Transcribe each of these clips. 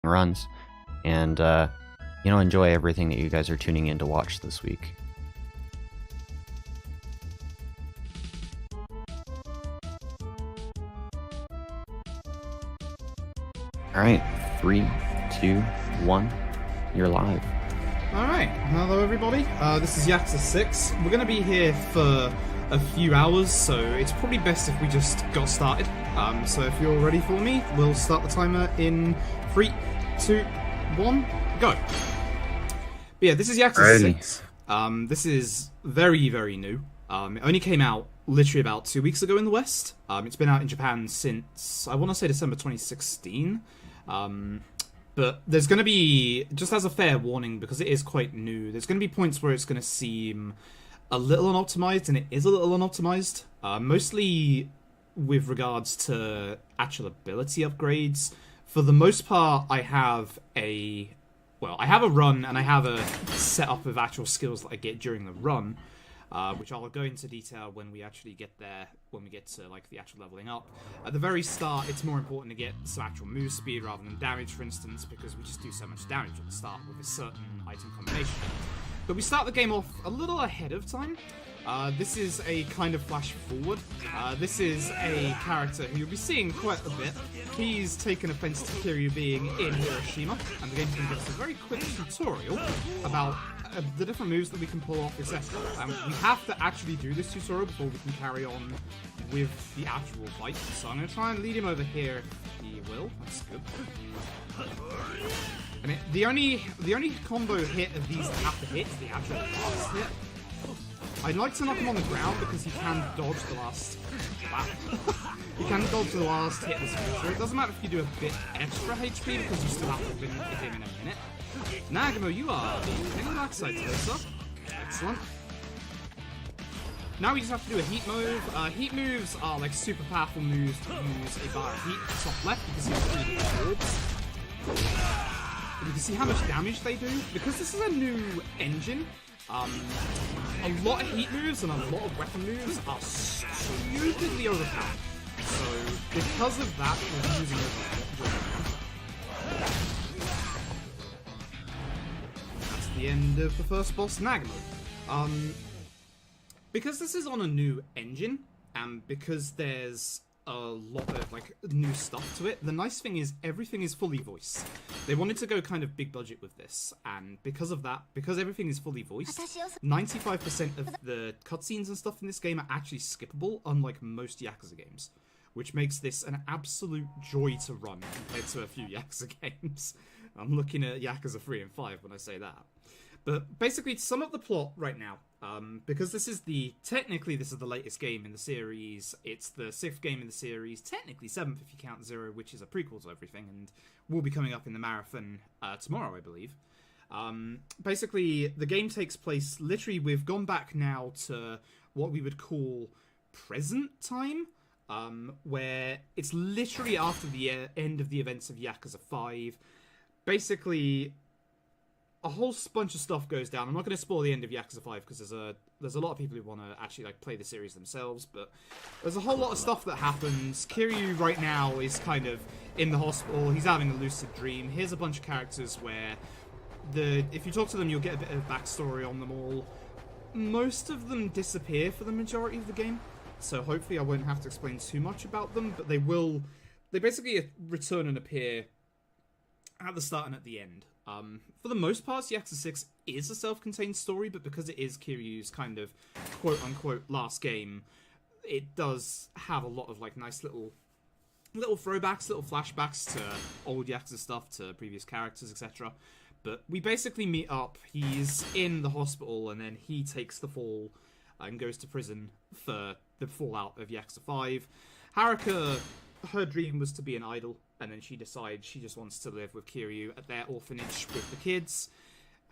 runs, and enjoy everything that you guys are tuning in to watch this week. All right, 3, 2, 1, you're live. Alright, hello everybody, this is Yakuza 6. We're going to be here for a few hours, so it's probably best if we just got started. So if you're ready for me, we'll start the timer in 3, 2, 1, go! But yeah, this is Yakuza 6. This is very, very new. It only came out literally about 2 weeks ago in the West. It's been out in Japan since, I want to say December 2016. But there's going to be, just as a fair warning, because it is quite new, there's going to be points where it's going to seem a little unoptimized, and it is a little unoptimized. Mostly with regards to actual ability upgrades. For the most part, I have a run, and I have a setup of actual skills that I get during the run. Which I'll go into detail when we actually get there, when we get to like the actual leveling up. At the very start, it's more important to get some actual move speed rather than damage, for instance, because we just do so much damage at the start with a certain item combination. But we start the game off a little ahead of time. This is a kind of flash forward. This is a character who you'll be seeing quite a bit. He's taken offense to Kiryu being in Hiroshima, and the game's going to give us a very quick tutorial about the different moves that we can pull off, etc. We have to actually do this tutorial before we can carry on with the actual fight. So I'm going to try and lead him over here if he will. That's good. And the only combo hit of these that have to hit is the actual last hit. I'd like to knock him on the ground because he can dodge the last... Wow. He can dodge the last hit this feature. It doesn't matter if you do a bit extra HP because you still have to win him in a minute. Nagamo, you are the back side today, sir. Excellent. Now we just have to do a heat move. Heat moves are like super powerful moves to use a bar of heat top left because he's really the orbs. You can see how much damage they do. Because this is a new engine, a lot of heat moves and a lot of weapon moves are stupidly overpowered. So, because of that, we're using That's the end of the first boss, Nagamo. Because this is on a new engine, and because there's a lot of like new stuff to it, the nice thing is everything is fully voiced. They wanted to go kind of big budget with this, and because of that, because everything is fully voiced, 95% of the cutscenes and stuff in this game are actually skippable, unlike most Yakuza games, which makes this an absolute joy to run compared to a few Yakuza games. I'm looking at Yakuza 3 and 5 when I say that. But basically, to sum up the plot right now, because technically this is the latest game in the series, it's the 6th game in the series, technically 7th if you count Zero, which is a prequel to everything, and will be coming up in the marathon tomorrow, I believe. Basically, the game takes place, literally, we've gone back now to what we would call present time, where it's literally after the end of the events of Yakuza 5. Basically, a whole bunch of stuff goes down. I'm not going to spoil the end of Yakuza 5 because there's a lot of people who want to actually like play the series themselves, but there's a whole lot of stuff that happens. Kiryu right now is kind of in the hospital. He's having a lucid dream. Here's a bunch of characters where if you talk to them, you'll get a bit of backstory on them all. Most of them disappear for the majority of the game, so hopefully I won't have to explain too much about them, but they basically return and appear at the start and at the end. For the most part, Yakuza 6 is a self-contained story, but because it is Kiryu's kind of quote-unquote last game, it does have a lot of like nice little throwbacks, little flashbacks to old Yakuza stuff, to previous characters, etc. But we basically meet up, he's in the hospital, and then he takes the fall and goes to prison for the fallout of Yakuza 5. Haruka, her dream was to be an idol, and then she decides she just wants to live with Kiryu at their orphanage with the kids.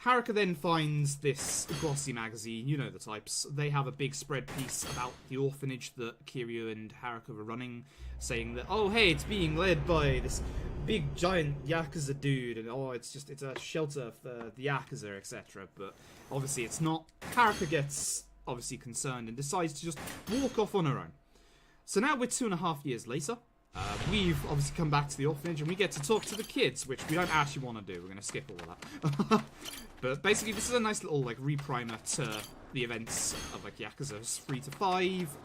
Haruka then finds this glossy magazine, you know the types. They have a big spread piece about the orphanage that Kiryu and Haruka were running, saying that, oh hey, it's being led by this big giant Yakuza dude, and oh, it's a shelter for the Yakuza, etc. But obviously it's not. Haruka gets obviously concerned and decides to just walk off on her own. So now we're 2.5 years later. we've obviously come back to the orphanage and we get to talk to the kids, which we don't actually want to do. We're going to skip all of that. But basically, this is a nice little like reprimer to the events of like Yakuza 3 to 5.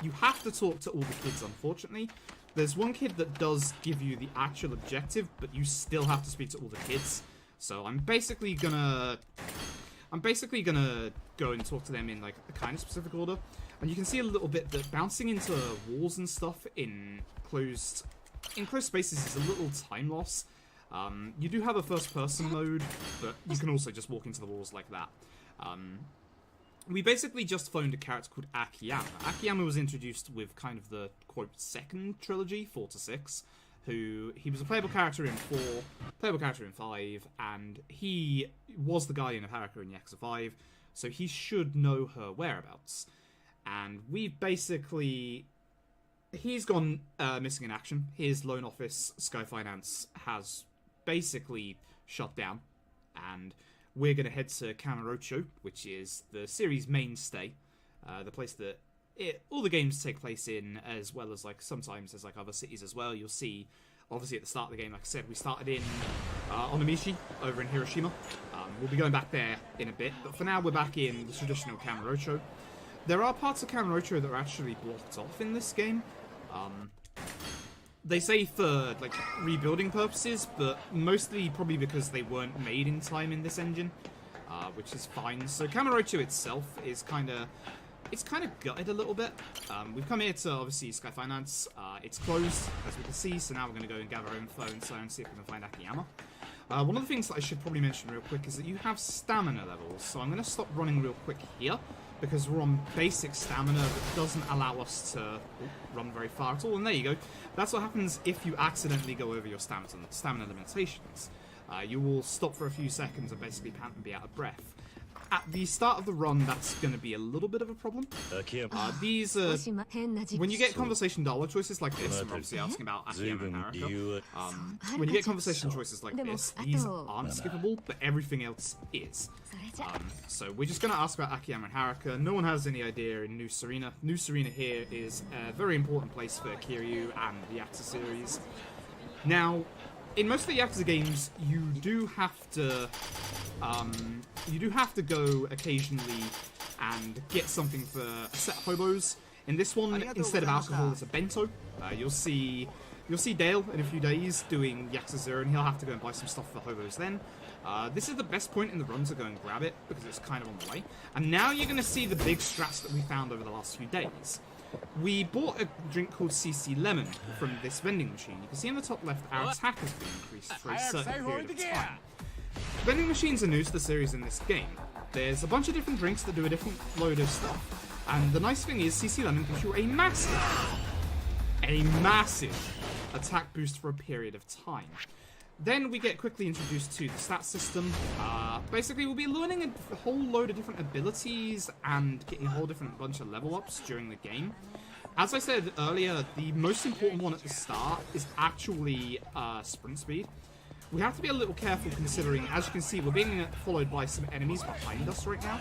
You have to talk to all the kids, unfortunately. There's one kid that does give you the actual objective, but you still have to speak to all the kids. So I'm basically gonna go and talk to them in like a kind of specific order. And you can see a little bit that bouncing into walls and stuff in closed spaces is a little time loss. You do have a first-person mode, but you can also just walk into the walls like that. We basically just phoned a character called Akiyama. Akiyama was introduced with kind of the, quote, second trilogy, 4 to 6, he was a playable character in 4, playable character in 5, and he was the guardian of Haruka in Yakuza 5, so he should know her whereabouts. And he's gone missing in action. His loan office, Sky Finance, has basically shut down, and we're going to head to Kamurocho, which is the series' mainstay, the place that all the games take place in, as well as like sometimes there's like other cities as well. You'll see, obviously at the start of the game, like I said, we started in Onomichi over in Hiroshima. We'll be going back there in a bit, but for now we're back in the traditional Kamurocho. There are parts of Kamurocho that are actually blocked off in this game. They say for like rebuilding purposes, but mostly probably because they weren't made in time in this engine, which is fine. So Kamurocho itself is kind of gutted a little bit. We've come here to obviously Sky Finance. It's closed, as we can see, so now we're going to go and gather our info and so and see if we can find Akiyama. One of the things that I should probably mention real quick is that you have stamina levels. So I'm going to stop running real quick here, because we're on basic stamina that doesn't allow us to run very far at all. And there you go. That's what happens if you accidentally go over your stamina limitations. You will stop for a few seconds and basically pant and be out of breath. At the start of the run, that's going to be a little bit of a problem. When you get conversation dialogue choices like this, I'm obviously asking about Akiyama and Haruka. When you get conversation choices like this, these aren't skippable, but everything else is. So we're just going to ask about Akiyama and Haruka. No one has any idea in New Serena. New Serena here is a very important place for Kiryu and the Yakuza series. Now, in most of the Yakuza games, you do have to go occasionally and get something for a set of hobos. In this one, instead of alcohol, it's a bento. You'll see Dale in a few days doing Yakuza 0, and he'll have to go and buy some stuff for hobos then. This is the best point in the run to go and grab it, because it's kind of on the way. And now you're going to see the big strats that we found over the last few days. We bought a drink called CC Lemon from this vending machine. You can see on the top left, our attack has been increased for a certain period of time. Vending machines are new to the series in this game. There's a bunch of different drinks that do a different load of stuff. And the nice thing is, CC Lemon gives you a massive attack boost for a period of time. Then we get quickly introduced to the stat system. Basically, we'll be learning a whole load of different abilities and getting a whole different bunch of level ups during the game. As I said earlier, the most important one at the start is actually sprint speed. We have to be a little careful considering, as you can see, we're being followed by some enemies behind us right now.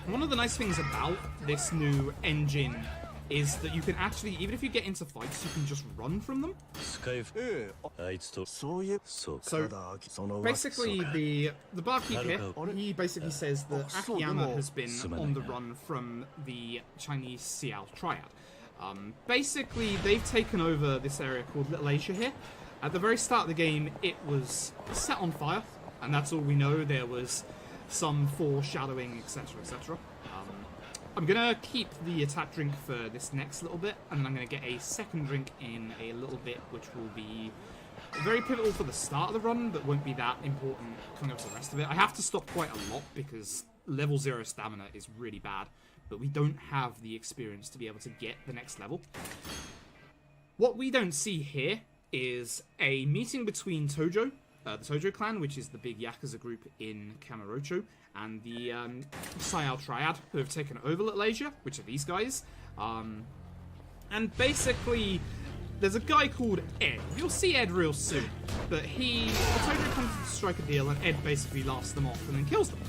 One of the nice things about this new engine is that you can actually, even if you get into fights, you can just run from them. So basically, the barkeep here, he basically says that Akiyama has been on the run from the Chinese Xiao Triad. Basically, they've taken over this area called Little Asia here. At the very start of the game, it was set on fire, and that's all we know. There was some foreshadowing, etc., etc. I'm going to keep the attack drink for this next little bit, and then I'm going to get a second drink in a little bit, which will be very pivotal for the start of the run, but won't be that important coming up to the rest of it. I have to stop quite a lot because level 0 stamina is really bad, but we don't have the experience to be able to get the next level. What we don't see here is a meeting between Tojo, the Tojo clan, which is the big Yakuza group in Kamurocho, and the Xiao Triad, who have taken over Little Asia, which are these guys. And basically, there's a guy called Ed. You'll see Ed real soon, but the Tojo comes to strike a deal, and Ed basically laughs them off and then kills them.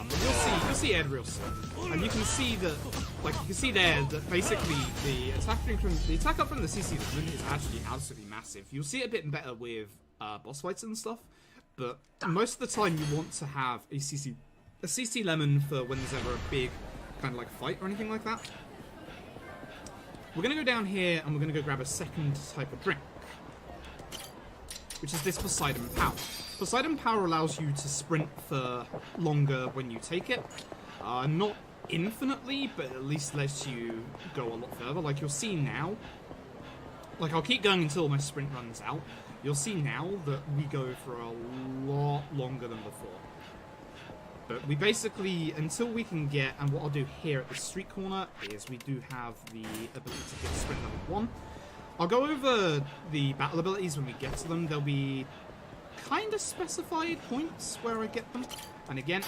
But you'll see Ed real soon, and you can see that, like you can see there that basically the attack up from the CC lemon is actually absolutely massive. You'll see it a bit better with boss fights and stuff, but most of the time you want to have a CC lemon for when there's ever a big kind of like fight or anything like that. We're gonna go down here and we're gonna go grab a second type of drink, which is this Poseidon Power. Poseidon Power allows you to sprint for longer when you take it. Not infinitely, but at least lets you go a lot further. Like you'll see now, like I'll keep going until my sprint runs out. You'll see now that we go for a lot longer than before. But we basically, until we can get, and what I'll do here at the street corner is we do have the ability to get sprint level 1. I'll go over the battle abilities when we get to them. There'll be kind of specified points where I get them. And again,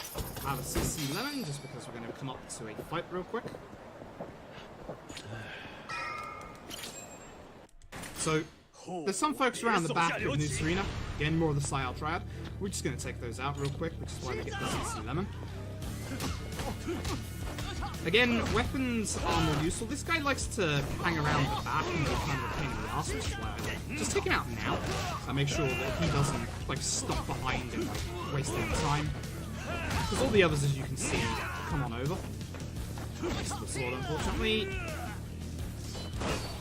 I have a CC lemon just because we're going to come up to a fight real quick. So, there's some folks around the back of this arena. Again, more of the Psy Triad. We're just going to take those out real quick, which is why we get the CC lemon. Again, weapons are more useful. This guy likes to hang around the back and be kind of a pain in the ass, which is why I like. Just take him out now. I make sure that he doesn't like stop behind and like waste any time. Because all the others, as you can see, come on over. Missed the sword, unfortunately.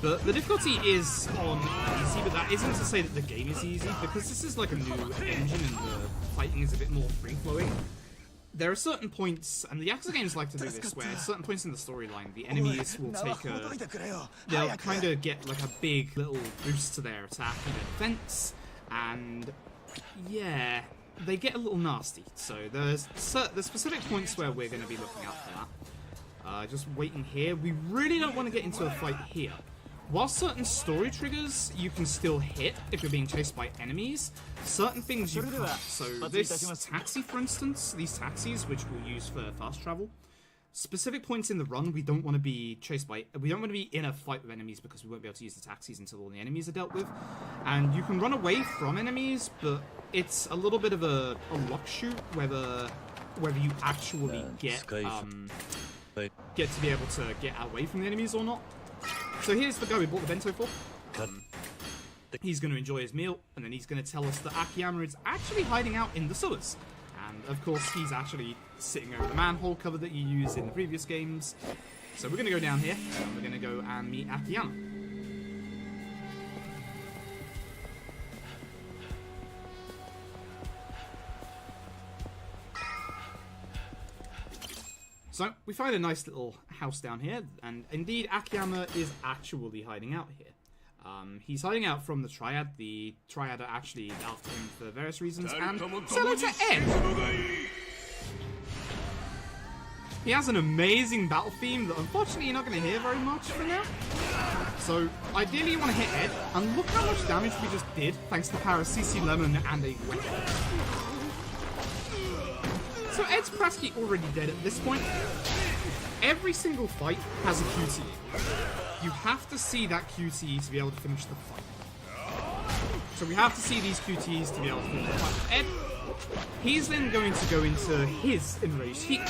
But the difficulty is on easy, but that isn't to say that the game is easy, because this is like a new engine and the fighting is a bit more free-flowing. There are certain points, and the Yakuza games like to do this, where certain points in the storyline, the enemies will take they'll kind of get like a big little boost to their attack and their defense, and yeah, they get a little nasty. So there's specific points where we're going to be looking out for that. Just waiting here. We really don't want to get into a fight here. While certain story triggers you can still hit if you're being chased by enemies, certain things you can't. So this taxi, for instance, these taxis, which we'll use for fast travel, specific points in the run we don't want to be chased by, we don't want to be in a fight with enemies because we won't be able to use the taxis until all the enemies are dealt with. And you can run away from enemies, but it's a little bit of a luck shoot whether you actually get to be able to get away from the enemies or not. So here's the guy we bought the bento for. He's going to enjoy his meal, and then he's going to tell us that Akiyama is actually hiding out in the sewers. And of course, he's actually sitting over the manhole cover that you use in the previous games. So we're going to go down here, and we're going to go and meet Akiyama. So, we find a nice little house down here, and indeed, Akiyama is actually hiding out here. He's hiding out from the Triad. The Triad are actually after him for various reasons, and so to Ed! He has an amazing battle theme that unfortunately you're not going to hear very much for now. So, ideally you want to hit Ed, and look how much damage we just did, thanks to the power of CC Lemon and a weapon. So Ed's practically already dead at this point. Every single fight has a QTE. You have to see that QTE to be able to finish the fight. So we have to see these QTEs to be able to finish the fight with Ed. He's then going to go into his enraged heat.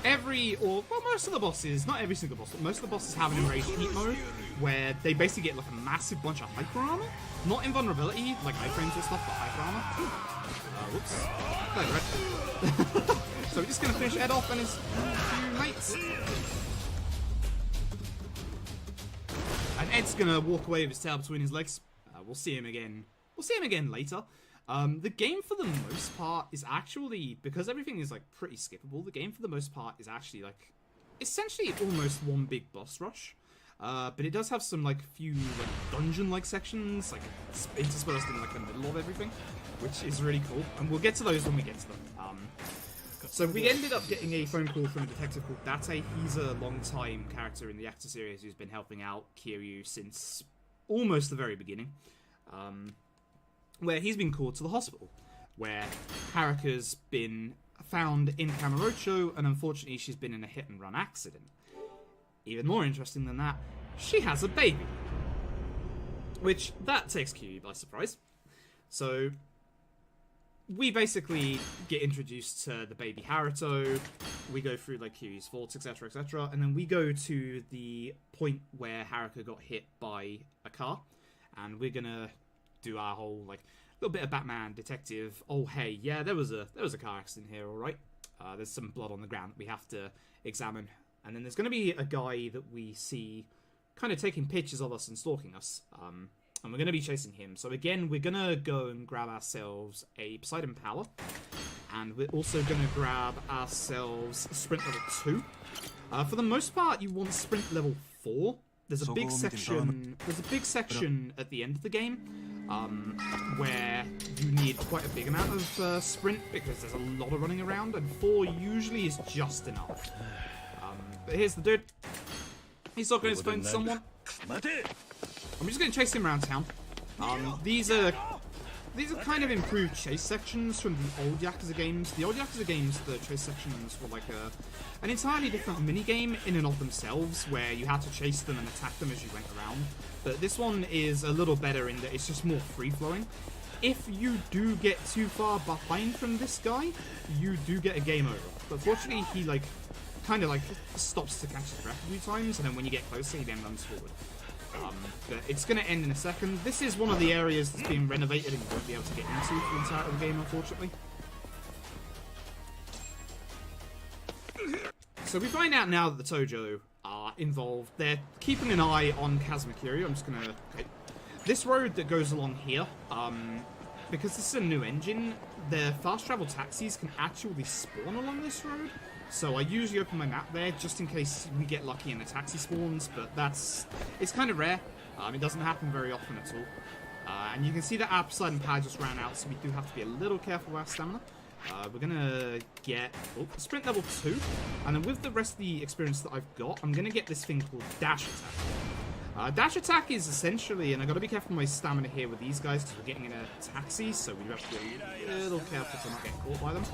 Most of the bosses, not every single boss, but most of the bosses have an enraged heat mode where they basically get like a massive bunch of hyper armor. Not invulnerability, like iframes or stuff, but hyper armor. Whoops. Right. So we're just going to finish Ed off and his few mates. And Ed's going to walk away with his tail between his legs. We'll see him again. We'll see him again later. The game for the most part is actually, because everything is like pretty skippable, the game for the most part is actually like essentially almost one big boss rush. But it does have some like few like dungeon-like sections, like interspersed in like the middle of everything, which is really cool. And we'll get to those when we get to them. So we ended up getting a phone call from a detective called Date. He's a long-time character in the Yakuza series who's been helping out Kiryu since almost the very beginning. Where he's been called to the hospital, where Haruka's been found in Kamurocho, and unfortunately she's been in a hit-and-run accident. Even more interesting than that, she has a baby. Which, that takes Kiryu by surprise. So, we basically get introduced to the baby Haruto. We go through like Kiryu's faults, etc., etc., and then we go to the point where Haruka got hit by a car, and we're gonna do our whole like little bit of Batman detective. Oh hey, yeah, there was a car accident here, all right. There's some blood on the ground that we have to examine, and then there's gonna be a guy that we see kind of taking pictures of us and stalking us. And we're going to be chasing him. So again, we're going to go and grab ourselves a Poseidon Power. And we're also going to grab ourselves Sprint level 2. For the most part, you want Sprint level 4. There's a big section at the end of the game where you need quite a big amount of Sprint because there's a lot of running around. And 4 usually is just enough. But here's the dude. He's talking on his phone to someone. I'm just going to chase him around town. These are kind of improved chase sections from the old Yakuza games. The old Yakuza games, the chase sections were like an entirely different minigame in and of themselves, where you had to chase them and attack them as you went around. But this one is a little better in that it's just more free-flowing. If you do get too far behind from this guy, you do get a game over. But fortunately, he kind of stops to catch his breath a few times, and then when you get closer, he then runs forward. But it's going to end in a second. This is one of the areas that's being renovated and you won't be able to get into for the entirety of the game, unfortunately. So we find out now that the Tojo are involved. They're keeping an eye on Kazuma Kiryu. I'm just going to... Okay. This road that goes along here, because this is a new engine, the fast travel taxis can actually spawn along this road. So I usually open my map there just in case we get lucky and the taxi spawns, but it's kind of rare. It doesn't happen very often at all. And you can see that our Poseidon Power just ran out, so we do have to be a little careful with our stamina. We're gonna get Sprint level 2, and then with the rest of the experience that I've got, I'm gonna get this thing called Dash Attack. Dash Attack is essentially, and I gotta be careful with my stamina here with these guys because we're getting in a taxi, so we do have to be a little careful to not get caught by them.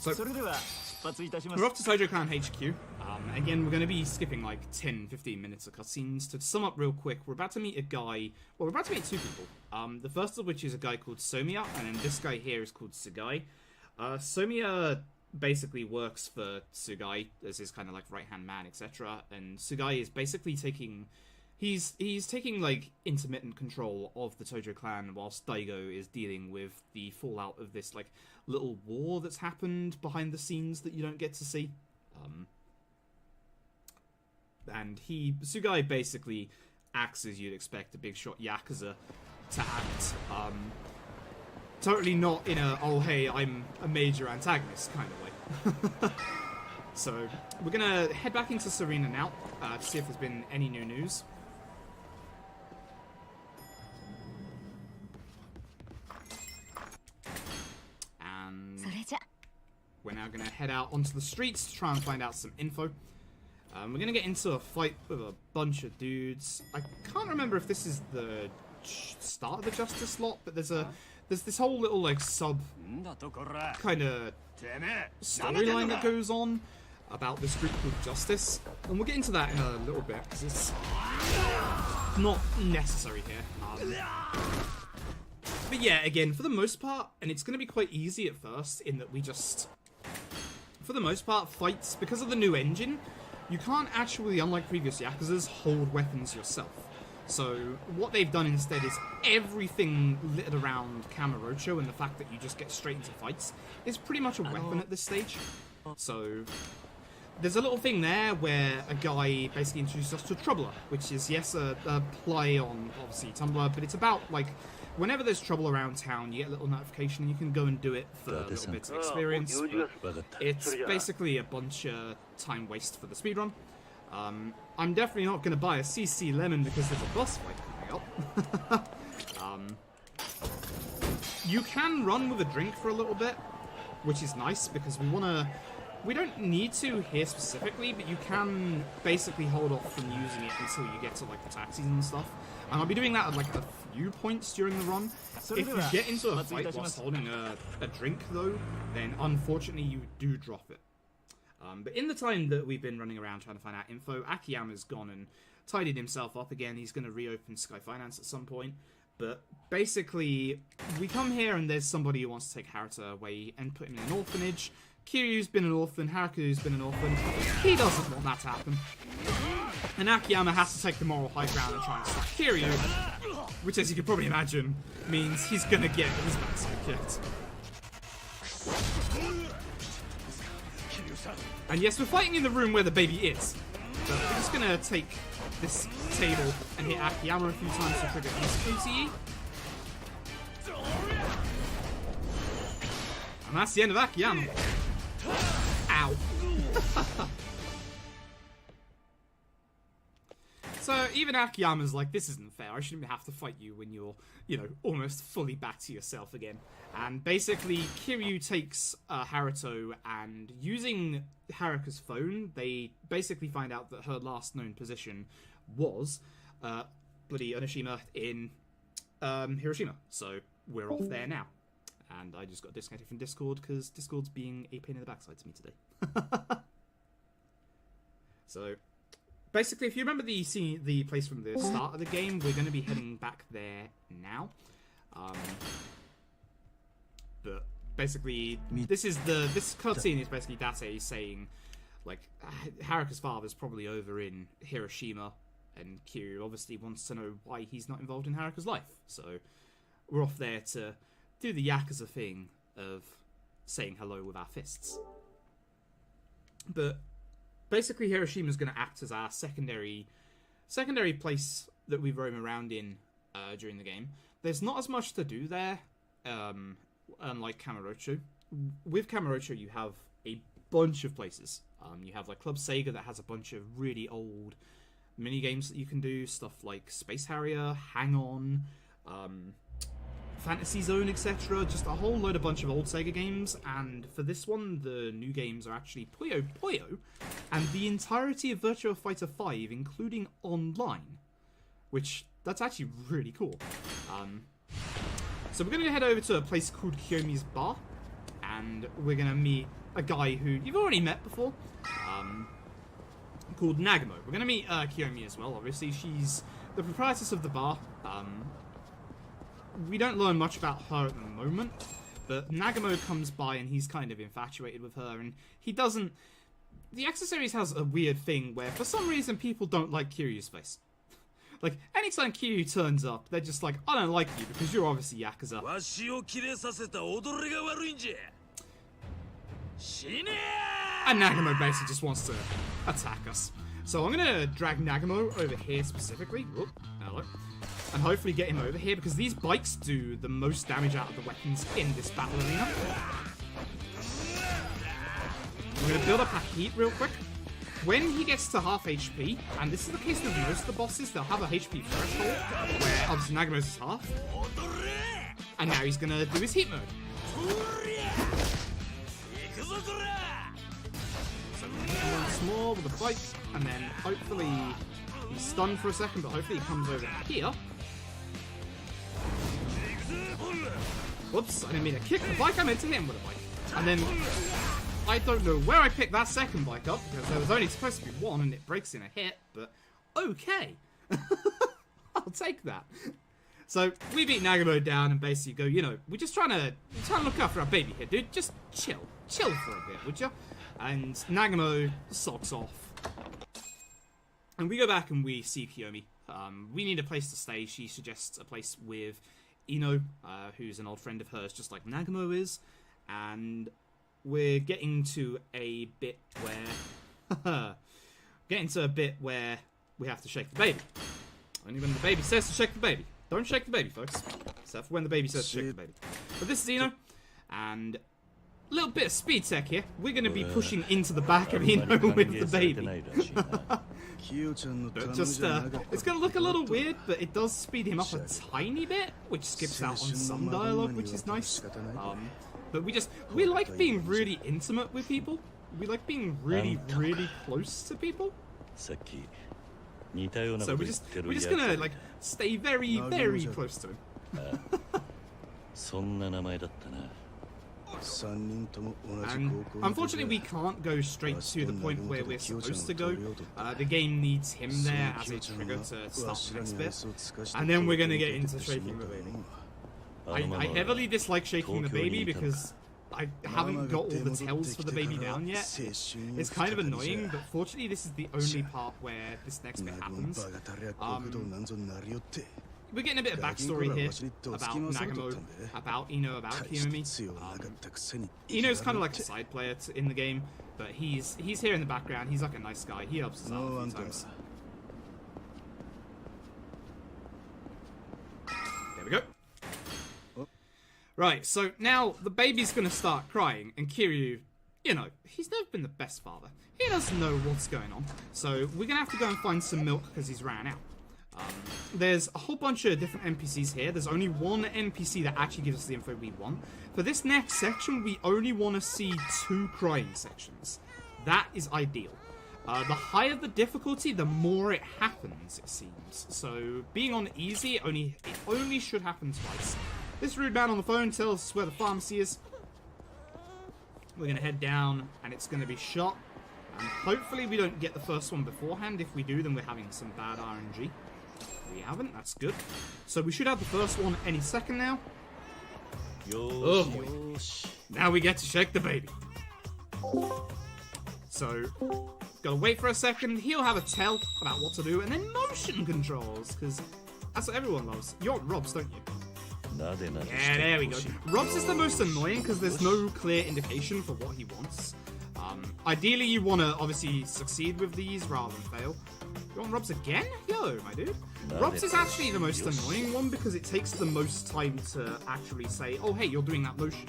So, we're off to Tojo Clan HQ. Again, we're going to be skipping like 10-15 minutes of cutscenes. To sum up real quick, we're about to meet a guy... Well, we're about to meet 2 people. The first of which is a guy called Somiya, and then this guy here is called Sugai. Somiya basically works for Sugai as his kind of like right-hand man, etc. And Sugai is basically taking... He's taking, like, intermittent control of the Tojo clan whilst Daigo is dealing with the fallout of this, like, little war that's happened behind the scenes that you don't get to see. And Sugai basically acts as you'd expect a big shot Yakuza to act. Totally not in a, oh hey, I'm a major antagonist kind of way. So, we're gonna head back into Serena now to see if there's been any new news. We're now going to head out onto the streets to try and find out some info. We're going to get into a fight with a bunch of dudes. I can't remember if this is the start of the Justice slot, but there's this whole little like sub kind of storyline that goes on about this group called Justice, and we'll get into that in a little bit because it's not necessary here. But yeah, again, for the most part, and it's going to be quite easy at first in that we just... For the most part, fights, because of the new engine, you can't actually, unlike previous Yakuzas, hold weapons yourself. So what they've done instead is everything littered around Kamurocho and the fact that you just get straight into fights is pretty much a weapon at this stage. So there's a little thing there where a guy basically introduced us to Troubler, which is, yes, a play on, obviously, Tumblr, but it's about, like... Whenever there's trouble around town, you get a little notification and you can go and do it for a little bit of experience. But it's basically a bunch of time waste for the speedrun. I'm definitely not going to buy a CC Lemon because there's a boss fight coming up. You can run with a drink for a little bit, which is nice because we don't need to here specifically, but you can basically hold off from using it until you get to like the taxis and stuff. And I'll be doing that at like a few points during the run. If you get into a fight whilst holding a drink though, then unfortunately you do drop it. But in the time that we've been running around trying to find out info, Akiyama's gone and tidied himself up again. He's going to reopen Sky Finance at some point. But basically, we come here and there's somebody who wants to take Haruto away and put him in an orphanage. Kiryu's been an orphan, Haruku's been an orphan. He doesn't want that to happen. And Akiyama has to take the moral high ground and try and stop Kiryu, which, as you can probably imagine, means he's going to get his backside kicked. And yes, we're fighting in the room where the baby is. But we're just going to take this table and hit Akiyama a few times to trigger his QTE. And that's the end of Akiyama. Ow. So even Akiyama's like, this isn't fair. I shouldn't have to fight you when you're, you know, almost fully back to yourself again. And basically, Kiryu takes Haruto, and using Haruka's phone, they basically find out that her last known position was bloody Onishima in Hiroshima. So we're off there now. And I just got disconnected from Discord because Discord's being a pain in the backside to me today. So basically, if you remember the place from the start of the game, we're going to be heading back there now. But basically, this cutscene is basically Date saying, like, Haruka's father's probably over in Hiroshima, and Kiryu obviously wants to know why he's not involved in Haruka's life. So we're off there to do the Yakuza thing of saying hello with our fists. But basically, Hiroshima's going to act as our secondary place that we roam around in during the game. There's not as much to do there, unlike Kamurocho. With Kamurocho, you have a bunch of places. You have like Club Sega that has a bunch of really old mini games that you can do, stuff like Space Harrier, Hang On, Fantasy Zone, etc. Just a whole load of bunch of old Sega games. And for this one, the new games are actually Puyo Puyo and the entirety of Virtua Fighter 5, including online, which that's actually really cool. So we're going to head over to a place called Kiyomi's Bar, and we're going to meet a guy who you've already met before, called Nagamo. We're going to meet Kiyomi as well, obviously. She's the proprietress of the bar. We don't learn much about her at the moment, but Nagamo comes by and he's kind of infatuated with her, and he doesn't... The Yakuza series has a weird thing where, for some reason, people don't like Kiryu's face. Like, anytime Kiryu turns up, they're just like, I don't like you because you're obviously Yakuza. And Nagamo basically just wants to attack us. So I'm going to drag Nagamo over here specifically. Whoop, hello. And hopefully get him over here, because these bikes do the most damage out of the weapons in this battle arena. I'm going to build up a heat real quick. When he gets to half HP, and this is the case with most of the bosses, they'll have a HP threshold, where obviously Nagamo's is half. And now he's going to do his heat mode. So one small with a bike, and then hopefully he's stunned for a second, but hopefully he comes over here. Whoops, I didn't mean to kick the bike, I meant to hit him with a bike. And then, I don't know where I picked that second bike up, because there was only supposed to be one and it breaks in a hit, but okay. I'll take that. So, we beat Nagamo down and basically go, you know, we're trying to look after our baby here, dude. Just chill for a bit, would you? And Nagamo socks off. And we go back and we see Kiyomi. We need a place to stay. She suggests a place with Ino, who's an old friend of hers, just like Nagamo is. And we're getting to a bit where... we have to shake the baby. Only when the baby says to shake the baby. Don't shake the baby, folks. Except for when the baby says to shake the baby. But this is Ino. And a little bit of speed tech here. We're going to be pushing into the back of Ino with the baby. But just, it's going to look a little weird, but it does speed him up a tiny bit, which skips out on some dialogue, which is nice. But we like being really intimate with people. We like being really, really close to people. So we're just gonna like stay very, very close to him. And unfortunately, we can't go straight to the point where we're supposed to go. The game needs him there as a trigger to start the next bit. And then we're going to get into shaking the baby. I heavily dislike shaking the baby because I haven't got all the tells for the baby down yet. It's kind of annoying, but fortunately this is the only part where this next bit happens. We're getting a bit of backstory here about Nagamo, about Ino, about Kiyomi. Ino's kind of like a side player in the game, but he's here in the background. He's like a nice guy. He helps us out a few times. There we go. Right, so now the baby's gonna start crying, and Kiryu, you know, he's never been the best father. He doesn't know what's going on, so we're gonna have to go and find some milk because he's ran out. There's a whole bunch of different NPCs here. There's only one NPC that actually gives us the info we want. For this next section, we only want to see 2 crying sections. That is ideal. The higher the difficulty, the more it happens, it seems. So being on easy, it only should happen twice. This rude man on the phone tells us where the pharmacy is. We're going to head down, and it's going to be shot. And hopefully we don't get the first one beforehand. If we do, then we're having some bad RNG. We haven't, that's good. So we should have the first one any second now. Oh boy. Now we get to shake the baby. So, gotta wait for a second. He'll have a tell about what to do, and then motion controls, because that's what everyone loves. You want Robs, don't you? Yeah, there we go. Robs is the most annoying because there's no clear indication for what he wants. Ideally, you want to obviously succeed with these rather than fail. You want Robs again? Yo, my dude. Robs is actually the most annoying one because it takes the most time to actually say, oh, hey, you're doing that motion,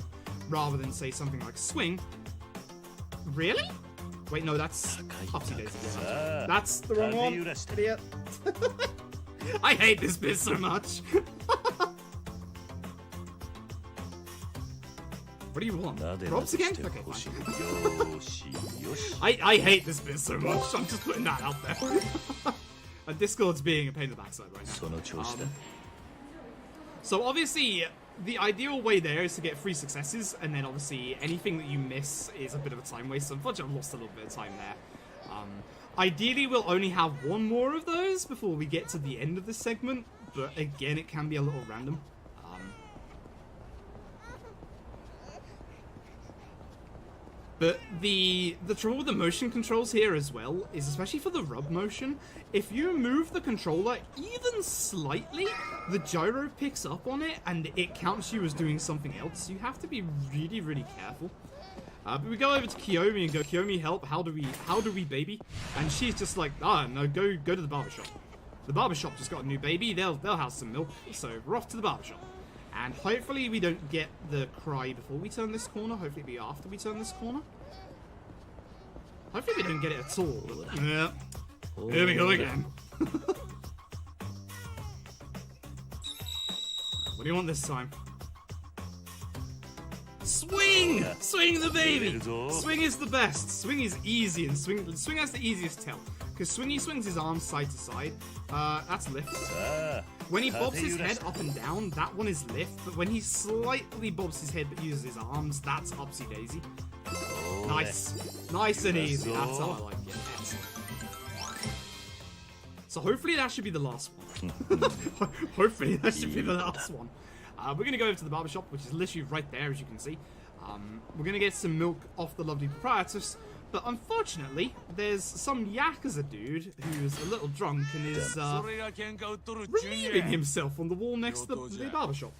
rather than say something like swing. Really? Wait, no, that's Upsy Daisy. That's the wrong one. Idiot. I hate this bit so much. What do you want? Robs again? Okay, fine. I hate this bit so much. I'm just putting that out there. And Discord's being a pain in the backside right now. So obviously, the ideal way there is to get 3 successes, and then obviously anything that you miss is a bit of a time waste. So unfortunately, I've lost a little bit of time there. Ideally, we'll only have 1 more of those before we get to the end of this segment, but again, it can be a little random. But the trouble with the motion controls here as well is, especially for the rub motion, if you move the controller even slightly, the gyro picks up on it and it counts you as doing something else. You have to be really, really careful. But we go over to Kiyomi and go, Kiyomi, help, how do we baby? And she's just like, no, go to the barbershop. The barbershop just got a new baby, they'll have some milk, so we're off to the barbershop. And hopefully we don't get the cry before we turn this corner. Hopefully it'll be after we turn this corner. Hopefully we don't get it at all. Yeah. Here we go again. What do you want this time? Swing! Swing the baby! Swing is the best. Swing is easy, and swing has the easiest tell. Because Swingy swings his arms side to side. That's lift. When he bobs his head up and down, that one is lift. But when he slightly bobs his head but uses his arms, that's Upsy Daisy. Nice. Nice and easy. That's how I like it. Excellent. So hopefully that should be the last one. Hopefully that should be the last one. We're going to go over to the barbershop, which is literally right there, as you can see. We're going to get some milk off the lovely proprietress. But unfortunately, there's some Yakuza dude who's a little drunk and is relieving himself on the wall next to the barbershop.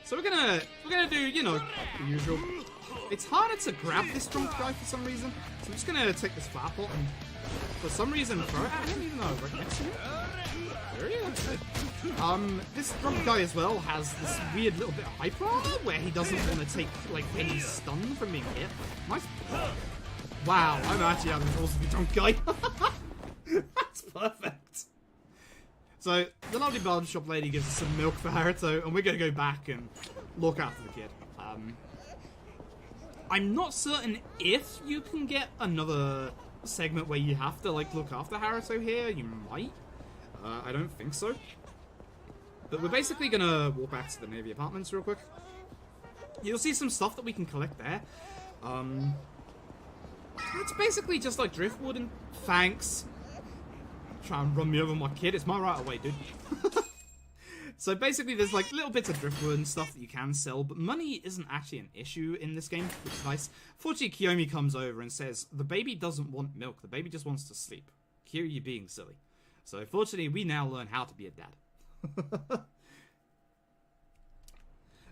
So we're gonna do, you know, the usual. It's harder to grab this drunk guy for some reason. So I'm just gonna take this flower pot and for some reason throw it at him, even though I'm right next to him. There he is. This drunk guy as well has this weird little bit of hyper armor where he doesn't want to take like any stun from being hit. Nice. Wow, I'm actually having trouble with the drunk guy. That's perfect. So the lovely barbershop lady gives us some milk for Haruto, and we're gonna go back and look after the kid. I'm not certain if you can get another segment where you have to like look after Haruto here. You might. I don't think so. But we're basically gonna walk back to the Navy apartments real quick. You'll see some stuff that we can collect there. It's basically just like driftwood and thanks. Try and run me over my kid. It's my right of way, dude. So basically there's like little bits of driftwood and stuff that you can sell, but money isn't actually an issue in this game, which is nice. Fortunately, Kiyomi comes over and says, the baby doesn't want milk, the baby just wants to sleep. Kiryu being silly. So fortunately, we now learn how to be a dad.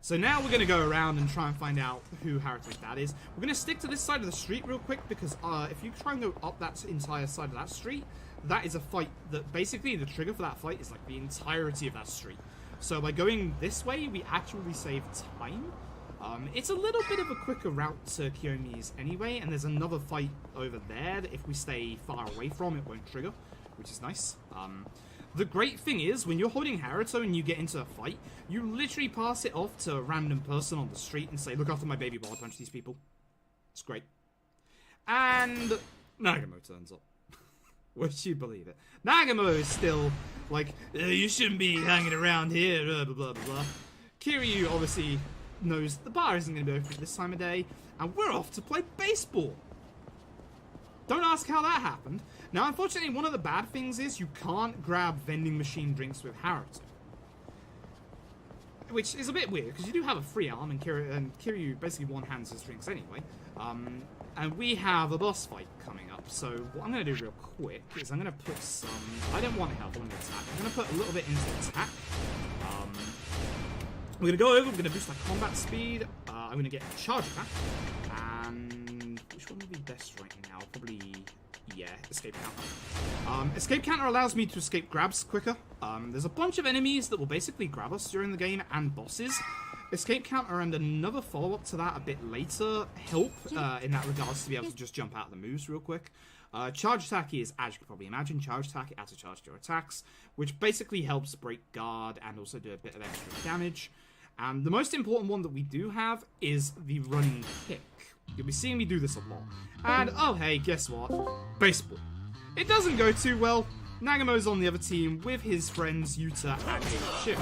So now we're going to go around and try and find out who Haruto's dad is. We're going to stick to this side of the street real quick because if you try and go up that entire side of that street, that is a fight that basically the trigger for that fight is like the entirety of that street. So by going this way, we actually save time. It's a little bit of a quicker route to Kiyomi's anyway, and there's another fight over there that if we stay far away from, it won't trigger, which is nice. The great thing is, when you're holding Haruto and you get into a fight, you literally pass it off to a random person on the street and say, look after my baby while I punch these people. It's great. And Nagamo turns up. Would you believe it? Nagamo is still like, you shouldn't be hanging around here, blah, blah, blah, blah. Kiryu obviously knows the bar isn't going to be open at this time of day, and we're off to play baseball. Don't ask how that happened. Now, unfortunately, one of the bad things is you can't grab vending machine drinks with Haruto. Which is a bit weird, because you do have a free arm, and Kiryu basically one-hands his drinks anyway. And we have a boss fight coming up, so what I'm going to do real quick is I'm going to put some... I don't want health, I want attack. I'm going to put a little bit into attack. We're going to go over, we're going to boost my combat speed. I'm going to get a charge attack. And which one would be best right now? Probably, yeah, escape counter. Escape counter allows me to escape grabs quicker. There's a bunch of enemies that will basically grab us during the game, and bosses. Escape counter and another follow-up to that a bit later help in that regards to be able to just jump out of the moves real quick. Charge attack is, as you can probably imagine, charge attack, it adds a charge to your attacks, which basically helps break guard and also do a bit of extra damage. And the most important one that we do have is the running kick. You'll be seeing me do this a lot. And, oh hey, guess what? Baseball. It doesn't go too well. Nagamo's on the other team with his friends Yuta and Shift.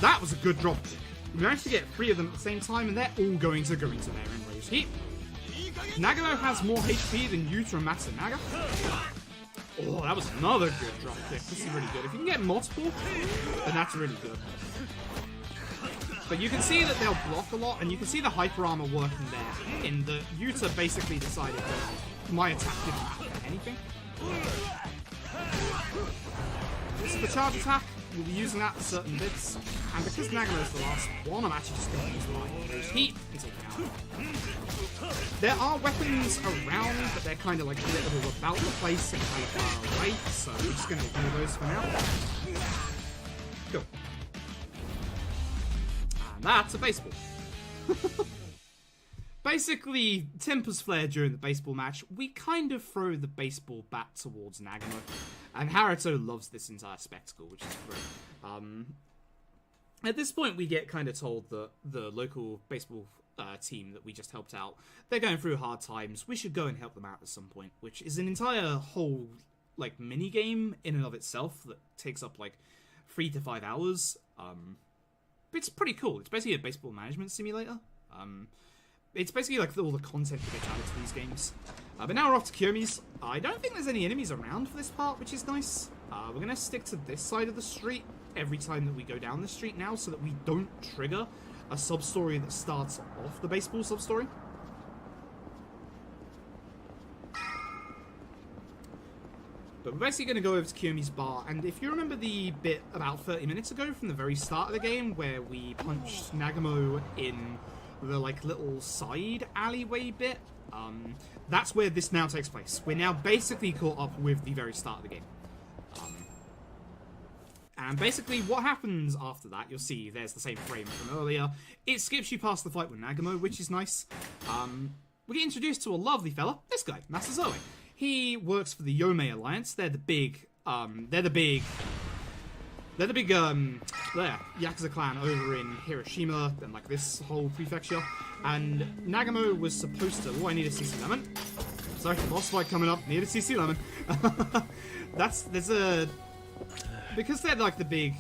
That was a good drop kick. We managed to get 3 of them at the same time, and they're all going to go into their enraged heat. Nagamo has more HP than Yuta and Matsunaga. Oh, that was another good drop kick. This is really good. If you can get multiple, then that's really good. But you can see that they'll block a lot, and you can see the hyper armor working there. In the Yuta basically decided that my attack didn't matter anything. This is the charge attack. We'll be using that for certain bits. And because Nagamo's the last one, I'm actually just going to use my heat and take it out. There are weapons around, but they're kind of like a little about the place and kind of far away. So we're just going to ignore those for now. Cool. And that's a baseball. Basically, tempers flare during the baseball match. We kind of throw the baseball bat towards Nagamo. And Haruto loves this entire spectacle, which is great. At this point, we get kind of told that the local baseball team that we just helped out, they're going through hard times. We should go and help them out at some point, which is an entire whole like mini game in and of itself that takes up like 3 to 5 hours. It's pretty cool. It's basically a baseball management simulator. It's basically like all the content that gets added to these games. But now we're off to Kiyomi's. I don't think there's any enemies around for this part, which is nice. We're going to stick to this side of the street every time that we go down the street now, so that we don't trigger a sub-story that starts off the baseball sub-story. But we're basically going to go over to Kiyomi's bar, and if you remember the bit about 30 minutes ago from the very start of the game, where we punched Nagamo in the like little side alleyway bit, that's where this now takes place. We're now basically caught up with the very start of the game. And basically what happens after that, you'll see there's the same frame from earlier. It skips you past the fight with Nagamo, which is nice. We get introduced to a lovely fella, this guy, Masazoe. He works for the Yomei Alliance. They're the big Yakuza clan over in Hiroshima and like this whole prefecture. And Nagamo was supposed to... Oh, I need a CC Lemon. Sorry, boss fight coming up. Need a CC Lemon. Because they're like the big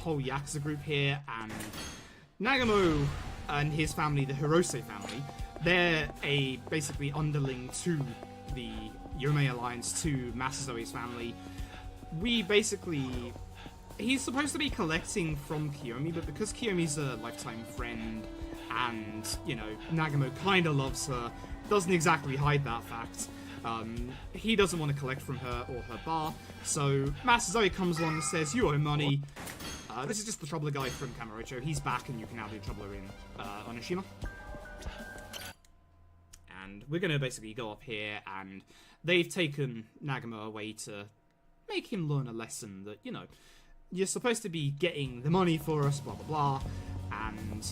whole Yakuza group here, and Nagamo and his family, the Hirose family, they're basically underling to the Yume Alliance, to Masazoe's family. He's supposed to be collecting from Kiyomi, but because Kiyomi's a lifetime friend, and, you know, Nagamo kind of loves her, doesn't exactly hide that fact, he doesn't want to collect from her or her bar, so Masazoe comes along and says, you owe money. This is just the Troubler guy from Kamurocho. He's back, and you can now do Troubler in Onishima. And we're going to basically go up here, and they've taken Nagamo away to make him learn a lesson that, you know, you're supposed to be getting the money for us, blah, blah, blah. And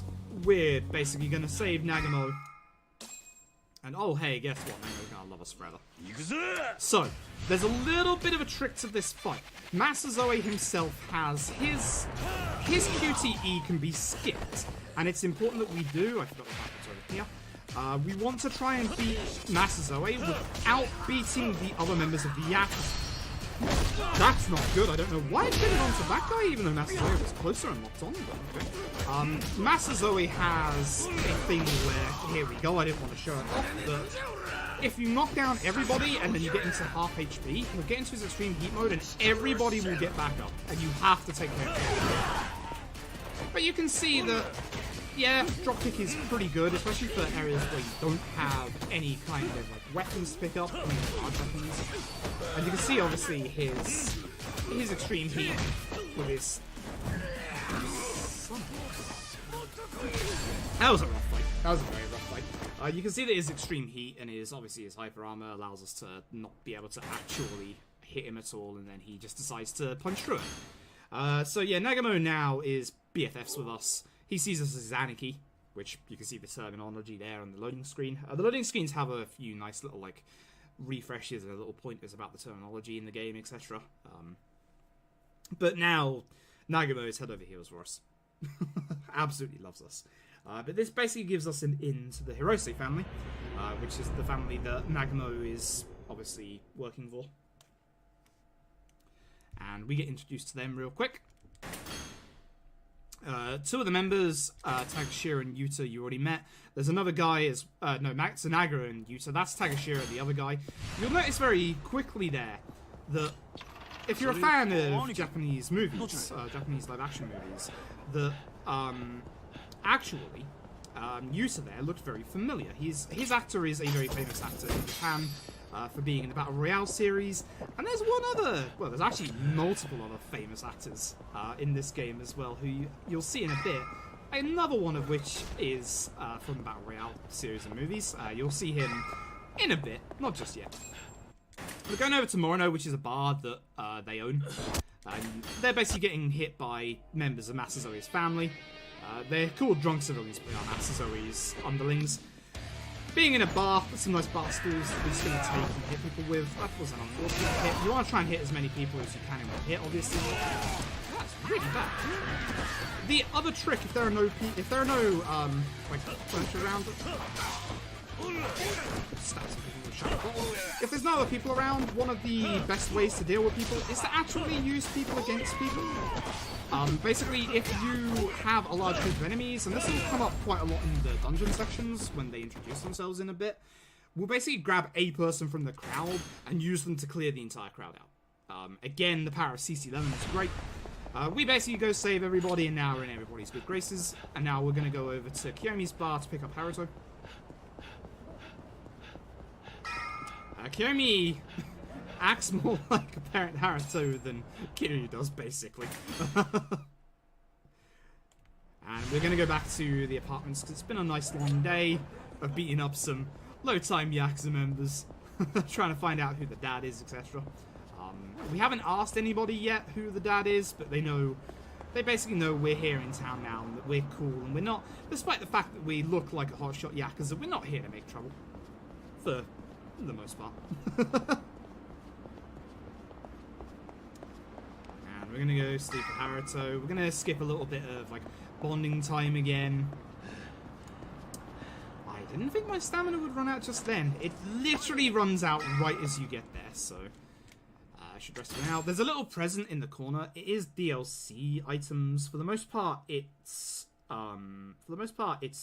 we're basically going to save Nagamo. And oh, hey, guess what? Nagamo's going to love us forever. So, there's a little bit of a trick to this fight. Masazoe himself has his QTE can be skipped. And it's important that we do. I forgot what happens over here. We want to try and beat Masazoe without beating the other members of the Yakuza. That's not good. I don't know why it didn't onto that guy, even though Masazoe was closer and locked on. But okay. Masazoe has a thing where, here we go, I didn't want to show it off, but if you knock down everybody and then you get into half HP, he'll get into his extreme heat mode and everybody will get back up, and you have to take care of it. But you can see that, yeah, dropkick is pretty good, especially for areas where you don't have any kind of like weapons to pick up, I mean, large weapons. And you can see obviously his extreme heat with his. That was a rough fight. That was a very rough fight. You can see that his extreme heat and his hyper armor allows us to not be able to actually hit him at all, and then he just decides to punch through it. So yeah, Nagamo now is BFFs with us. He sees us as Anarchy, which you can see the terminology there on the loading screen. The loading screens have a few nice little like refreshes and little pointers about the terminology in the game, etc. But now Nagamo is head over heels for us. Absolutely loves us. But this basically gives us an in to the Hirose family, which is the family that Nagamo is obviously working for. And we get introduced to them real quick. Two of the members, Takashira and Yuta, you already met. There's another guy, Matsunaga and Yuta. That's Takashira, the other guy. You'll notice very quickly there that if you're a fan of Japanese movies, Japanese live-action movies, that actually Yuta there looked very familiar. His actor is a very famous actor in Japan for being in the Battle Royale series, and there's there's actually multiple other famous actors in this game as well, who you'll see in a bit. Another one of which is from the Battle Royale series of movies. You'll see him in a bit, not just yet. We're going over to Morino, which is a bar that they own. They're basically getting hit by members of Masazoe's family. They're called drunk civilians, but they are Masazoe's underlings. Being in a bar with some nice bar stools that we're just going to take and hit people with, that was an unfortunate hit. You want to try and hit as many people as you can in one hit, obviously. That's really bad. The other trick, if there are no furniture around, if there's no other people around, one of the best ways to deal with people is to actually use people against people. Basically, if you have a large group of enemies, and this will come up quite a lot in the dungeon sections when they introduce themselves in a bit, we'll basically grab a person from the crowd and use them to clear the entire crowd out. Again, the power of CC Lemon is great. We basically go save everybody, and now we're in everybody's good graces. And now we're going to go over to Kiyomi's bar to pick up Haruto. Kiyomi acts more like a parent Haruto than Kiryu does, basically. And we're going to go back to the apartments, because it's been a nice long day of beating up some low-time Yakuza members, trying to find out who the dad is, etc. We haven't asked anybody yet who the dad is, but they basically know we're here in town now, and that we're cool, and we're not, despite the fact that we look like a hotshot Yakuza, we're not here to make trouble. For the most part. And we're gonna go sleep with Haruto. We're gonna skip a little bit of like bonding time again. I didn't think my stamina would run out just then. It literally runs out right as you get there, so I should rest it out. There's a little present in the corner. It is DLC items. For the most part, it's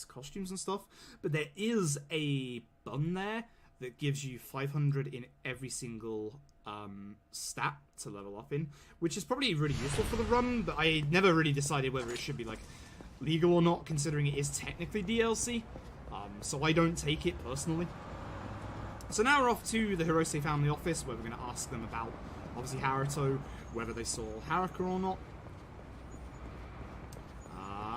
costumes and stuff. But there is a bun there that gives you 500 in every single stat to level up in, which is probably really useful for the run. But I never really decided whether it should be like legal or not, considering it is technically DLC. So I don't take it personally. So now we're off to the Hirose family office, where we're going to ask them about, obviously, Haruto, whether they saw Haruka or not.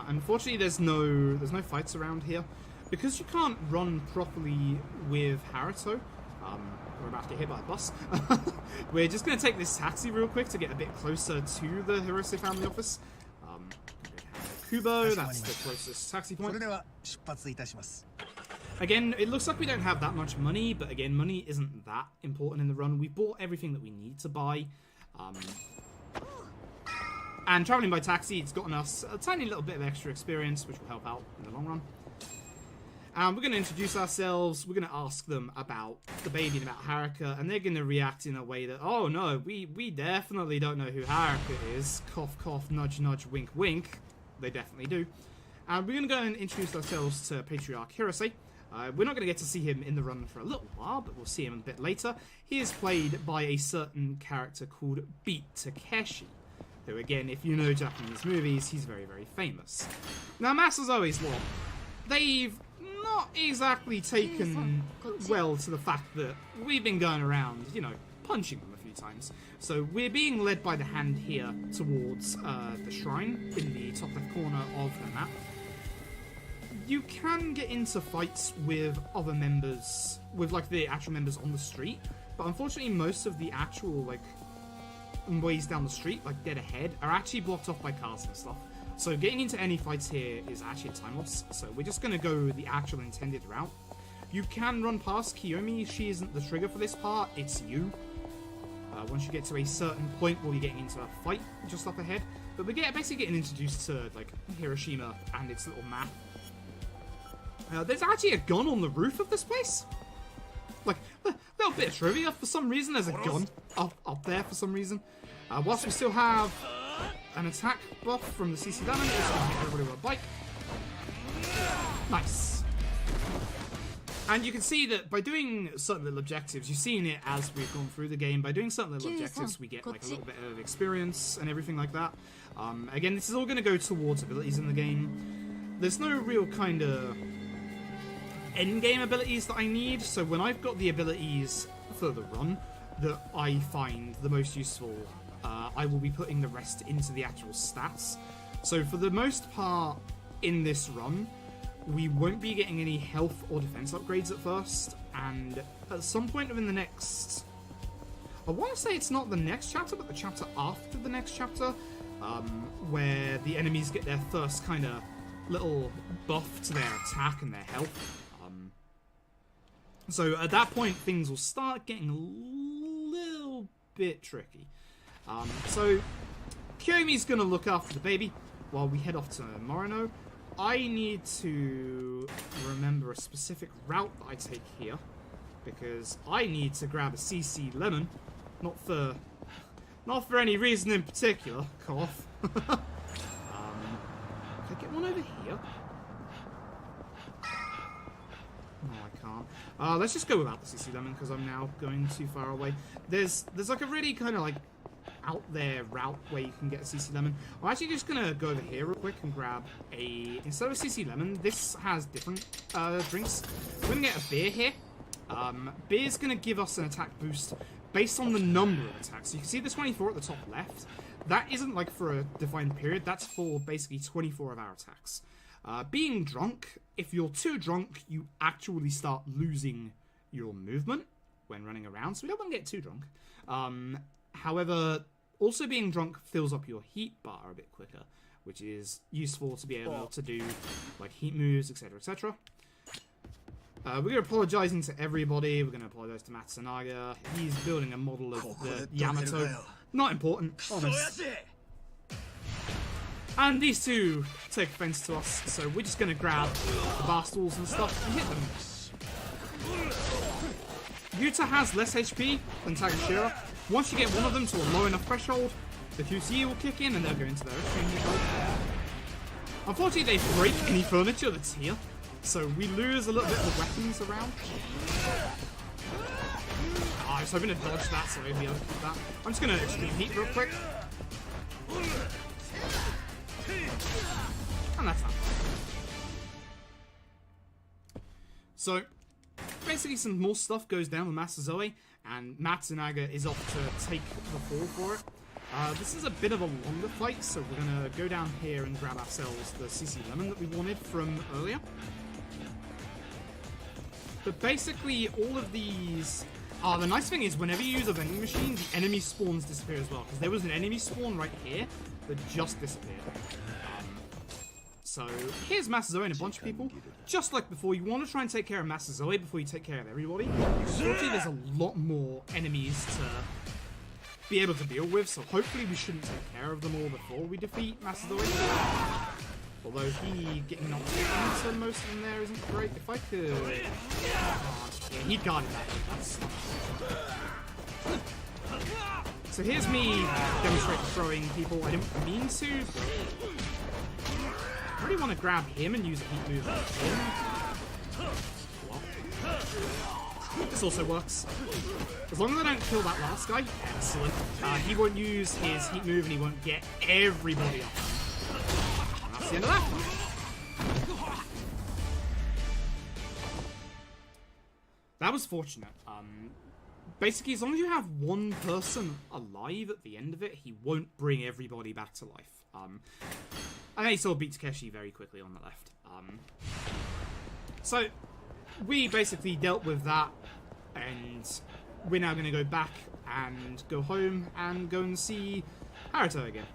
Unfortunately, there's no fights around here. Because you can't run properly with Haruto, we're about to get hit by a bus. We're just going to take this taxi real quick to get a bit closer to the Hirose family office. Kubo, that's the closest taxi point. Again, it looks like we don't have that much money, but again, money isn't that important in the run. We bought everything that we need to buy. And traveling by taxi, it's gotten us a tiny little bit of extra experience, which will help out in the long run. We're going to introduce ourselves. We're going to ask them about the baby and about Haruka, and they're going to react in a way that, oh no, we definitely don't know who Haruka is. Cough, cough, nudge, nudge, wink, wink. They definitely do. And we're going to go and introduce ourselves to Patriarch Hirose. We're not going to get to see him in the run for a little while, but we'll see him a bit later. He is played by a certain character called Beat Takeshi, who, again, if you know Japanese movies, he's very, very famous. Now, Masazoe's Law, they've not exactly taken well to the fact that we've been going around, you know, punching them a few times. So we're being led by the hand here towards the shrine in the top left corner of the map. You can get into fights with other members, with like the actual members on the street, but unfortunately most of the actual like ways down the street, like dead ahead, are actually blocked off by cars and stuff. So getting into any fights here is actually a time loss, so we're just going to go the actual intended route. You can run past Kiyomi. She isn't the trigger for this part, it's you. Once you get to a certain point where you're getting into a fight just up ahead. But we're basically getting introduced to like Hiroshima and its little map. There's actually a gun on the roof of this place. Like, a little bit of trivia. For some reason, there's a gun up there for some reason. Whilst we still have an attack buff from the CC Lemon, it's going to hit everybody with a bike. Nice. And you can see that by doing certain little objectives, you've seen it as we've gone through the game, by doing certain little objectives, we get like a little bit of experience and everything like that. Again, this is all going to go towards abilities in the game. There's no real kind of endgame abilities that I need, so when I've got the abilities for the run that I find the most useful, I will be putting the rest into the actual stats. So for the most part in this run, we won't be getting any health or defense upgrades at first, and at some point within the next, I want to say it's not the next chapter, but the chapter after the next chapter, where the enemies get their first kind of little buff to their attack and their health. So at that point, things will start getting a little bit tricky. So Kiyomi's going to look after the baby while we head off to Morino. I need to remember a specific route that I take here, because I need to grab a CC Lemon, not for any reason in particular. Cough. Can I get one over here? No, I can't. Let's just go without the CC Lemon, because I'm now going too far away. There's like a really kind of like out there route where you can get a CC Lemon. I'm actually just going to go over here real quick and grab instead of a CC Lemon, this has different drinks. We're going to get a beer here. Beer's going to give us an attack boost based on the number of attacks. So you can see the 24 at the top left. That isn't like for a defined period, that's for basically 24 of our attacks. Being drunk, if you're too drunk, you actually start losing your movement when running around, so we don't want to get too drunk. However, also being drunk fills up your heat bar a bit quicker, which is useful to be able to do like heat moves, etc, etc. We're going to apologizing to everybody. We're going to apologize to Matsunaga. He's building a model of the Yamato. Not important, honest. And these two take offense to us, so we're just going to grab the bar stools and stuff and hit them. Yuta has less HP than Takashira, Once you get one of them to a low enough threshold, the QC will kick in and they'll go into their extreme heat mode. Unfortunately, they break any furniture that's here, so we lose a little bit of weapons around. Oh, I was hoping to dodge that, so I'd be able to keep that. I'm just going to extreme heat real quick. And that's that. So, basically some more stuff goes down with Master Zoe, and Matsunaga is off to take the fall for it. This is a bit of a longer fight, so we're going to go down here and grab ourselves the CC Lemon that we wanted from earlier. But basically, all of these... the nice thing is, whenever you use a vending machine, the enemy spawns disappear as well, because there was an enemy spawn right here that just disappeared. So, here's Master Zoe and a bunch of people. Just like before, you want to try and take care of Master Zoe before you take care of everybody. Unfortunately, there's a lot more enemies to be able to deal with, so hopefully we shouldn't take care of them all before we defeat Master Zoe. Although he getting knocked into most of them there isn't great. If I could... yeah, he guarded that. That's... So here's me demonstrating throwing people. I didn't mean to, but... I really want to grab him and use a heat move on him. This also works. As long as I don't kill that last guy, excellent. He won't use his heat move and he won't get everybody up. And that's the end of that. That was fortunate. Basically, as long as you have one person alive at the end of it, he won't bring everybody back to life. And then he still beat Takeshi very quickly on the left. So, we basically dealt with that, and we're now going to go back and go home and go and see Haruto again.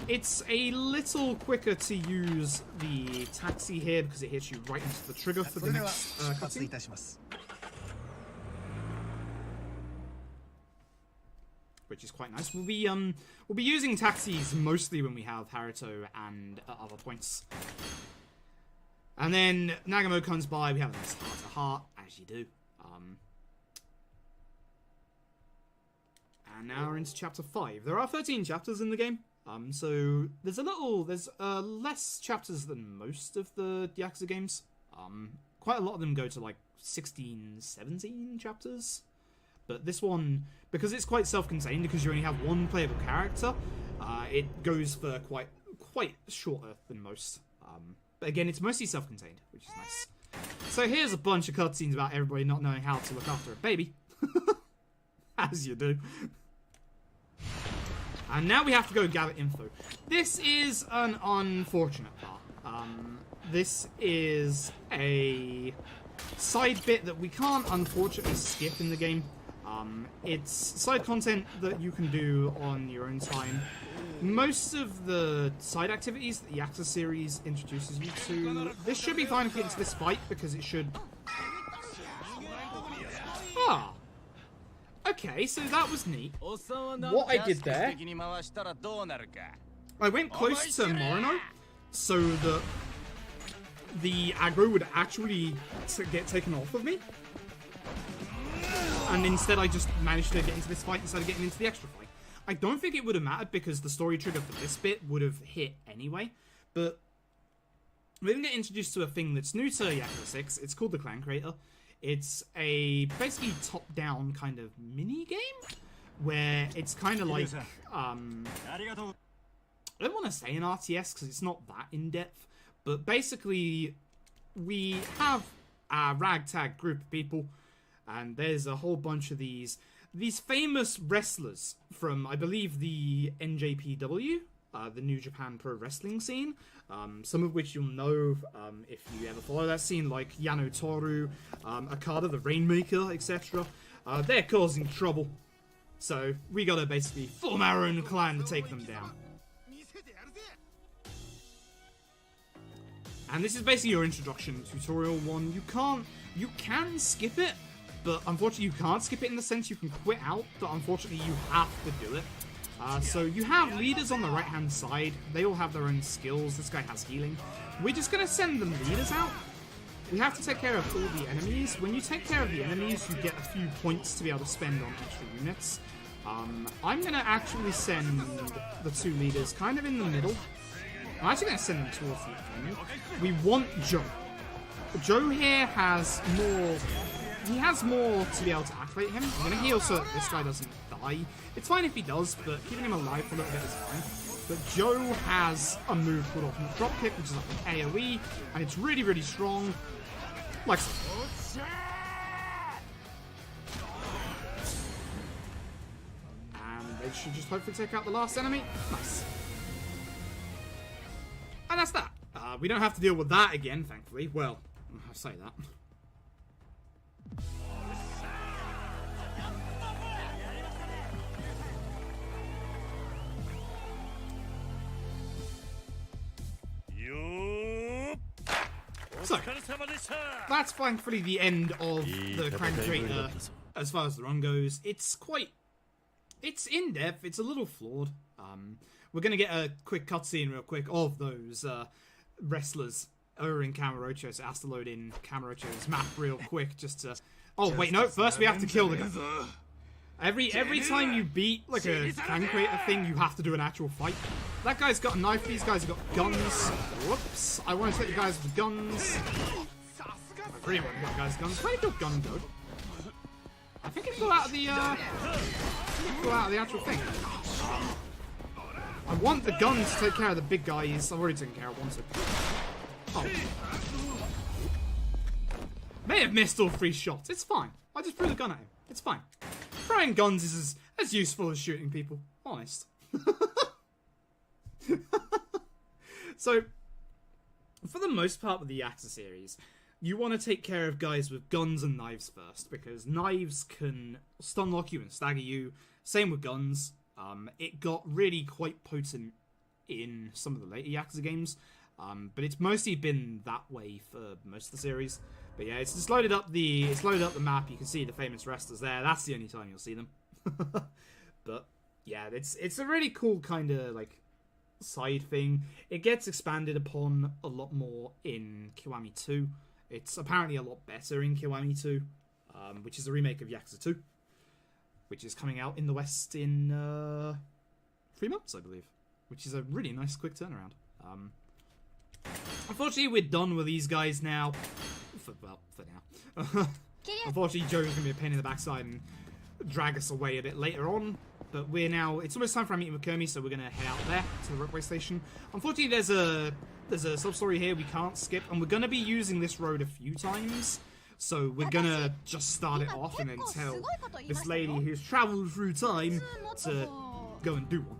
It's a little quicker to use the taxi here because it hits you right into the trigger for the next cutscene. Which is quite nice. We'll be using taxis mostly when we have Haruto and other points. And then Nagamo comes by. We have a nice heart-to-heart, as you do. And now we're into chapter 5. There are 13 chapters in the game. So there's less chapters than most of the Yakuza games. Quite a lot of them go to like 16, 17 chapters. But this one, because it's quite self-contained, because you only have one playable character, it goes for quite shorter than most. But again, it's mostly self-contained, which is nice. So here's a bunch of cutscenes about everybody not knowing how to look after a baby. As you do. And now we have to go gather info. This is an unfortunate part. This is a side bit that we can't unfortunately skip in the game. It's side content that you can do on your own time. Most of the side activities that the Yakuza series introduces you to, this should be fine if you get into this fight, because it should... Ah! Okay, so that was neat. What I did there, I went close to Morino, so that the aggro would actually get taken off of me. And instead I just managed to get into this fight instead of getting into the extra fight. I don't think it would have mattered because the story trigger for this bit would have hit anyway. But we're going to get introduced to a thing that's new to Yakuza 6. It's called the Clan Creator. It's a basically top-down kind of mini-game where it's kind of like... I don't want to say an RTS because it's not that in-depth. But basically, we have a ragtag group of people. And there's a whole bunch of these famous wrestlers from, I believe, the NJPW, the New Japan Pro Wrestling scene. Some of which you'll know if you ever follow that scene, like Yano Toru, Akada the Rainmaker, etc. They're causing trouble. So we gotta basically form our own clan to take them down. And this is basically your introduction tutorial one. You can skip it. But unfortunately you can't skip it in the sense you can quit out, but unfortunately you have to do it. So you have leaders on the right hand side, they all have their own skills, this guy has healing. We're just going to send the leaders out. we have to take care of all the enemies. When you take care of the enemies, you get a few points to be able to spend on extra units. I'm going to actually send the 2 leaders kind of in the middle. I'm actually going to send them towards the beginning. We want Joe. Joe here has more... He has more to be able to activate him. I'm going to heal so that this guy doesn't die. It's fine if he does, but keeping him alive for a little bit is fine. But Joe has a move called Ultimate Dropkick, which is like an AoE, and it's really, really strong. Like so. And they should just hopefully take out the last enemy. Nice. And that's that. We don't have to deal with that again, thankfully. Well, I say that. So, that's thankfully the end of the Crown Creator as far as the run goes. It's in-depth, it's a little flawed. We're going to get a quick cutscene real quick of those wrestlers over in Kamurocho, so it has to load in Kamurocho's map real quick just to... Oh, wait, no, first we have to kill the guy. Every time you beat, like, a Crown Creator thing, you have to do an actual fight. That guy's got a knife, these guys have got guns. Whoops. I want to take the guys with guns. I really want to get the guys with guns. Where did your gun go? I think it flew out of the, actual thing. I want the guns to take care of the big guys. I've already taken care of one, so... Oh. May have missed all 3 shots. It's fine. I just threw the gun at him. It's fine. Throwing guns is as useful as shooting people. Honest. So, for the most part with the Yakuza series, you want to take care of guys with guns and knives first, because knives can stun lock you and stagger you. Same with guns. It got really quite potent in some of the later Yakuza games, but it's mostly been that way for most of the series. But yeah, it's just loaded up the map. You can see the famous wrestlers there. That's the only time you'll see them. But yeah, it's a really cool kind of like side thing. It gets expanded upon a lot more in Kiwami 2. It's apparently a lot better in Kiwami 2, which is a remake of Yakuza 2, which is coming out in the West in 3 months, I believe, which is a really nice quick turnaround. Unfortunately, we're done with these guys now. For now. Unfortunately, Joe's going to be a pain in the backside and drag us away a bit later on. But we're now... It's almost time for our meeting with Komi, so we're going to head out there to the railway station. Unfortunately, there's a sub-story here we can't skip, and we're going to be using this road a few times. So we're going to just start it off and then tell this lady who's travelled through time to go and do one.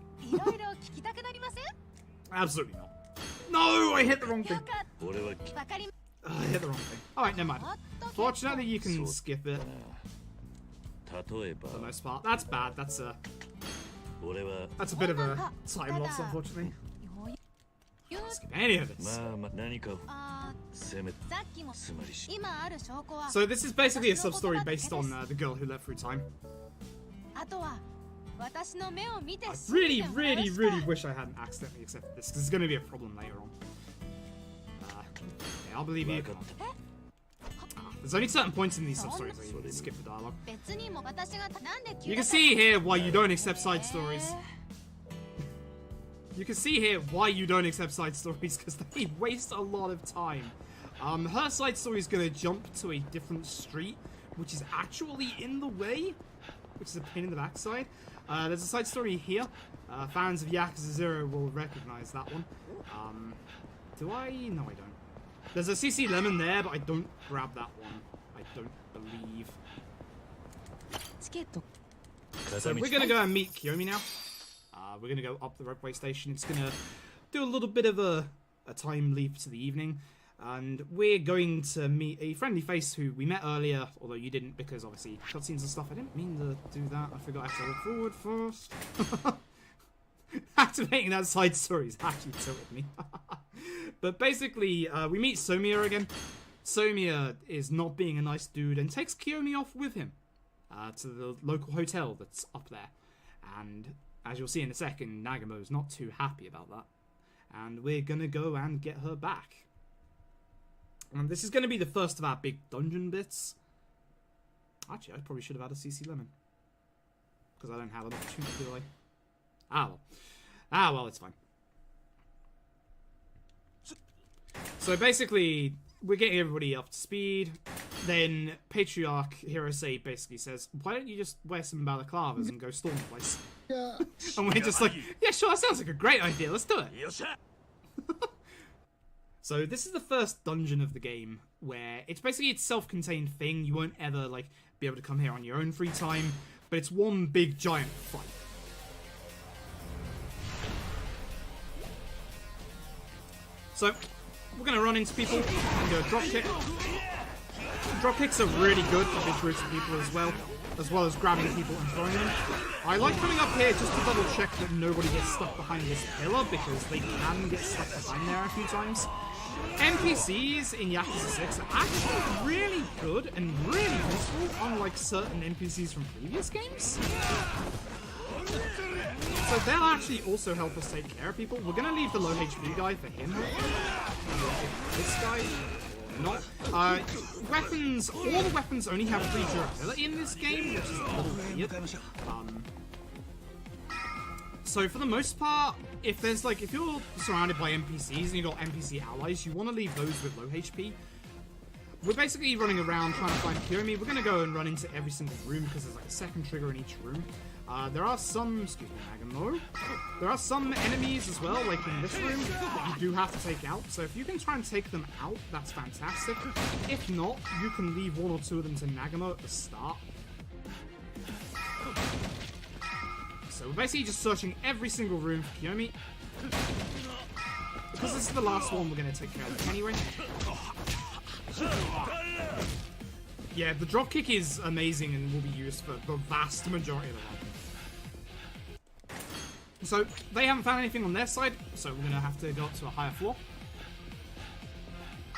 Absolutely not. No, I hit the wrong thing. I hit the wrong thing. Alright, never mind. Fortunately, you can skip it. For the most part. That's bad. That's a bit of a time loss, unfortunately. Can't skip any of this. So this is basically a sub-story based on the girl who left through time. I really, really, really wish I hadn't accidentally accepted this, because it's going to be a problem later on. Okay, I'll believe you. There's only certain points in these sub-stories where you can skip the dialogue. You can see here why you don't accept side stories. You can see here why you don't accept side stories, because they waste a lot of time. Her side story is going to jump to a different street, which is actually in the way, which is a pain in the backside. There's a side story here. Fans of Yakuza 0 will recognize that one. Do I? No, I don't. There's a CC Lemon there, but I don't grab that one. I don't believe. So we're going to go and meet Kiyomi now. We're going to go up the railway station. It's going to do a little bit of a time leap to the evening. And we're going to meet a friendly face who we met earlier, although you didn't, because obviously cutscenes and stuff. I didn't mean to do that. I forgot I have to look forward first. Activating that side story is actually tilted me. But basically, we meet Somiya again. Somiya is not being a nice dude and takes Kiyomi off with him to the local hotel that's up there. And as you'll see in a second, Nagamo's not too happy about that. And we're going to go and get her back. And this is going to be the first of our big dungeon bits. Actually, I probably should have had a CC Lemon. Because I don't have an opportunity, do I? Ah, well. Ah, well, it's fine. So basically, we're getting everybody up to speed. Then Patriarch Hirose basically says, why don't you just wear some balaclavas and go storm the place? Yeah. And we're just like, yeah, sure, that sounds like a great idea. Let's do it. So this is the first dungeon of the game where it's basically a self-contained thing. You won't ever like be able to come here on your own free time, but it's one big giant fight. So we're gonna run into people and do a drop kick. Drop kicks are really good for big groups of people as well as grabbing people and throwing them. I like coming up here just to double check that nobody gets stuck behind this pillar, because they can get stuck behind there a few times. NPCs in Yakuza 6 are actually really good and really useful, unlike certain NPCs from previous games. So they'll actually also help us take care of people. We're going to leave the low HP guy for him. This guy, not. Weapons, all the weapons only have 3 durability in this game, which is a little weird. So for the most part, if you're surrounded by NPCs and you've got NPC allies, you want to leave those with low HP. We're basically running around trying to find Kiyomi. We're going to go and run into every single room because there's like a second trigger in each room. There are some, excuse me, Nagamo. There are some enemies as well, like in this room, that you do have to take out. So if you can try and take them out, that's fantastic. If not, you can leave 1 or 2 of them to Nagamo at the start. So we're basically just searching every single room for Kiyomi. Because this is the last one, we're going to take care of it anyway. Yeah, the dropkick is amazing and will be used for the vast majority of the level. So, they haven't found anything on their side, so we're going to have to go up to a higher floor.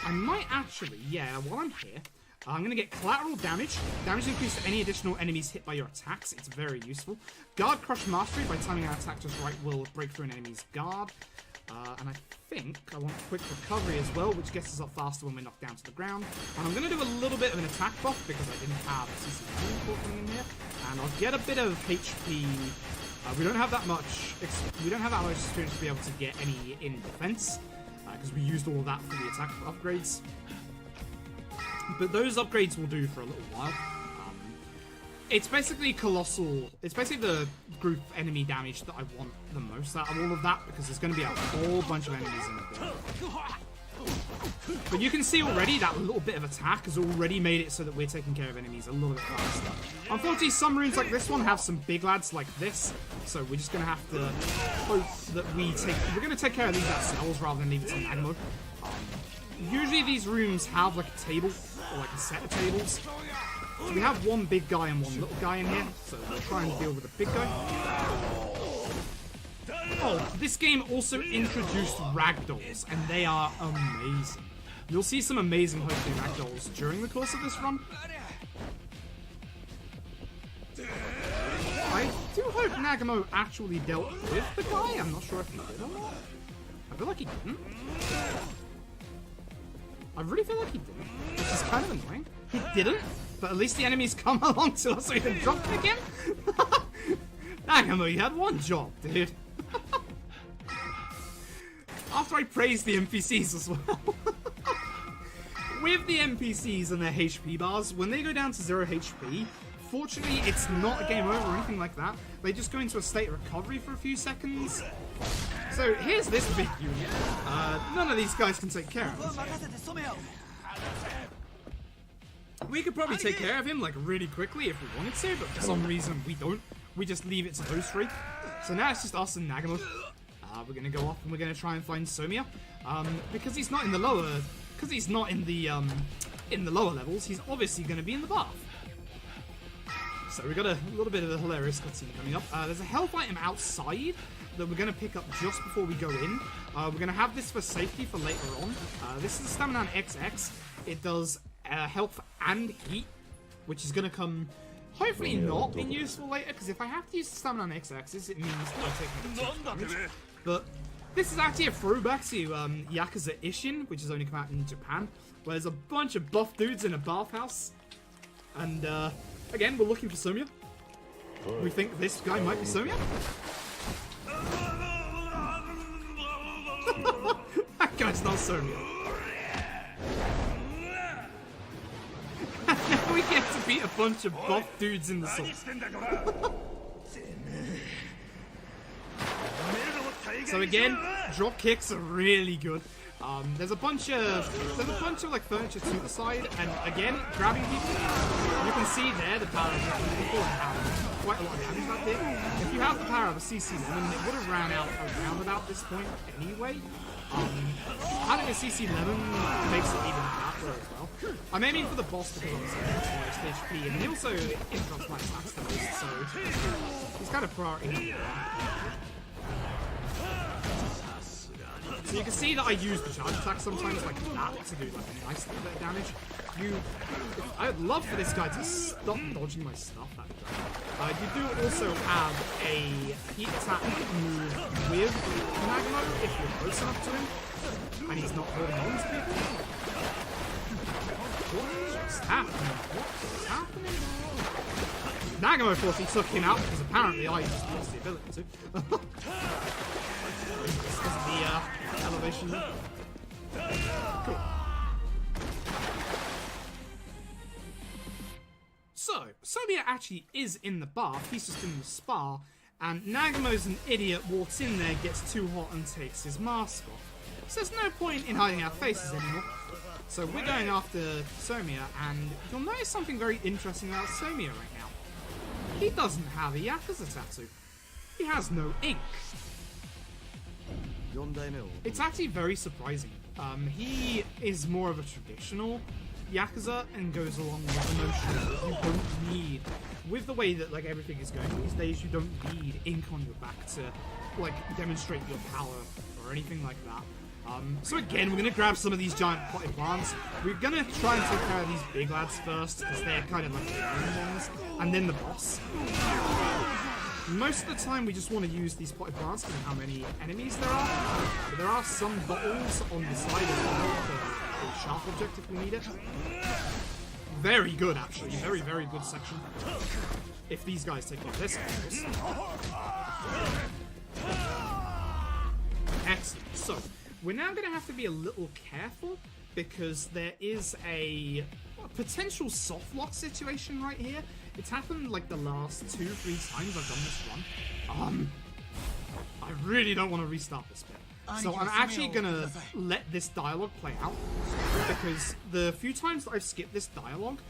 I might actually, yeah, while I'm here, I'm going to get collateral damage. Damage increased to any additional enemies hit by your attacks. It's very useful. Guard Crush Mastery, by timing our attack just right, will break through an enemy's guard. And I think I want quick recovery as well, which gets us up faster when we're knocked down to the ground. And I'm going to do a little bit of an attack buff because I didn't have a CC coming in here. And I'll get a bit of HP. We don't have that much experience to be able to get any in defense, because we used all of that for the attack upgrades. But those upgrades will do for a little while. It's basically colossal. It's basically the group enemy damage that I want the most out of all of that, because there's going to be a whole bunch of enemies in the build. But you can see already that little bit of attack has already made it so that we're taking care of enemies a little bit faster. Unfortunately, some rooms like this one have some big lads like this, so we're just going to have to hope that we're going to take care of these ourselves rather than leave it to Nagamo. Usually these rooms have like a table, or like a set of tables. So we have one big guy and one little guy in here, so we'll try and deal with the big guy. Oh, this game also introduced ragdolls, and they are amazing. You'll see some amazing hopefully ragdolls during the course of this run. I do hope Nagamo actually dealt with the guy. I'm not sure if he did or not. I feel like he didn't. I really feel like he didn't, which is kind of annoying. He didn't, but at least the enemies come along to us so we can drop kick him. Nagamo, you had one job, dude. After I praised the NPCs as well. With the NPCs and their HP bars, when they go down to 0 HP, fortunately it's not a game over or anything like that. They just go into a state of recovery for a few seconds. So here's this big unit. None of these guys can take care of him. We could probably take care of him like really quickly if we wanted to, but for some reason we don't. We just leave it to those 3. So now it's just us and Nagamo. We're gonna go off and we're gonna try and find Somiya. Because he's not in the lower, in the lower levels, he's obviously gonna be in the bath. So we got a little bit of a hilarious cutscene coming up. There's a health item outside that we're going to pick up just before we go in. We're going to have this for safety for later on. This is a Stamina XX. It does health and heat, which is going to come hopefully not in useful later, because if I have to use the Stamina XXs, it means I'm taking damage. But This is actually a throwback to Yakuza Ishin, which has only come out in Japan, where there's a bunch of buff dudes in a bathhouse. And again, we're looking for Soumya. We think this guy might be Soumya. That guy's not Soumya. And now we get to beat a bunch of buff dudes in the sword. So again, drop kicks are really good. There's a bunch of like furniture to the side, and again, grabbing people. You can see there the power of people and how quite a lot of damage that did. If you have the power of a CC Lemon, it would have ran out around about this point anyway. Having a CC Lemon makes it even faster as well. I'm aiming for the boss because obviously it's lowest HP, and he also interrupts my attacks the most, so he's kind of priority. So you can see that I use the charge attack sometimes like that to do like a nice little bit of damage. I would love for this guy to stop dodging my stuff. You do also have a heat attack move with Nagamo if you're close enough to him, and he's not holding on to people. What just happened? What is happening? Nagamo fortunately took him out because apparently I just lost the ability to. Because of the elevation. Cool. So, Soumya actually is in the bath, he's just in the spa, and Nagamo's an idiot, walks in there, gets too hot and takes his mask off. So there's no point in hiding our faces anymore. So we're going after Soumya, and you'll notice something very interesting about Soumya right now. He doesn't have a Yakuza tattoo. He has no ink. It's actually very surprising. He is more of a traditional Yakuza and goes along with the notion that you don't need, with the way that like everything is going these days, you don't need ink on your back to like demonstrate your power or anything like that. So again, we're going to grab some of these giant potted plants. We're going to try and take care of these big lads first, because they're kind of like the main ones, and then the boss. Most of the time we just want to use these potted plants because of how many enemies there are. But there are some bottles on the side as well for a sharp object if we need it. Very good actually, very, very good section. If these guys take off this, of course. Excellent. So, we're now going to have to be a little careful because there is a potential soft lock situation right here. It's happened like the last 2-3 times I've done this run. I really don't want to restart this bit. So I'm actually going to let this dialogue play out because the few times that I've skipped this dialogue,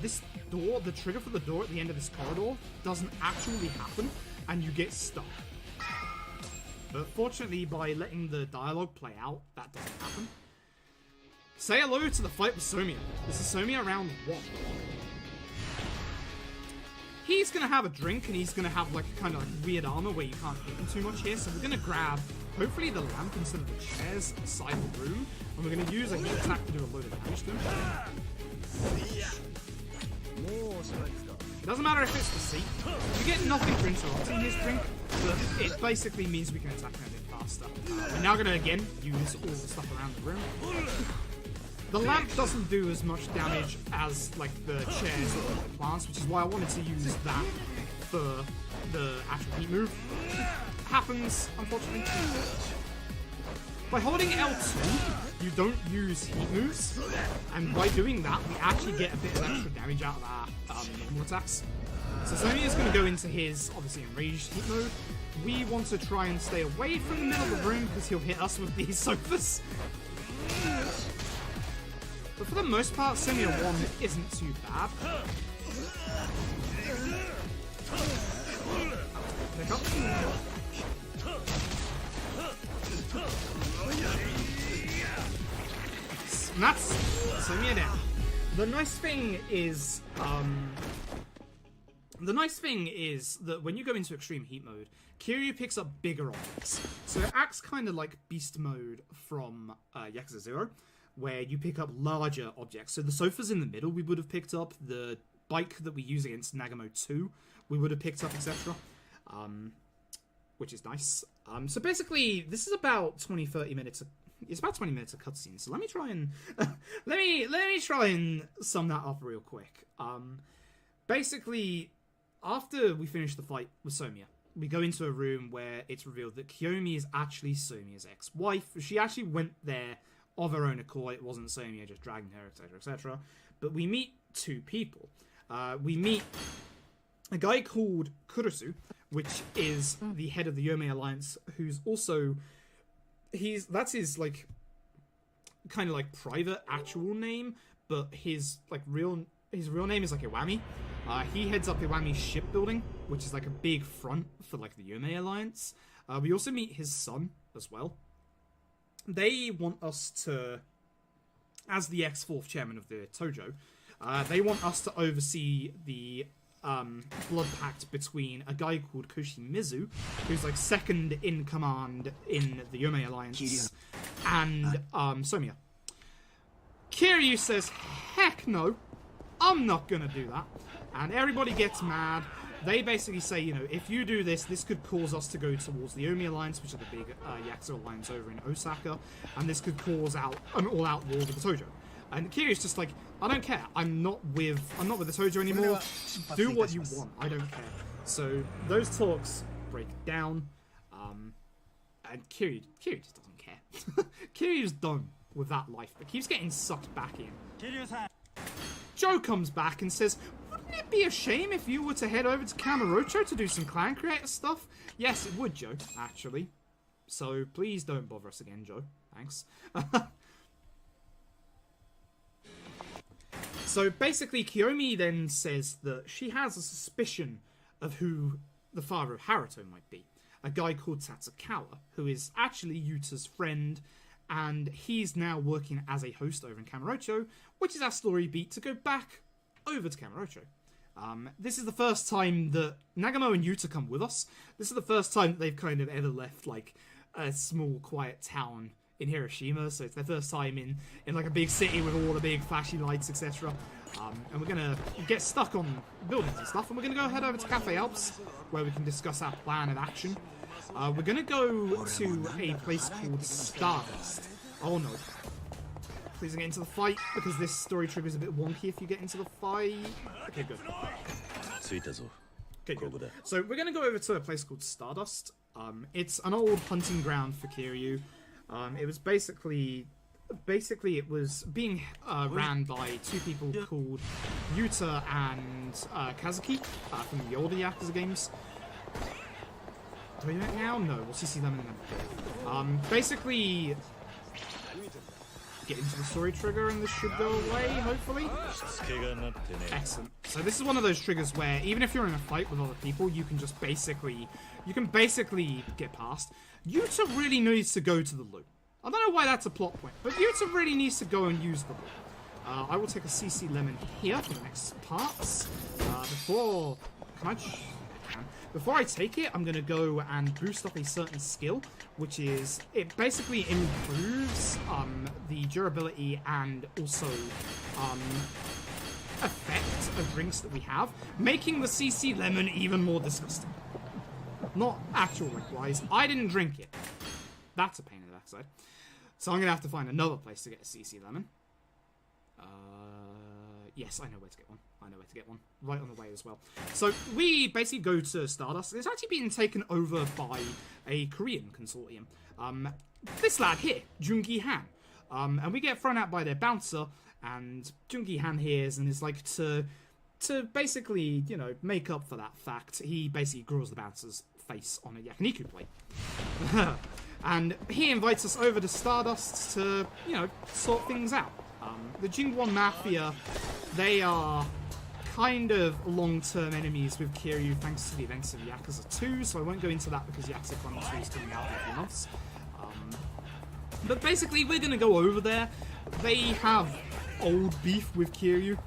this door, the trigger for the door at the end of this corridor doesn't actually happen and you get stuck. But fortunately, by letting the dialogue play out, that doesn't happen. Say hello to the fight with Soumya. This is Soumya round 1. He's going to have a drink, and he's going to have like kind of like weird armor where you can't hit him too much here. So we're going to grab, hopefully, the lamp instead of the chairs side of the room. And we're going to use a heat attack to do a load of damage to him. It doesn't matter if it's the seat. You get nothing for interrupting his drink, but it basically means we can attack him a bit faster. We're now going to, again, use all the stuff around the room. The lamp doesn't do as much damage as, like, the chairs or the plants, which is why I wanted to use that for the actual heat move. Happens, unfortunately. By holding L2, you don't use heat moves, and by doing that, we actually get a bit of extra damage out of our normal attacks. So Soumya is going to go into his, obviously, enraged heat mode. We want to try and stay away from the middle of the room, because he'll hit us with these sofas. But for the most part, Soumya 1 isn't too bad. Pick up. And that's Soumya down. The nice thing is that when you go into extreme heat mode, Kiryu picks up bigger objects. So it acts kind of like beast mode from Yakuza 0, where you pick up larger objects. So the sofas in the middle we would have picked up, the bike that we use against Nagamo 2 we would have picked up, etc. which is nice. So basically, this is about 20-30 minutes. It's about 20 minutes of cutscene. So let me try and let me try and sum that up real quick. Basically, after we finish the fight with Somiya, we go into a room where it's revealed that Kiyomi is actually Somiya's ex-wife. She actually went there of her own accord. It wasn't Somiya just dragging her, etc., etc. But we meet two people. We meet a guy called Kurusu, which is the head of the Yome Alliance, who's also that's his like kind of like private actual name, but his real name is like Iwami. He heads up Iwami's shipbuilding, which is like a big front for like the Yome Alliance. We also meet his son as well. They want us to, as the ex-4th chairman of the Tojo, they want us to oversee the blood pact between a guy called Koshimizu, who's like second in command in the Yome Alliance, and Somiya. Kiryu says, heck no, I'm not gonna do that. And everybody gets mad. They basically say, you know, if you do this, this could cause us to go towards the Yome Alliance, which is the big Yakuza alliance over in Osaka, and this could cause an all-out war with the Tojo. And Kiryu's just like, I don't care. I'm not with the Tojo anymore. Do what you want. I don't care. So those talks break down, and Kiryu just doesn't care. Kiryu's done with that life, but keeps getting sucked back in. Joe comes back and says, wouldn't it be a shame if you were to head over to Kamurocho to do some clan creator stuff? Yes, it would, Joe, actually. So please don't bother us again, Joe. Thanks. So basically, Kiyomi then says that she has a suspicion of who the father of Haruto might be. A guy called Tatsukawa, who is actually Yuta's friend, and he's now working as a host over in Kamurocho, which is our story beat to go back over to Kamurocho. This is the first time that Nagamo and Yuta come with us. This is the first time that they've kind of ever left like a small, quiet town in Hiroshima, so it's their first time in like a big city with all the big flashy lights, etc. And we're gonna get stuck on buildings and stuff, and we're gonna go head over to Cafe Alps, where we can discuss our plan of action. We're gonna go to a place called Stardust. Oh no. Please don't get into the fight, because this story trigger is a bit wonky if you get into the fight. Okay, good. Okay, good. So we're gonna go over to a place called Stardust. It's an old hunting ground for Kiryu. It was basically it was being ran by two people called Yuta and Kazuki from the older Yakuza games. Do we do it now? No, we'll see them in a minute. Basically, get into the story trigger and this should go away, hopefully. Excellent. So this is one of those triggers where even if you're in a fight with other people, you can just basically get past. Yuta really needs to go to the loot. I don't know why that's a plot point, but Yuta really needs to go and use the loot. I will take a CC lemon here for the next parts. Before I take it, I'm going to go and boost up a certain skill, which is, it basically improves the durability and also effect of drinks that we have, making the CC lemon even more disgusting. Not actual drink-wise. I didn't drink it. That's a pain in the backside. So I'm going to have to find another place to get a CC lemon. Yes, I know where to get one. Right on the way as well. So we basically go to Stardust. It's actually being taken over by a Korean consortium. This lad here, Jungi Han. And we get thrown out by their bouncer, and Jungi Han hears and is like, to basically, you know, make up for that fact, he basically grills the bouncer's face on a yakiniku plate. And he invites us over to Stardust to, you know, sort things out. The Jingwon Mafia, they are kind of long-term enemies with Kiryu thanks to the events of Yakuza 2, so I won't go into that because Yakuza 1 and 2 is coming out in a few months. But basically, we're going to go over there. They have old beef with Kiryu.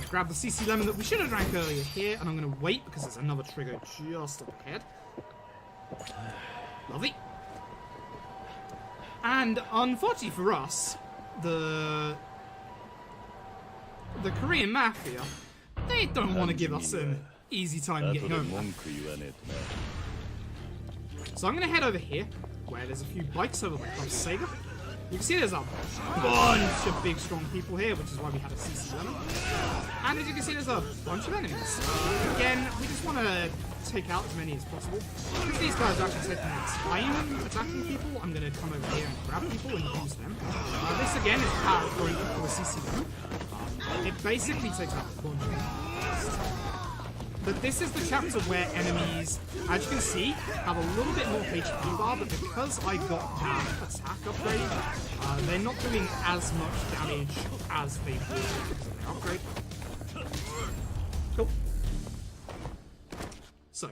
Grab the CC lemon that we should have drank earlier here, and I'm going to wait because there's another trigger just up ahead. Lovely. And unfortunately for us, the Korean Mafia, they don't want to give us easy time getting over that. So I'm gonna head over here, where there's a few bikes over by Club Sega. You can see there's a bunch of big, strong people here, which is why we had a CC11. And as you can see, there's a bunch of enemies. Again, we just want to take out as many as possible. Because these guys are actually taking their time attacking people, I'm going to come over here and grab people and use them. This, again, is powered for a CC1. It basically takes out a bunch of enemies. But this is the chapter where enemies, as you can see, have a little bit more HP bar, but because I got that attack upgrade, they're not doing as much damage as they would because of the upgrade. Cool. So,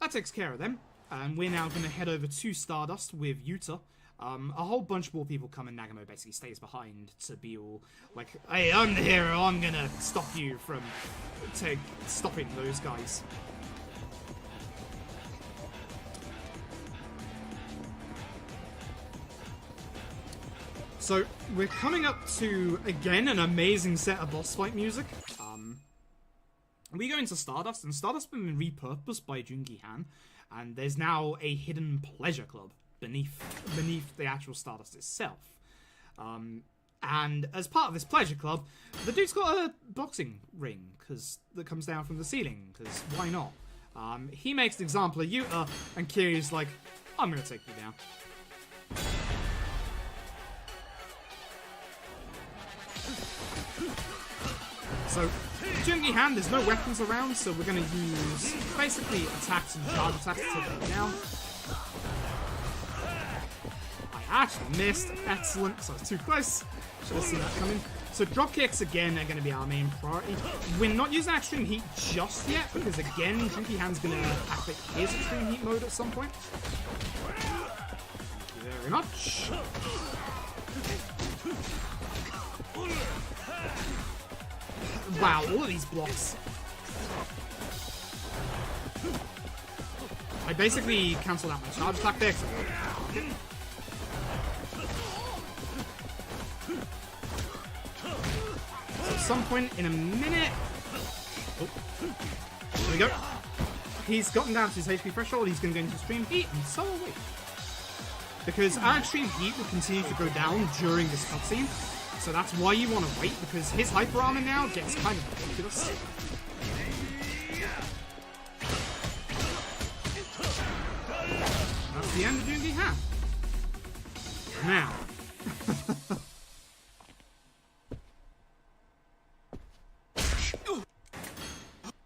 that takes care of them, and we're now going to head over to Stardust with Yuta. A whole bunch more people come, and Nagamo basically stays behind to be all like, hey, I'm the hero, I'm gonna stop you from stopping those guys. So, we're coming up to, again, an amazing set of boss fight music. We go into Stardust, and Stardust has been repurposed by Jungi Han, and there's now a hidden pleasure club beneath the actual Stardust itself. And as part of this pleasure club, the dude's got a boxing ring that comes down from the ceiling, because why not? He makes an example of Yuta, and Kiryu's like, I'm going to take you down. So, Jungi Han, there's no weapons around, so we're going to use basically attacks and charge attacks to take him down. I actually missed. Excellent, because I was too close. Should have seen that coming. So drop kicks, again, are going to be our main priority. We're not using Extreme Heat just yet, because again, Jungi Han's going to activate his Extreme Heat mode at some point. Thank you very much. Wow, all of these blocks. I basically cancelled out my charge attack there. So at some point in a minute... Oh. There we go. He's gotten down to his HP threshold, he's going to go into Extreme Heat, and so are we. Because our Extreme Heat will continue to go down during this cutscene. So that's why you want to wait, because his hyper armor now gets kind of ridiculous. That's the end of Jungi Han. Now.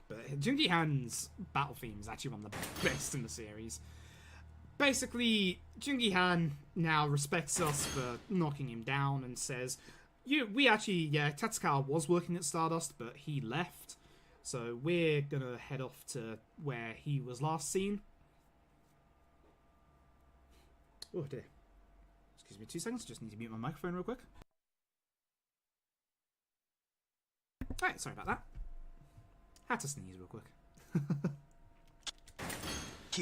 But Jungi Han's battle theme is actually one of the best in the series. Basically, Jungi Han now respects us for knocking him down and says, Tatsukawa was working at Stardust, but he left. So we're gonna head off to where he was last seen. Oh dear. Excuse me 2 seconds, just need to mute my microphone real quick. Alright, sorry about that. Had to sneeze real quick.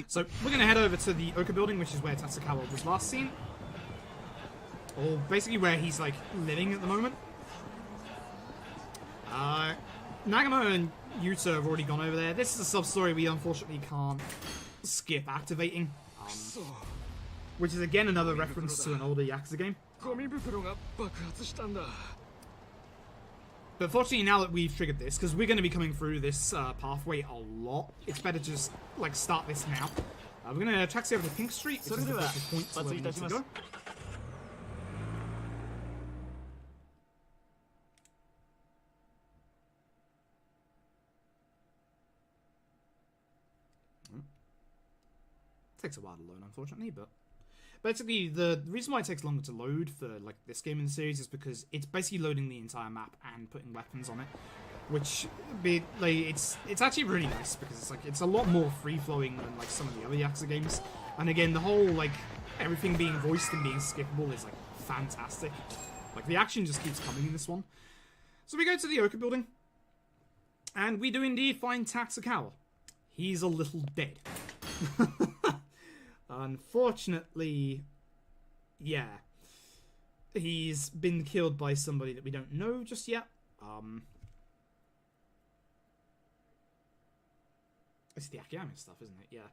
So we're gonna head over to the Oka building, which is where Tatsukawa was last seen. Or basically where he's like living at the moment. Nagamo and Yuta have already gone over there. This is a sub-story we unfortunately can't skip activating. Which is again another reference to an older Yakuza game. But fortunately now that we've triggered this, because we're going to be coming through this pathway a lot, it's better to just like start this now. We're going to taxi over to Pink Street, which is the closest point to where we need to go. Takes a while to load, unfortunately, but basically the reason why it takes longer to load for like this game in the series is because it's basically loading the entire map and putting weapons on it, which it's actually really nice because it's a lot more free flowing than like some of the other Yakuza games. And again, the whole like everything being voiced and being skippable is like fantastic. Like the action just keeps coming in this one. So we go to the Oka building, and we do indeed find Tatsukawa. He's a little dead. Unfortunately, yeah. He's been killed by somebody that we don't know just yet. It's the Akiyama stuff, isn't it? Yeah.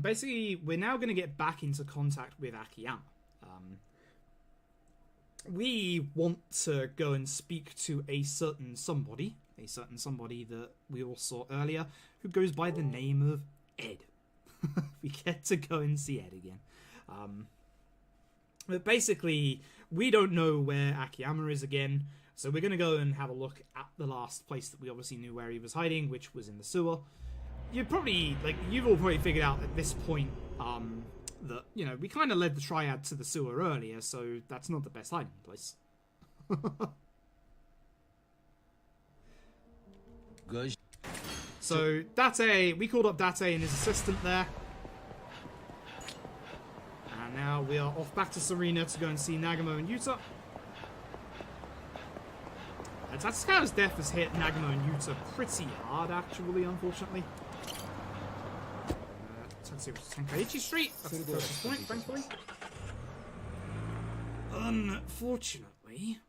Basically, we're now going to get back into contact with Akiyama. We want to go and speak to a certain somebody that we all saw earlier, who goes by the name of Ed. We get to go and see Ed again. But basically, we don't know where Akiyama is again, so we're going to go and have a look at the last place that we obviously knew where he was hiding, which was in the sewer. You've all probably figured out at this point, that, you know, we kind of led the triad to the sewer earlier, so that's not the best hiding place. So, Date, we called up Date and his assistant there. And now we are off back to Serena to go and see Nagamo and Yuta. Tatsukawa's death has hit Nagamo and Yuta pretty hard, actually, unfortunately. Tenkaichi Street, that's the closest point, thankfully. Unfortunately,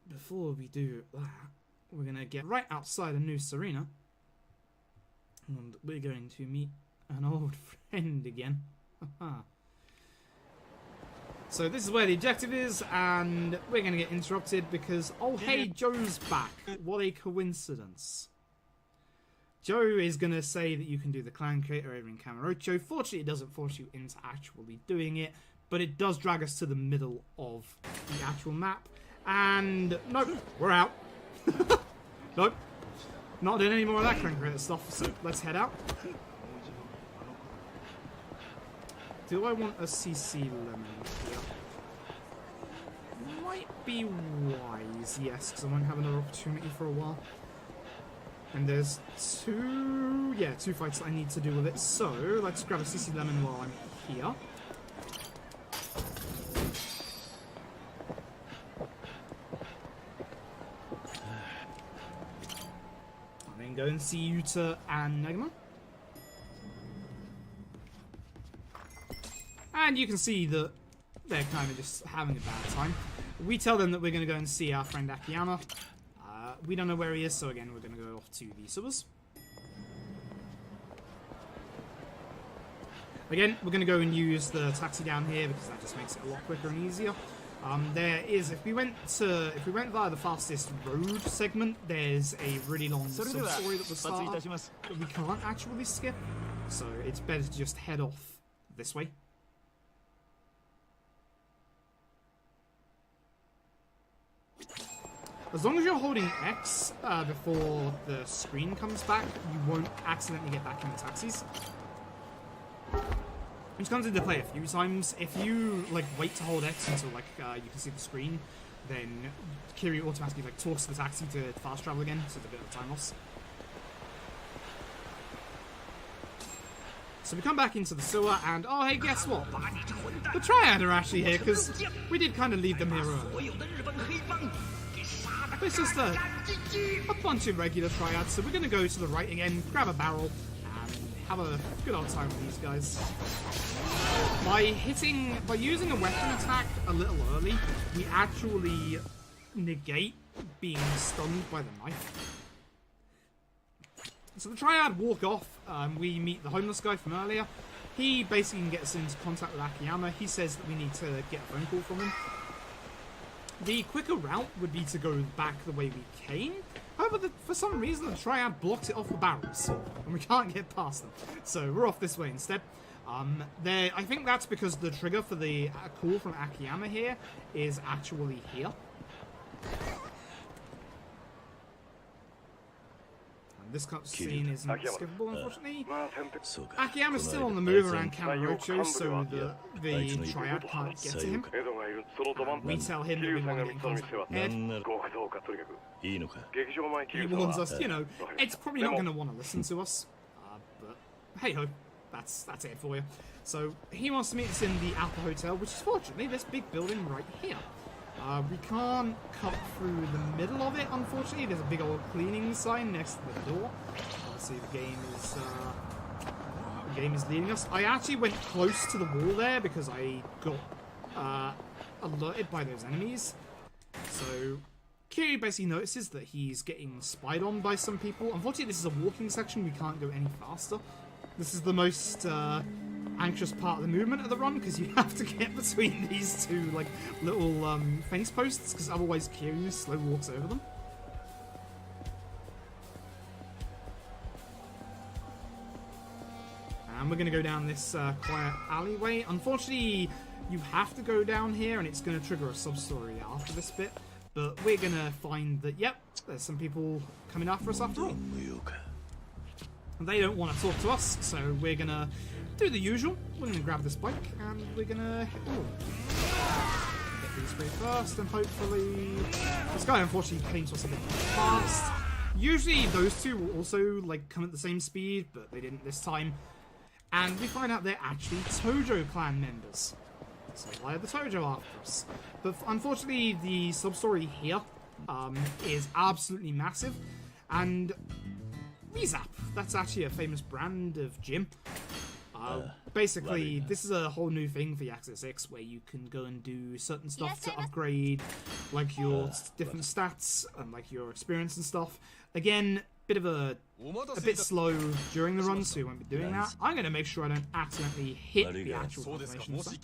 before we do that, we're going to get right outside of New Serena. And we're going to meet an old friend again. So this is where the objective is, and we're going to get interrupted because, oh hey, Joe's back. What a coincidence. Joe is going to say that you can do the clan creator over in Kamurocho. Fortunately, it doesn't force you into actually doing it, but it does drag us to the middle of the actual map. And nope, we're out. Nope, not doing any more of that clan creator stuff, so let's head out. Do I want a CC lemon here? Might be wise, yes, because I won't have another opportunity for a while. And there's two fights that I need to do with it. So let's grab a CC lemon while I'm here. And then go and see Yuta and Nagamo. And you can see that they're kind of just having a bad time. We tell them that we're going to go and see our friend Akiyama. We don't know where he is, so again, we're going to go off to the sewers. Again, we're going to go and use the taxi down here because that just makes it a lot quicker and easier. There is, if we went via the fastest road segment, there's a really long sub-story that will start up that we can't actually skip. So it's better to just head off this way. As long as you're holding X before the screen comes back, you won't accidentally get back in the taxis. Which comes into play a few times. If you wait to hold X until you can see the screen, then Kiryu automatically talks to the taxi to fast travel again, so it's a bit of a time loss. So we come back into the sewer, and oh hey, guess what? The Triad are actually here because we did kind of leave them here early. It's just a bunch of regular triads, so we're going to go to the right again, grab a barrel, and have a good old time with these guys. By using a weapon attack a little early, we actually negate being stunned by the knife. So the triad walk off, we meet the homeless guy from earlier. He basically gets into contact with Akiyama. He says that we need to get a phone call from him. The quicker route would be to go back the way we came. However, for some reason, the triad blocks it off the barrels, and we can't get past them. So we're off this way instead. I think that's because the trigger for the call from Akiyama here is actually here. This scene isn't skippable, unfortunately. Akiyama's still on the move around Kamurocho, so the triad can't get to him. We tell him that we want to get in contact with Ed. He warns us, you know, Ed's probably not going to want to listen to us. But hey-ho, that's it for you. So he wants to meet us in the Alpha Hotel, which is fortunately this big building right here. We can't cut through the middle of it, unfortunately. There's a big old cleaning sign next to the door. Obviously, the game is leading us. I actually went close to the wall there because I got alerted by those enemies. So Kiryu basically notices that he's getting spied on by some people. Unfortunately, this is a walking section. We can't go any faster. This is the most anxious part of the movement of the run, because you have to get between these two like little fence posts, because otherwise Kiryu slow walks over them. And we're going to go down this quiet alleyway. Unfortunately, you have to go down here, and it's going to trigger a sub-story after this bit. But we're going to find that, yep, there's some people coming after us after all. And they don't want to talk to us, so we're going to do the usual. We're going to grab this bike, and we're going to get these three first, and hopefully... This guy, unfortunately, came to us a bit fast. Usually, those two will also like come at the same speed, but they didn't this time. And we find out they're actually Tojo clan members. So why are the Tojo after us? But unfortunately, the sub-story here is absolutely massive. And Rizap, that's actually a famous brand of gym. Basically, this is a whole new thing for Yakuza 6, where you can go and do certain stuff to upgrade like your different stats and like your experience and stuff. Again, bit slow during the run, so we won't be doing that. I'm going to make sure I don't accidentally hit the actual confirmation stuff.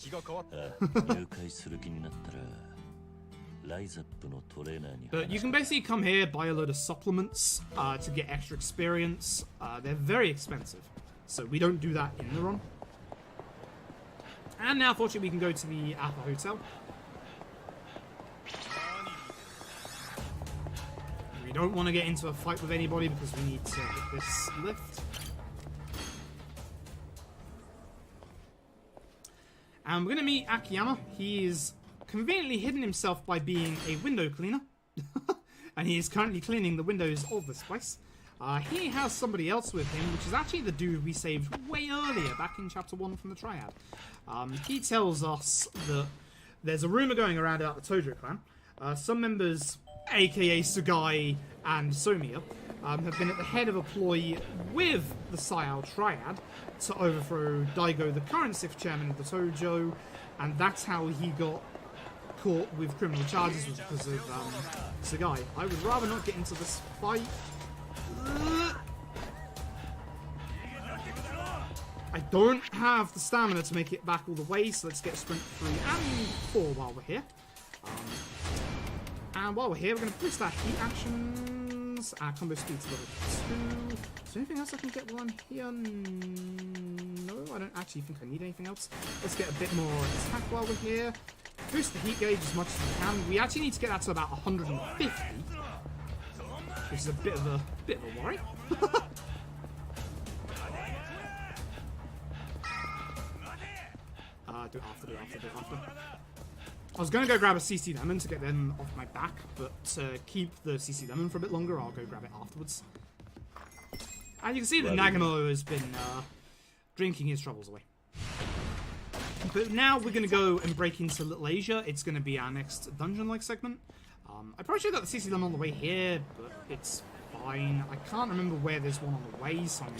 But you can basically come here, buy a load of supplements to get extra experience. They're very expensive, so we don't do that in the run. And now, fortunately, we can go to the Apple Hotel. We don't want to get into a fight with anybody because we need to hit this lift. And we're going to meet Akiyama. He is conveniently hidden himself by being a window cleaner. And he is currently cleaning the windows of this place. He has somebody else with him, which is actually the dude we saved way earlier, back in Chapter 1 from the Triad. He tells us that there's a rumor going around about the Tojo clan. Some members, aka Sugai and Somiya, have been at the head of a ploy with the Sayao Triad to overthrow Daigo, the current 6th chairman of the Tojo, and that's how he got caught with criminal charges, was because of Sugai. I would rather not get into this fight. I don't have the stamina to make it back all the way, so let's get sprint 3 and 4 while we're here. And while we're here, we're going to boost our heat actions, our combo speed to level 2. Is there anything else I can get while I'm here? No, I don't actually think I need anything else. Let's get a bit more attack while we're here. Boost the heat gauge as much as we can. We actually need to get that to about 150, which is a bit of a worry. Do it after. I was going to go grab a CC Lemon to get them off my back, but to keep the CC Lemon for a bit longer, I'll go grab it afterwards. And you can see that Nagamo has been drinking his troubles away. But now we're going to go and break into Little Asia. It's going to be our next dungeon-like segment. I probably should have got the CC Lemon on the way here, but it's fine. I can't remember where there's one on the way, so I'm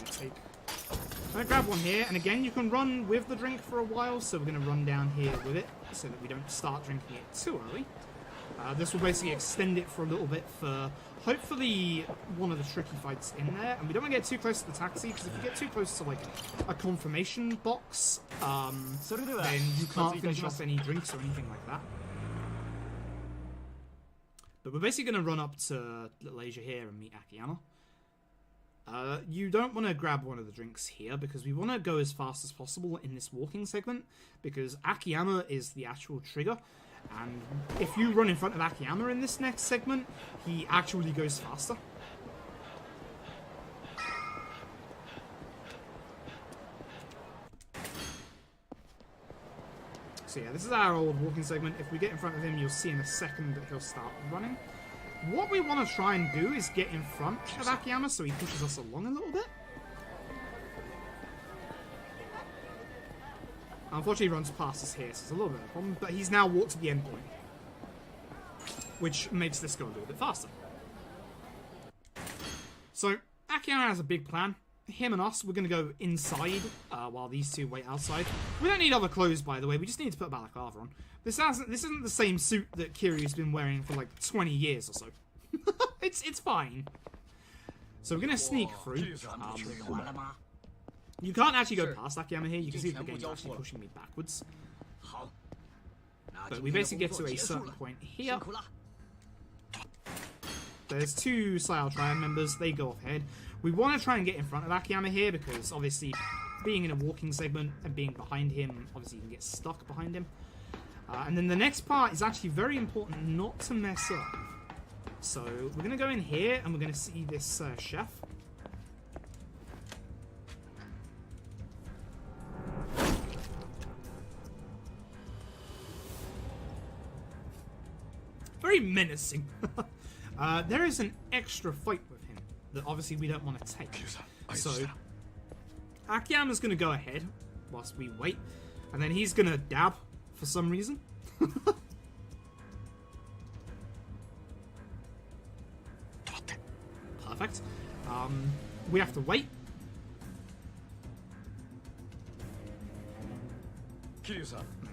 going to grab one here, and again, you can run with the drink for a while, so we're going to run down here with it, so that we don't start drinking it too early. This will basically extend it for a little bit for, hopefully, one of the tricky fights in there, and we don't want to get too close to the taxi, because if you get too close to, like, a confirmation box, then you can't finish off any drinks or anything like that. But we're basically going to run up to Little Asia here and meet Akiyama. You don't want to grab one of the drinks here, because we want to go as fast as possible in this walking segment, because Akiyama is the actual trigger, and if you run in front of Akiyama in this next segment, he actually goes faster. So yeah, this is our old walking segment. If we get in front of him, you'll see in a second that he'll start running. What we want to try and do is get in front of Akiyama so he pushes us along a little bit. Unfortunately, he runs past us here, so it's a little bit of a problem, but he's now walked to the end point, which makes this go a little bit faster. So, Akiyama has a big plan. Him and us, we're going to go inside while these two wait outside. We don't need other clothes, by the way. We just need to put a balaclava on. This isn't the same suit that Kiryu's been wearing for like 20 years or so. it's fine. So we're going to sneak through. You can't actually go past Akiyama here. You can see the game's actually pushing me backwards. But we basically get to a certain point here. There's two Sayal Triad members. They go off ahead. We want to try and get in front of Akiyama here because obviously being in a walking segment and being behind him, obviously you can get stuck behind him. And then the next part is actually very important not to mess up. So we're going to go in here and we're going to see this chef. Very menacing. There is an extra fight with him that obviously we don't want to take. So Akiyama's going to go ahead whilst we wait, and then he's going to dab for some reason. Perfect. We have to wait. And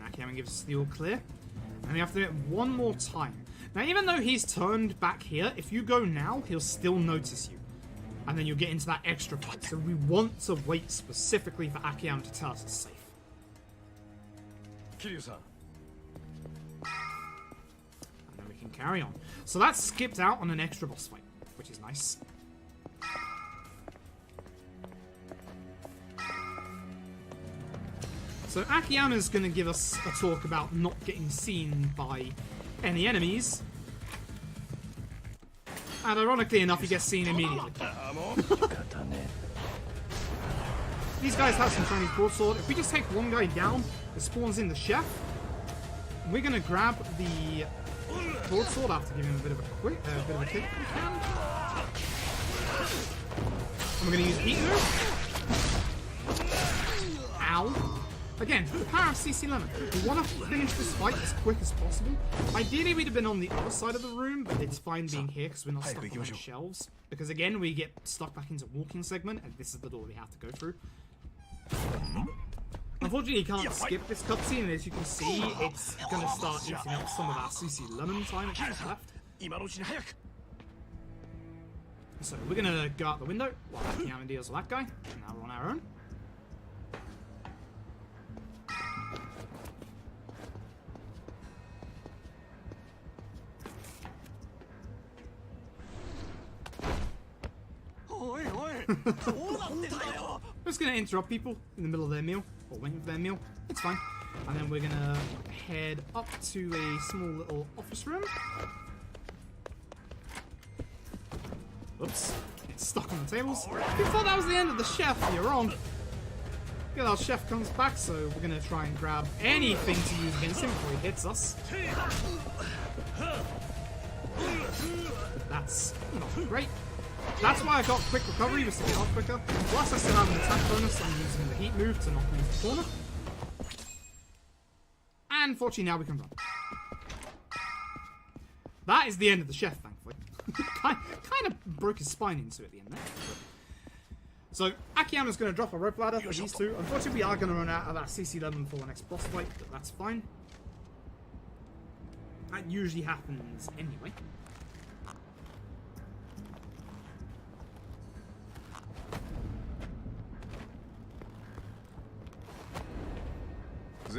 Akiyama gives us the all clear. And we have to do it one more time. Now, even though he's turned back here, if you go now, he'll still notice you. And then you'll get into that extra fight. So we want to wait specifically for Akiyama to tell us it's safe. And then we can carry on. So that skipped out on an extra boss fight, which is nice. So Akiyama's going to give us a talk about not getting seen by any enemies. And ironically enough, he gets seen immediately. These guys have some Chinese broadsword. If we just take one guy down, it spawns in the chef. We're going to grab the broadsword after giving him a bit of a kick. And we're going to use heat move. Ow. Again, the power of CC Lemon. We want to finish this fight as quick as possible. Ideally, we'd have been on the other side of the room, but it's fine being here because we're not stuck on the shelves. Because again, we get stuck back into walking segment, and this is the door we have to go through. Unfortunately, you can't skip this cutscene, and as you can see, it's going to start eating up some of our CC Lemon time that's left. So we're going to go out the window while Akiyama deals with that guy, and now we're on our own. I'm just going to interrupt people in the middle of their meal, or waiting for their meal. It's fine. And then we're going to head up to a small little office room. Oops. It's stuck on the tables. If you thought that was the end of the chef, you're wrong. Good, our chef comes back, so we're going to try and grab anything to use against him before he hits us. That's not great. That's why I got quick recovery, was to get off quicker. Plus I still have an attack bonus, I'm using the heat move to knock me into the corner. And fortunately now we can run. That is the end of the chef, thankfully. kind of broke his spine into it at the end there. So Akiyama's going to drop a rope ladder for these two. Unfortunately we are going to run out of our CC11 for the next boss fight, but that's fine. That usually happens anyway. So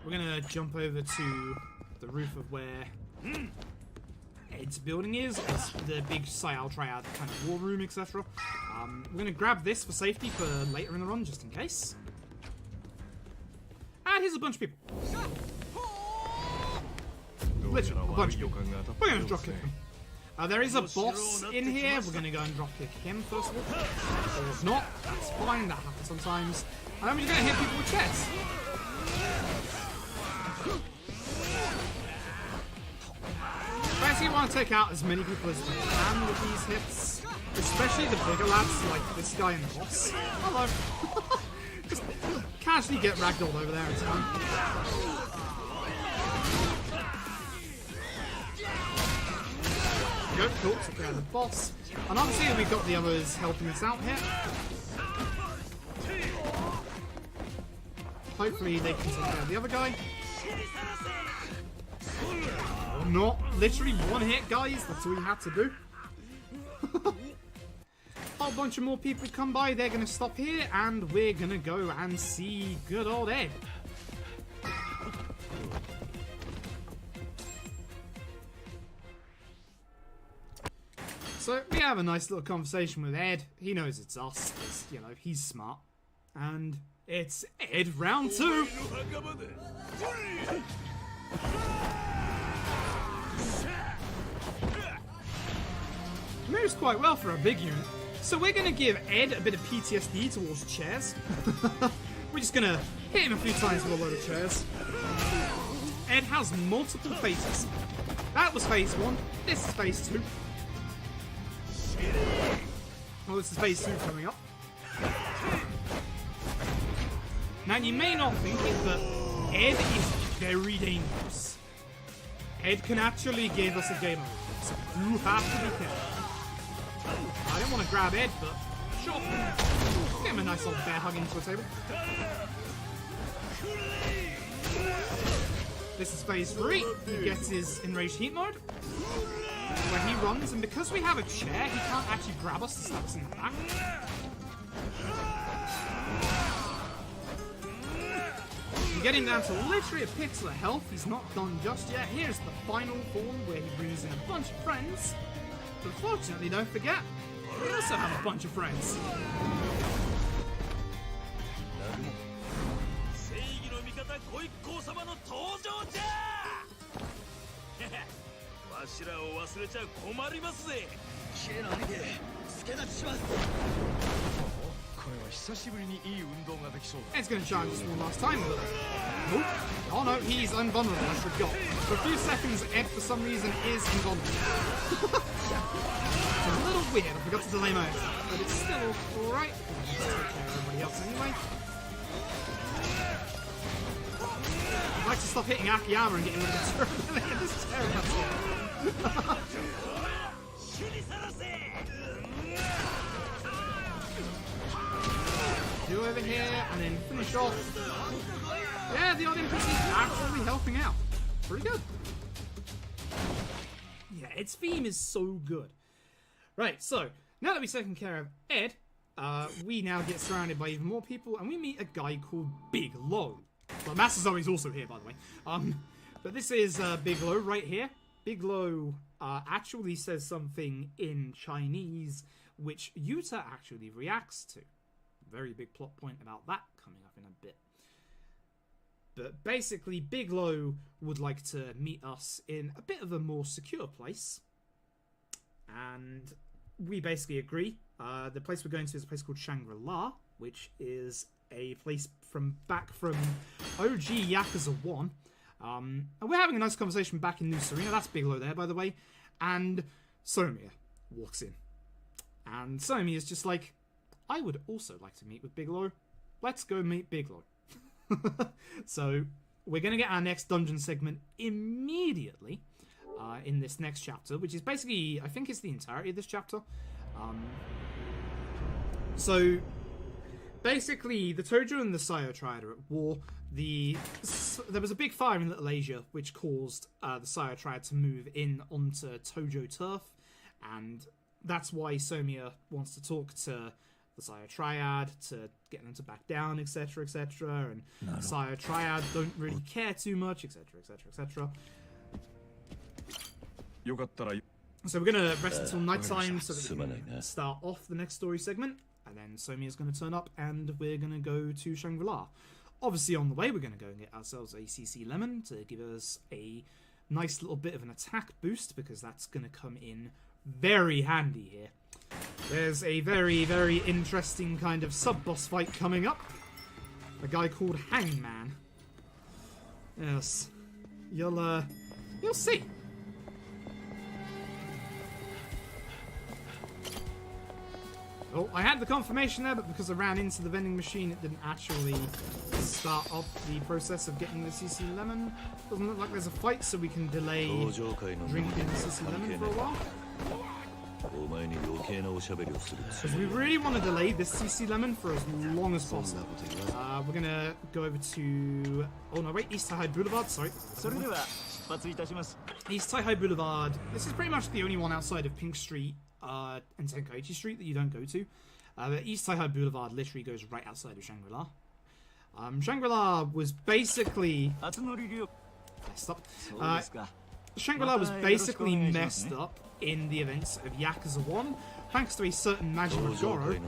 we're gonna jump over to the roof of where Ed's building is. It's the big Sayal Triad kind of war room, etc. We're gonna grab this for safety for later in the run, just in case. And here's a bunch of people. Literally, a bunch of people. We're gonna drop kick them. There is a boss in here. We're going to go and drop kick him first of all. Or if not, that's fine. That happens sometimes. And then we're going to hit people with chairs. Basically, you want to take out as many people as you can with these hits. Especially the bigger lads, like this guy and the boss. Hello. Just casually get ragdolled over there. It's fine. Go, cool, took care of the boss. And obviously we've got the others helping us out here. Hopefully they can take care of the other guy. Or not. Literally one hit, guys. That's all you had to do. a bunch of more people come by, they're going to stop here, and we're going to go and see good old Ed. So we have a nice little conversation with Ed. He knows it's us, 'cause, you know, he's smart. And it's Ed round 2. Moves quite well for a big unit. So we're going to give Ed a bit of PTSD towards chairs. We're just going to hit him a few times with a load of chairs. Ed has multiple phases. That was phase 1. This is phase 2. Well, this is phase 2 coming up. Now, you may not think it, but Ed is very dangerous. Ed can actually give us a game over, so you have to be careful. I don't want to grab Ed, but sure. Get him a nice old bear hug into a table. This is phase 3. He gets his enraged heat mode, where he runs, and because we have a chair, he can't actually grab us to stab us in the back. You get him down to literally a pixel of health. He's not done just yet. Here's the final form where he brings in a bunch of friends. But fortunately, don't forget, we also have a bunch of friends. Ed's going to charge us one last time, but nope. Oh no, he's invulnerable, I forgot. For a few seconds, Ed, for some reason, is invulnerable. It's a little weird, I forgot to delay my exit, but it's still alright. I'll take care of everybody else anyway. I'd like to stop hitting Akiyama and getting rid of this chair. Do over here and then finish off. Yeah, the odd NPC is actually helping out. Pretty good. Yeah, its theme is so good. Right, so now that we've taken care of Ed, we now get surrounded by even more people, and we meet a guy called Big Lo. Well, Master Zoe's also here, by the way. But this is Big Lo right here. Big Lo actually says something in Chinese, which Yuta actually reacts to. Very big plot point about that coming up in a bit. But basically, Big Lo would like to meet us in a bit of a more secure place. And we basically agree. The place we're going to is a place called Shangri-La, which is a place back from OG Yakuza 1. And we're having a nice conversation back in New Serena. That's Big Lo there, by the way. And Somiya walks in. And Somiya is just like, I would also like to meet with Big Lo. Let's go meet Big Lo. So we're going to get our next dungeon segment immediately in this next chapter, which is basically, I think it's the entirety of this chapter. So basically, the Tojo and the Sayo Triad are at war. There was a big fire in Little Asia, which caused the Sayo Triad to move in onto Tojo turf, and that's why Somiya wants to talk to the Sayo Triad to get them to back down, etc., etc. And Sayo Triad don't really care too much, etc., etc., etc. So we're gonna rest until nighttime so that we can start off the next story segment, and then Somiya's gonna turn up, and we're gonna go to Shangri-La. Obviously, on the way, we're gonna go and get ourselves a CC Lemon to give us a nice little bit of an attack boost, because that's gonna come in very handy here. There's a very, very interesting kind of sub-boss fight coming up. A guy called Hangman. Yes. You'll see. Oh, I had the confirmation there, but because I ran into the vending machine, it didn't actually start up the process of getting the CC Lemon. Doesn't look like there's a fight, so we can delay drinking the CC Lemon for a while. Because we really want to delay this CC Lemon for as long as possible. We're going to go over to... Oh no, wait, East Tai Boulevard, sorry. East Tai Boulevard. This is pretty much the only one outside of Pink Street and Tenkaichi Street that you don't go to. The East Taihai Boulevard literally goes right outside of Shangri-La. Shangri-La was basically... Stop. Shangri-La was basically messed up in the events of Yakuza 1, thanks to a certain Majima Goro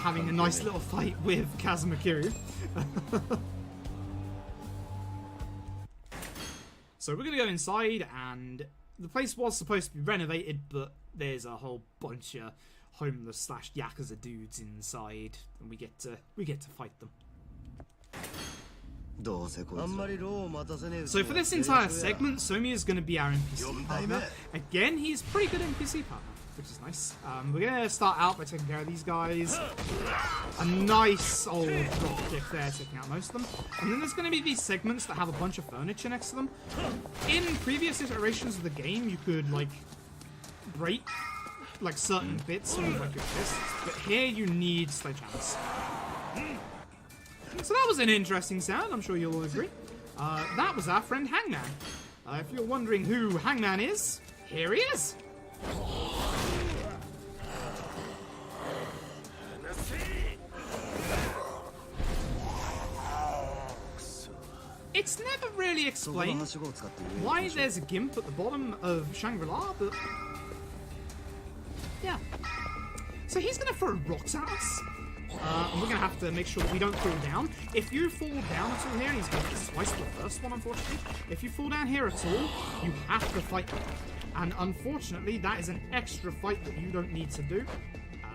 having a nice little fight with Kazuma Kiryu. So we're going to go inside, and the place was supposed to be renovated, but there's a whole bunch of homeless / Yakuza dudes inside, and we get to fight them. So for this entire segment, Somi is going to be our NPC partner. Again, he's pretty good NPC partner, which is nice. We're going to start out by taking care of these guys. A nice old dropkick there, taking out most of them. And then there's going to be these segments that have a bunch of furniture next to them. In previous iterations of the game, you could, like, break, like, certain bits with, like, your fists. But here, you need sledgehammers. So that was an interesting sound, I'm sure you'll all agree. That was our friend Hangman. If you're wondering who Hangman is, here he is. It's never really explained why there's a gimp at the bottom of Shangri-La, but yeah. So he's gonna throw rocks at us. And we're going to have to make sure that we don't fall down. If you fall down at all here, and he's going to twice the first one, unfortunately. If you fall down here at all, you have to fight him. And unfortunately, that is an extra fight that you don't need to do.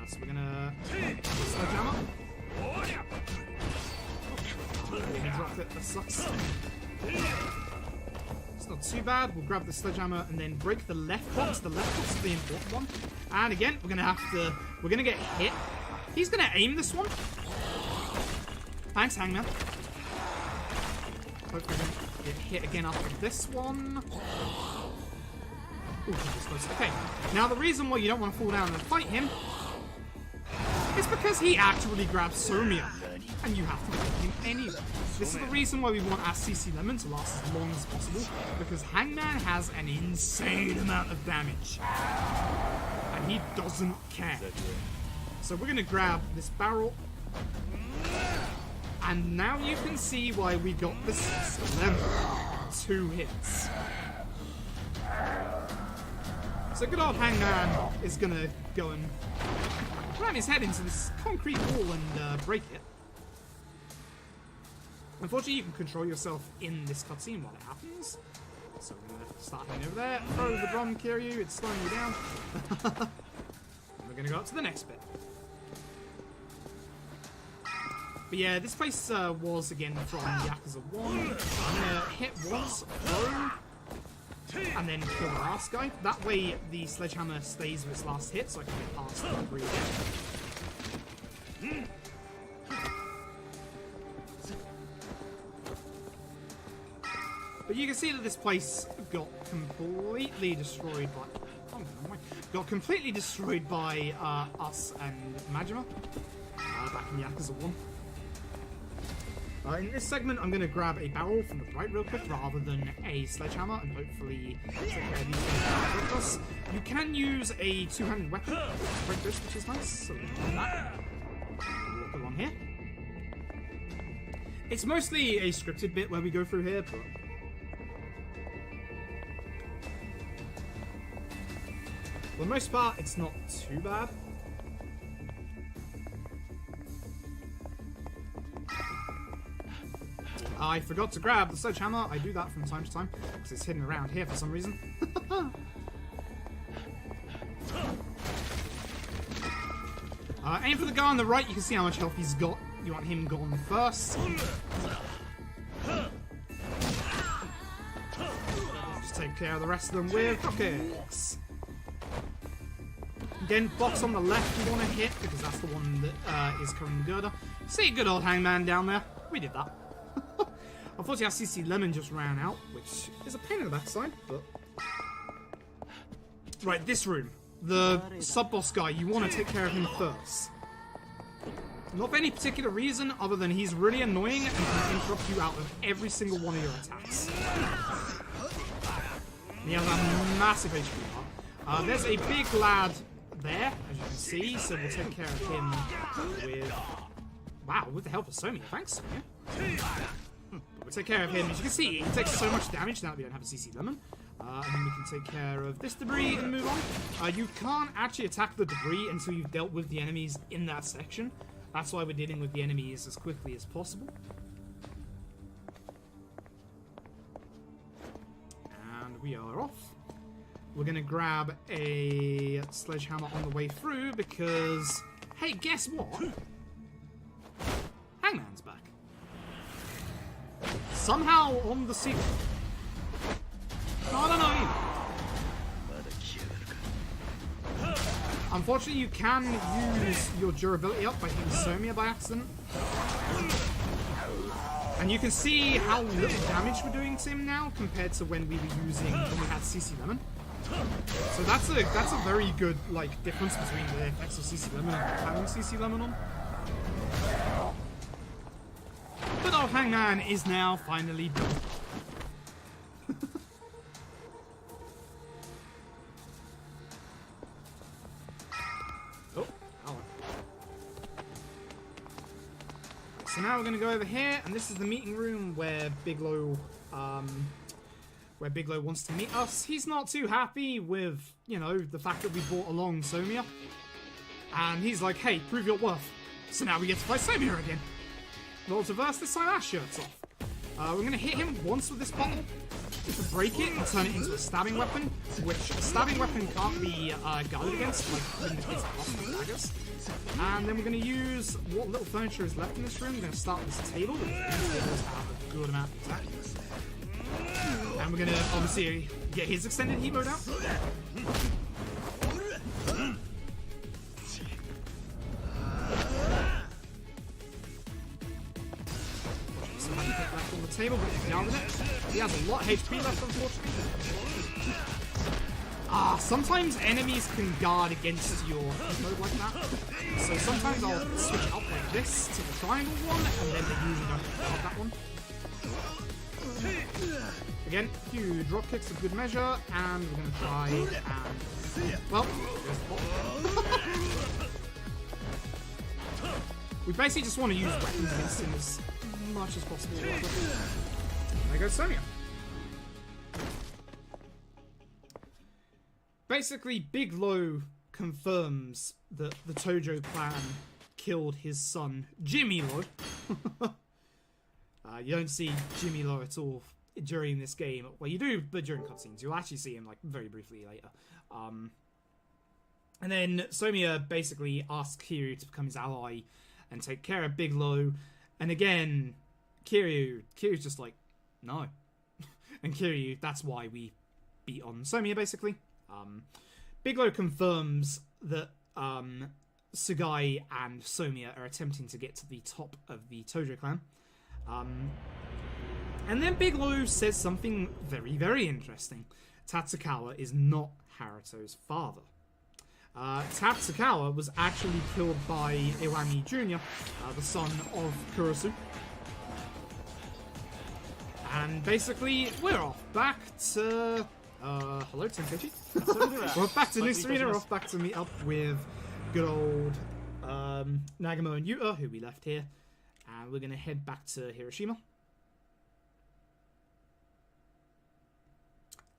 So we're going to sledgehammer. He dropped it, that sucks. It's not too bad. We'll grab the sledgehammer and then break the left box. The left box is the important one. And again, we're going to get hit. He's gonna aim this one. Thanks, Hangman. Hopefully we don't get hit again after this one. Ooh, close. Okay, now the reason why you don't want to fall down and fight him is because he actually grabs Somia, and you have to fight him anyway. This is the reason why we want our CC Lemon to last as long as possible, because Hangman has an insane amount of damage, and he doesn't care. So we're going to grab this barrel, and now you can see why we got this level. 2 hits. So good old Hangman is going to go and ram his head into this concrete wall and break it. Unfortunately, you can control yourself in this cutscene while it happens. So we're going to start heading over there. Throw the drum, Kiryu, it's slowing you down. We're going to go up to the next bit. But yeah, this place was, again, from Yakuza 1. I'm going to hit once, throw, and then kill the last guy. That way, the sledgehammer stays with its last hit, so I can get past and breathe again. But you can see that this place got completely destroyed by... us and Majima back in Yakuza 1. In this segment, I'm going to grab a barrel from the right real quick rather than a sledgehammer, and hopefully take care of these guys with us. You can use a two-handed weapon to break this, which is nice. So we can do that. Walk along here. It's mostly a scripted bit where we go through here, but for the most part, it's not too bad. I forgot to grab the sledgehammer. I do that from time to time because it's hidden around here for some reason. Aim for the guy on the right. You can see how much health he's got. You want him gone first. Just take care of the rest of them with dropkicks. Again, box on the left you want to hit because that's the one that is covering the girder. See, good old Hangman down there. We did that. Unfortunately, our CC Lemon just ran out, which is a pain in the backside, but... Right, this room. The sub-boss guy, you want to take care of him first. Not for any particular reason, other than he's really annoying and can interrupt you out of every single one of your attacks. And he has a massive HP bar. There's a big lad there, as you can see, so we'll take care of him with... Wow, with the help of Somi. Thanks, Somi. We'll take care of him. As you can see, he takes so much damage now that we don't have a CC Lemon. And then we can take care of this debris and move on. You can't actually attack the debris until you've dealt with the enemies in that section. That's why we're dealing with the enemies as quickly as possible. And we are off. We're going to grab a sledgehammer on the way through because, hey, guess what? Hangman's back. Somehow on the sequel. I don't know. Unfortunately, you can use your durability up by hitting Somia by accident. And you can see how little damage we're doing to him now compared to when we were using when we had CC Lemon. So that's a very good like difference between the effects of CC Lemon and having CC Lemon on. But our Hangman is now finally done. So now we're going to go over here, and this is the meeting room where Bigelow wants to meet us. He's not too happy with, you know, the fact that we brought along Somia. And he's like, hey, prove your worth. So now we get to fight Somia again. Roll to verse, this time our shirt's off. We're going to hit him once with this bottle to break it and turn it into a stabbing weapon, which a stabbing weapon can't be guarded against, like in the case of Austin daggers. And then we're going to use what little furniture is left in this room. We're going to start with this table, which tables have a good amount of attack. And we're going to obviously get his extended heat mode out. So I can put that on the table, but he's down with it. He has a lot of HP left, unfortunately. Sometimes enemies can guard against your heat mode like that. So sometimes I'll switch up like this to the triangle one, and then they usually don't guard that one. Again, a few drop kicks of good measure, and we're going to try and... Well, there's the bottom. We basically just want to use weapons against him as much as possible. There goes Sonia. Basically, Bigelow confirms that the Tojo clan killed his son, Jimmy Low. You don't see Jimmy Low at all during this game. Well, you do, but during cutscenes. You'll actually see him like very briefly later. And then Somia basically asks Kiryu to become his ally and take care of Bigelow. And again, Kiryu's just like, no. And Kiryu, that's why we beat on Somia, basically. Bigelow confirms that Sugai and Somia are attempting to get to the top of the Tojo clan. And then Bigelow says something very, very interesting. Tatsukawa is not Haruto's father. Tatsukawa was actually killed by Iwami Jr., the son of Kurosu. And basically, we're off back to... hello, Tenkechi. We're back to New Serena. We're off back to meet up with good old Nagamo and Yuta, who we left here. And we're going to head back to Hiroshima.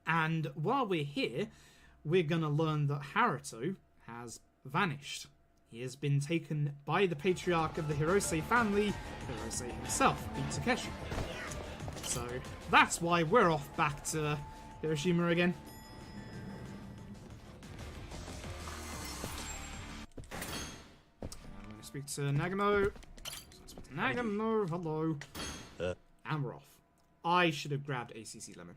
And while we're here, we're going to learn that Haruto has vanished. He has been taken by the patriarch of the Hirose family, Hirose himself, Beat Takeshi. So that's why we're off back to Hiroshima again. I'm going to speak to Nagamo. Nagamo, hello. And we're off. I should have grabbed ACC Lemon.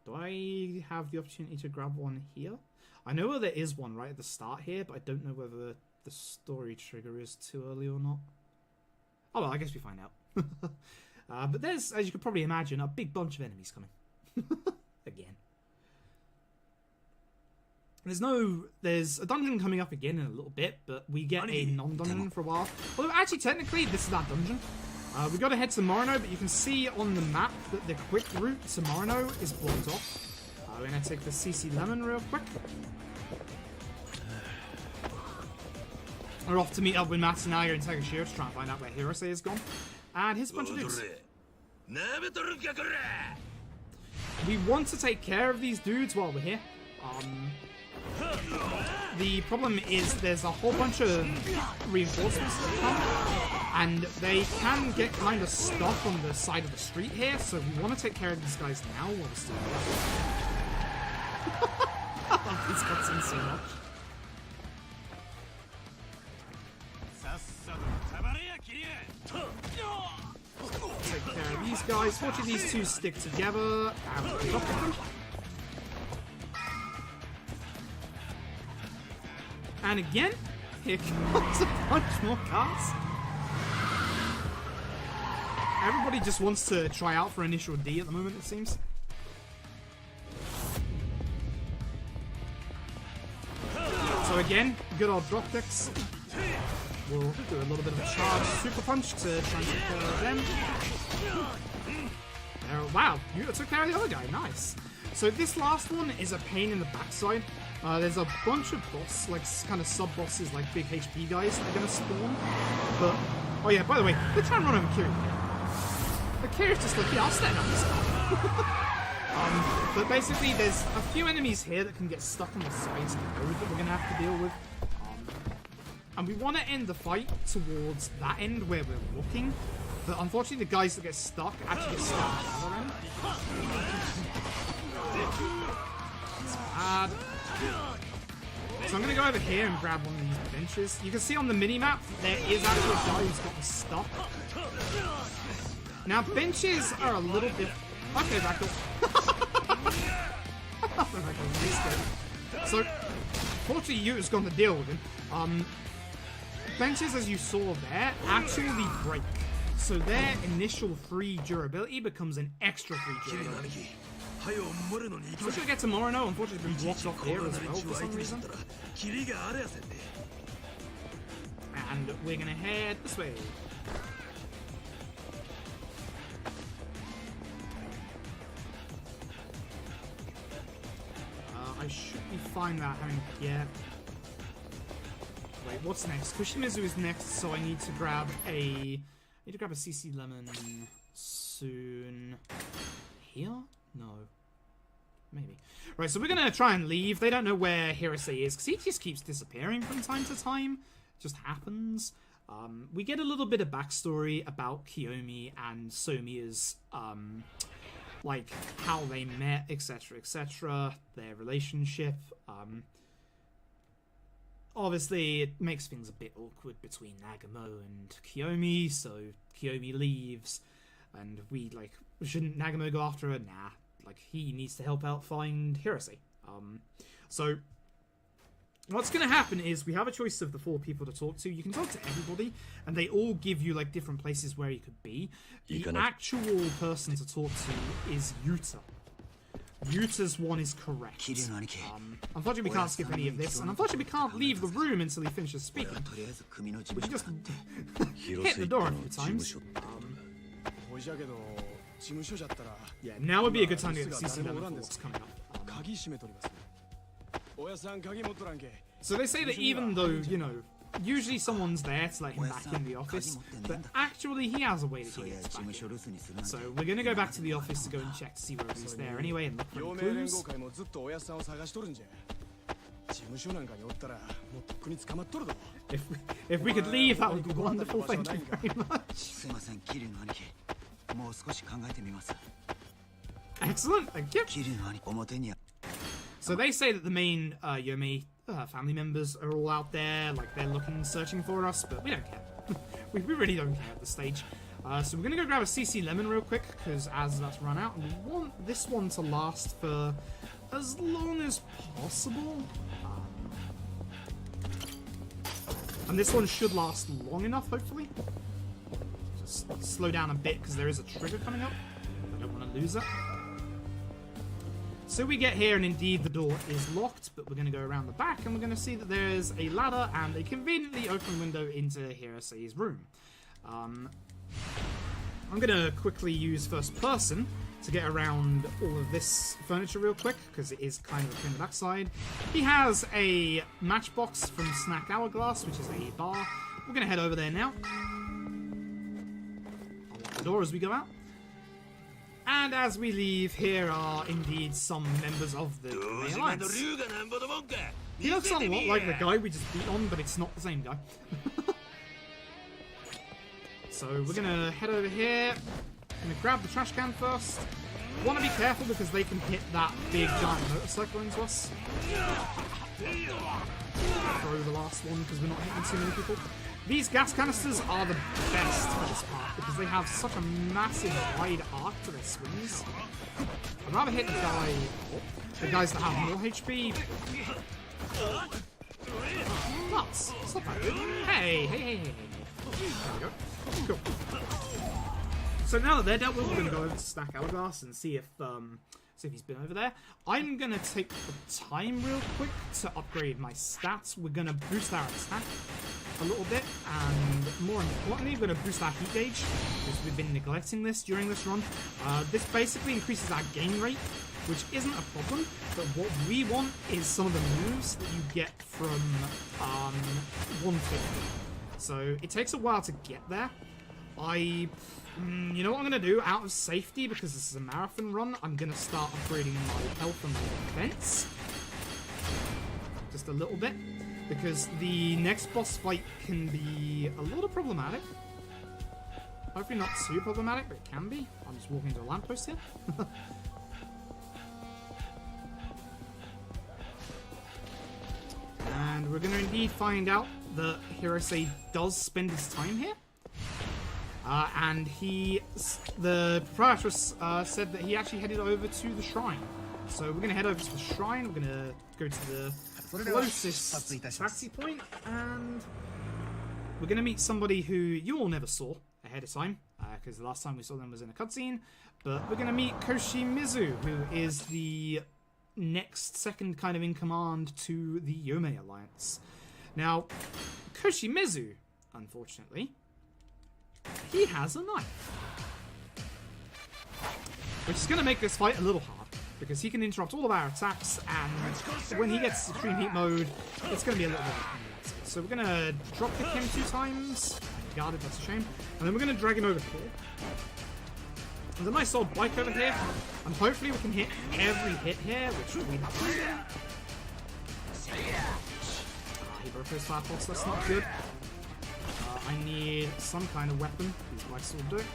Do I have the opportunity to grab one here? I know where there is one right at the start here, but I don't know whether the story trigger is too early or not. Oh well, I guess we find out. But there's, as you could probably imagine, a big bunch of enemies coming. Again. There's a dungeon coming up again in a little bit, but we get a non-dungeon for a while. Although actually, technically, this is our dungeon. We gotta head to Morino, but you can see on the map that the quick route to Morino is blocked off. We're gonna take the CC Lemon real quick. We're off to meet up with Matsunaga and Takashiro to try and find out where Hirose is gone. And here's a bunch of dudes. We want to take care of these dudes while we're here. The problem is there's a whole bunch of reinforcements that come, and they can get kind of stuck on the side of the street here, so we want to take care of these guys now while we're still here. I love these cutscenes so much. Take care of these guys. Fortunately, these two stick together and we drop them. And again, here comes a bunch more cars. Everybody just wants to try out for initial D at the moment, it seems. So again, good old drop kicks. We'll do a little bit of a charge super punch to try and take care of them. Wow, you took care of the other guy. Nice. So this last one is a pain in the backside. There's a bunch of boss, like kind of sub-bosses, like big HP guys that are going to spawn. But, oh yeah, by the way, they're trying to run over Kiri. But Kiri's just like, yeah, I'll stand up this guy. But basically, there's a few enemies here that can get stuck on the sides of the road that we're going to have to deal with. And we want to end the fight towards that end where we're walking. But unfortunately, the guys that get stuck actually get stuck at the other end. It's bad. So I'm going to go over here and grab one of these benches. You can see on the mini-map, there is actually a guy who's gotten stuck. Now, benches are a little bit... Okay, Ragdoll. So, fortunately, Yu's going to deal with him. Benches, as you saw there, actually break. So their initial free durability becomes an extra free durability. So we're going to get to Morino. Unfortunately, it's been blocked off here as well for some reason. And we're going to head this way. I should be fine without having to get... Wait, what's next? Kushimizu is next, so I need to grab a... CC Lemon soon. Here? No. Maybe. Right, so we're gonna try and leave. They don't know where Hirose is, because he just keeps disappearing from time to time. It just happens. We get a little bit of backstory about Kiyomi and Somiya's, like, how they met, etc., etc., their relationship. Obviously, it makes things a bit awkward between Nagamo and Kiyomi, so Kiyomi leaves, and we, like, shouldn't Nagamo go after her? Nah, like, he needs to help out find Hirose. So, what's going to happen is we have a choice of the 4 people to talk to. You can talk to everybody, and they all give you, like, different places where you could be. The actual person to talk to is Yuta. Yuta's one is correct. Unfortunately, we can't skip any of this, and unfortunately, we can't leave the room until he finishes speaking. We should just hit the door a few times. Yeah, now would be a good time to get the CC Lemon Forks coming up. So they say that even though, you know, usually someone's there to let him back in the office, but actually he has a way that he gets back in. So we're going to go back to the office to go and check to see whether he's there anyway and look for any clues. If we could leave, that would be wonderful, thank you very much. Excellent, thank you. So they say that the main Yomi family members are all out there, like they're looking, searching for us, but we don't care. we really don't care at this stage. So we're going to go grab a CC Lemon real quick, because as is about to run out, and we want this one to last for as long as possible. And this one should last long enough, hopefully. Just slow down a bit, because there is a trigger coming up. I don't want to lose it. So we get here, and indeed the door is locked, but we're going to go around the back, and we're going to see that there is a ladder and a conveniently open window into Hirose's room. I'm going to quickly use first person to get around all of this furniture real quick, because it is kind of a pain in the backside. He has a matchbox from Snack Hourglass, which is a bar. We're going to head over there now. I'll lock the door as we go out. And as we leave, here are indeed some members of the Alliance. He looks a lot like the guy we just beat on, but it's not the same guy. So we're going to head over here. I'm going to grab the trash can first. Want to be careful because they can hit that big giant motorcycle into us. Throw the last one because we're not hitting too many people. These gas canisters are the best for this part because they have such a massive wide arc to their swings. I'd rather hit the guys that have more HP. Nuts! Stop that, dude. Hey. There we go. Cool. So now that they're dealt with, we're going to go over to Snack Hourglass and see if he's been over there. I'm going to take the time real quick to upgrade my stats. We're going to boost our attack a little bit, and more importantly, we're going to boost our heat gauge, because we've been neglecting this during this run. This basically increases our gain rate, which isn't a problem, but what we want is some of the moves that you get from 150. So it takes a while to get there. You know what I'm going to do? Out of safety, because this is a marathon run, I'm going to start upgrading my health and my defense. Just a little bit. Because the next boss fight can be a little problematic. Hopefully not too problematic, but it can be. I'm just walking into a lamppost here. And we're going to indeed find out that Hirose does spend his time here. And the proprietress said that he actually headed over to the shrine. So we're going to head over to the shrine. We're going to go to the closest taxi point, and we're going to meet somebody who you all never saw ahead of time, because the last time we saw them was in a cutscene. But we're going to meet Koshimizu, who is the second kind of in command to the Yome Alliance. Now, Koshimizu, unfortunately, he has a knife, which is going to make this fight a little hard, because he can interrupt all of our attacks, and when he gets extreme heat mode, it's going to be a little bit of a pain. So we're going to drop kick him 2 times. Guarded, that's a shame. And then we're going to drag him over here. There's a nice old bike over here, and hopefully we can hit every hit here, which we have. He broke his fire pulse, that's not good. I need some kind of weapon. These bikes will do it.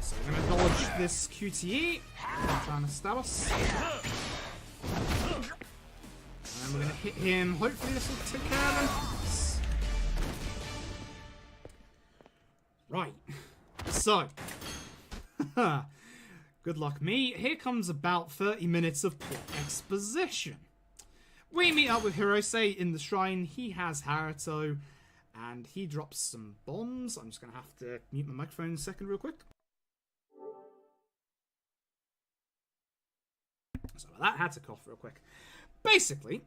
So we're going to dodge this QTE. Trying to stab us. And we're going to hit him. Hopefully this will take care of him. Right. So. Good luck me. Here comes about 30 minutes of plot exposition. We meet up with Hirose in the shrine. He has Haruto, and he drops some bombs. I'm just going to have to mute my microphone in a second real quick. So that had to cough real quick. Basically,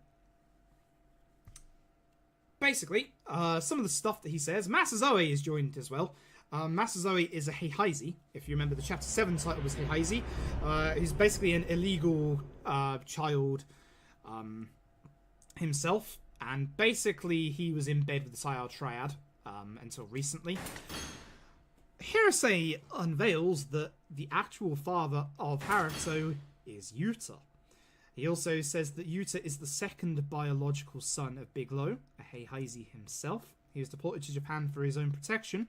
some of the stuff that he says, Masazoe is joined as well. Masazoe is a Heihaise. If you remember, the Chapter 7 title was Heihaise. He's basically an illegal child himself. And basically, he was in bed with the Sayao Triad until recently. Hirose unveils that the actual father of Haruto is Yuta. He also says that Yuta is the second biological son of Bigelow, a Heihaise himself. He was deported to Japan for his own protection.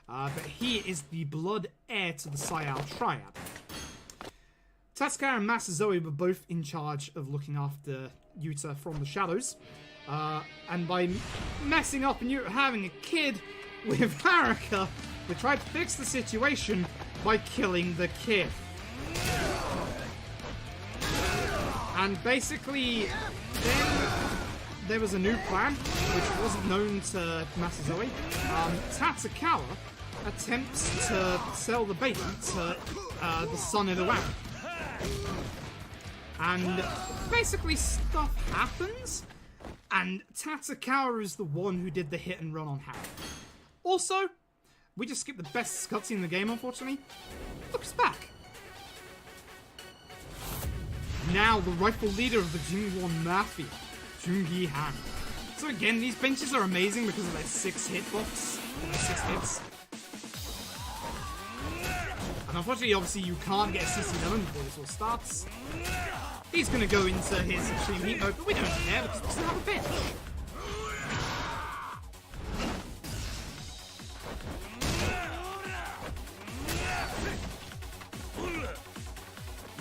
But he is the blood heir to the Sayao Triad. Tatsuka and Masazoe were both in charge of looking after Yuta from the shadows. And by messing up and having a kid with Haruka, they tried to fix the situation by killing the kid. And basically, then there was a new plan, which wasn't known to Masazoe. Tatsukawa attempts to sell the baby to the son of the Wang. And basically stuff happens, And Tatsukawa is the one who did the hit and run on Harry. Also, we just skipped the best cutscene in the game, unfortunately. Look, it's back. Now, the rightful leader of the Jingwon Mafia, Jungi Han. So again, these benches are amazing because of their 6 hitbox, 6 hits. And unfortunately, obviously, you can't get a CC Lemon before this all starts. He's going to go into his extreme heat mode, but we don't care because we still have a bench.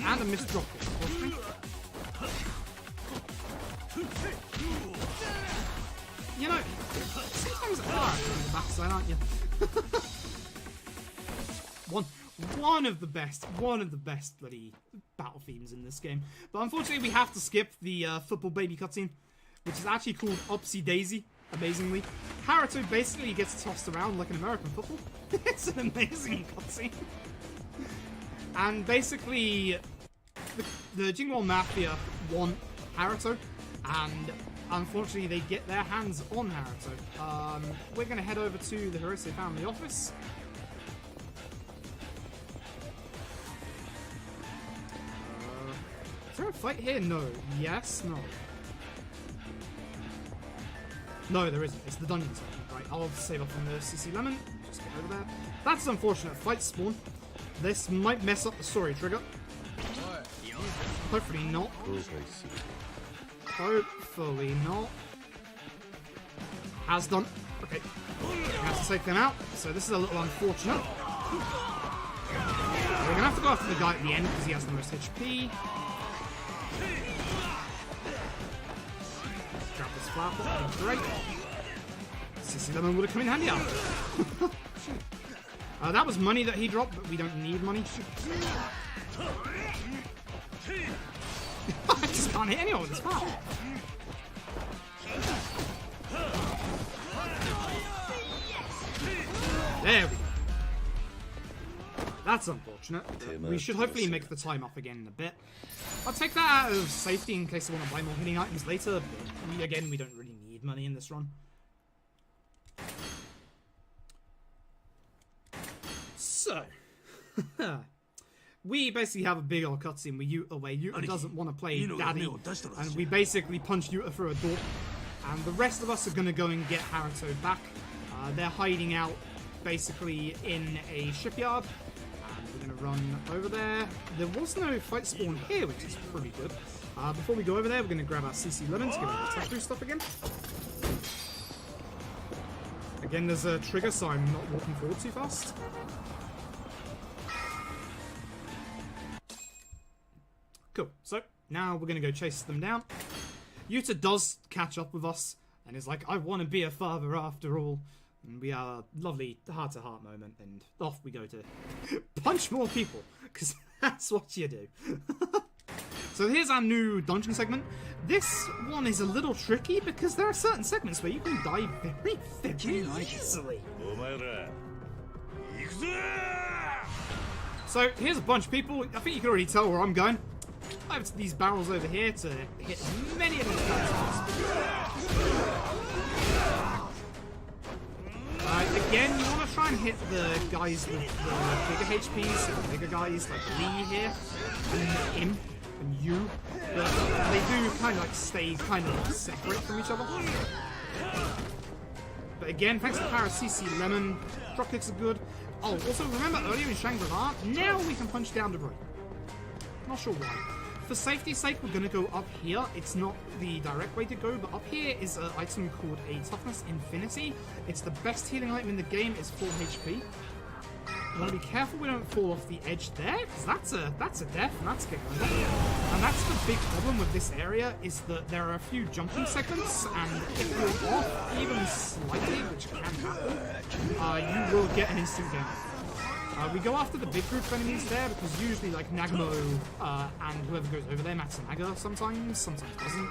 And a missed drop kick, unfortunately. You know, sometimes it's hard on the backside, aren't you? One of the best bloody battle themes in this game. But unfortunately, we have to skip the football baby cutscene, which is actually called Upsy Daisy, amazingly. Haruto basically gets tossed around like an American football. It's an amazing cutscene. And basically, the Jingwon Mafia want Haruto, and unfortunately they get their hands on Haruto. We're going to head over to the Hirose family office. Is there a fight here? No. Yes? No. No, there isn't. It's the dungeon section. Right, I'll save up on the CC Lemon. Just get over there. That's unfortunate. Fight spawn. This might mess up the story trigger. Hopefully not. Hopefully not. Has done. Okay. Has to take them out. So this is a little unfortunate. We're gonna have to go after the guy at the end because he has the most HP. Grab this flower pot. That'd be great. CC Lemon would have come in handy after. That was money that he dropped, but we don't need money. I just can't hit anyone with this power. There we go. That's unfortunate. We should hopefully make the time up again in a bit. I'll take that out of safety in case I want to buy more healing items later. But again, we don't really need money in this run. So, we basically have a big old cutscene with Yuta where Yuta doesn't want to play Daddy, and we basically punch Yuta through a door, and the rest of us are going to go and get Haruto back. They're hiding out basically in a shipyard, and we're going to run over there. There was no fight spawn here, which is pretty good. Before we go over there, we're going to grab our CC Lemons, get our attack through stuff again. Again, there's a trigger, so I'm not walking forward too fast. Cool. So, now we're going to go chase them down. Yuta does catch up with us, and is like, I want to be a father after all. And we have a lovely heart-to-heart moment, and off we go to punch more people, because that's what you do. So here's our new dungeon segment. This one is a little tricky, because there are certain segments where you can die very, very easily. So here's a bunch of people. I think you can already tell where I'm going. I have these barrels over here to hit as many of them as possible. Again, you want to try and hit the guys with the bigger HPs, so the bigger guys like Lee here, and him, and you. But they do kind of like stay kind of separate from each other. But again, thanks to the power of CC Lemon, drop kicks are good. Oh, also remember earlier in Shangri-La, now we can punch down debris. Not sure why. For safety's sake, we're going to go up here. It's not the direct way to go, but up here is an item called a Toughness Infinity. It's the best healing item in the game. It's 4 HP. We want to be careful we don't fall off the edge there, because that's a death, and that's getting over. And that's the big problem with this area, is that there are a few jumping segments, and if you're off even slightly, which can happen, you will get an instant game. We go after the big group of enemies there, because usually like Nagamo and whoever goes over there, Matsunaga sometimes doesn't.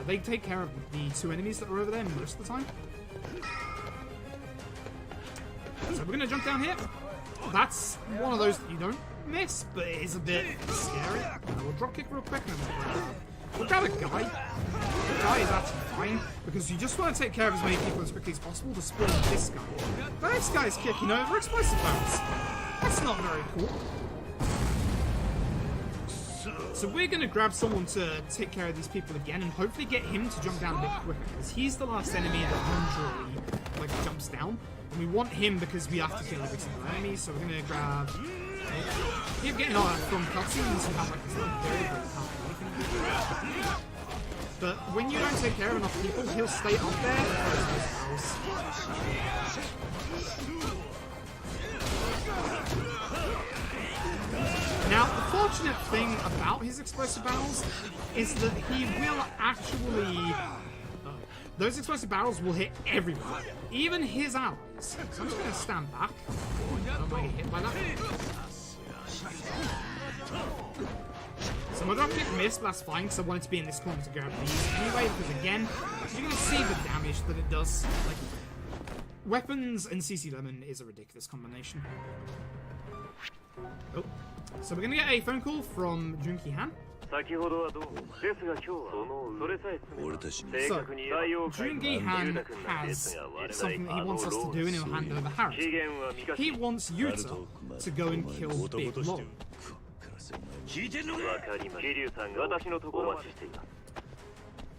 They take care of the 2 enemies that are over there most of the time. So we're going to jump down here. That's one of those that you don't miss, but it is a bit scary. We'll drop kick real quick and then we'll grab a guy. guy is actually fine, because you just want to take care of as many people as quickly as possible to spawn this guy. The next guy is kicking over explosive barrels. That's not very cool. So we're going to grab someone to take care of these people again and hopefully get him to jump down a bit quicker, because he's the last enemy that usually like jumps down. And we want him because we have to kill every single enemy, so we're going to grab... Keep getting all that from cutscenes and have like this little period where you can't do anything. But when you don't take care of enough people, he'll stay up there and close those barrels. Now, the fortunate thing about his explosive barrels is that he will actually... those explosive barrels will hit everyone, even his allies. So I'm just going to stand back. I don't want to get hit by that. So my drop kick missed, but that's fine, because I wanted to be in this corner to grab these anyway, because again, you're going to see the damage that it does. Like, weapons and CC Lemon is a ridiculous combination. Oh. So we're going to get a phone call from Junki Han. So, Jungi Han has something that he wants us to do, and he'll hand over Haruka. He wants Yuta to go and kill Big Lol.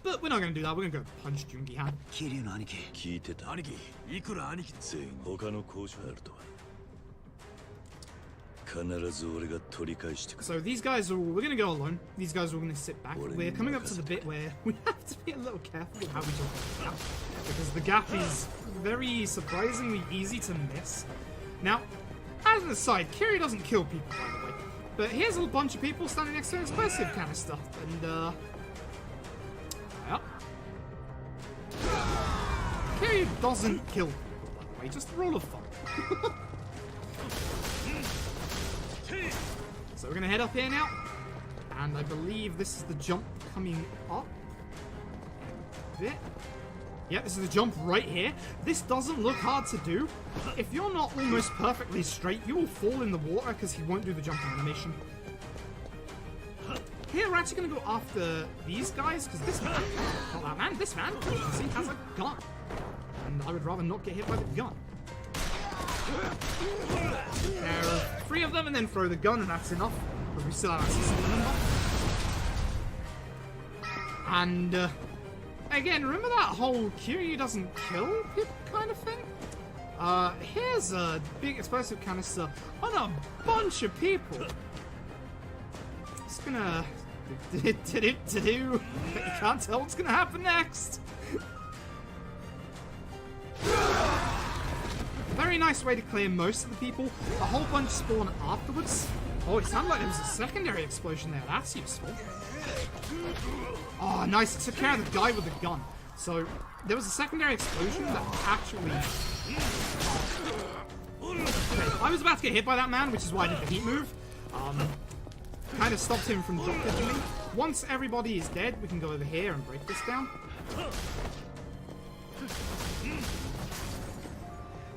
But we're not going to do that, we're going to go punch Jungi Han. So these guys are all, we're going to go alone. These guys are all going to sit back. We're coming up to the bit where we have to be a little careful with how we jump the gap, because the gap is very surprisingly easy to miss. Now, as an aside, Kiryu doesn't kill people, by the way, but here's a bunch of people standing next to an explosive canister, and well, Kiryu doesn't kill people, by the way, just a roll of fun. So we're going to head up here now, and I believe this is the jump coming up a bit. Yeah, this is the jump right here. This doesn't look hard to do. If you're not almost perfectly straight, you will fall in the water because he won't do the jumping animation. Here we're actually going to go after these guys, because this man, not that man, this man, you can see, has a gun. And I would rather not get hit by the gun. There are 3 of them, and then throw the gun, and that's enough, because we still have access to the number. And again, remember that whole Kiryu doesn't kill people kind of thing? Here's a big explosive canister on a bunch of people. It's gonna but you can't tell what's gonna happen next. Very nice way to clear most of the people. A whole bunch spawn afterwards. Oh, it sounded like there was a secondary explosion there. That's useful. Oh, nice. It took care of the guy with the gun. So, there was a secondary explosion that actually... Okay, I was about to get hit by that man, which is why I did the heat move. Kind of stopped him from drop kicking me. Once everybody is dead, we can go over here and break this down.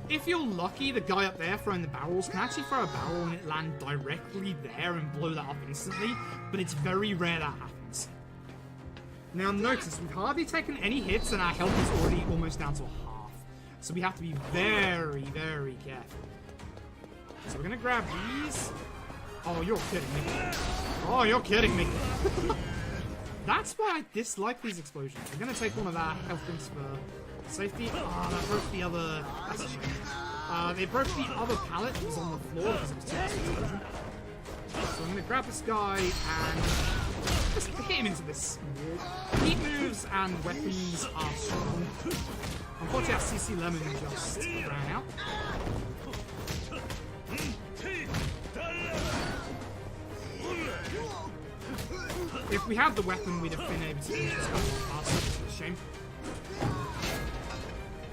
If you're lucky, the guy up there throwing the barrels can actually throw a barrel and it land directly there and blow that up instantly, but it's very rare that happens. Now notice, we've hardly taken any hits and our health is already almost down to a half. So we have to be very, very careful. So we're going to grab these. Oh, you're kidding me. Oh, you're kidding me. That's why I dislike these explosions. We're going to take one of our health things for safety. Oh, that broke the other... That's a shame. They broke the other pallet that was on the floor because it was too much explosion. So I'm going to grab this guy and just hit him into this wall. Heat moves and weapons are strong. Unfortunately, our CC Lemon just ran out. If we had the weapon, we'd have been able to finish this guy faster, which is a shame.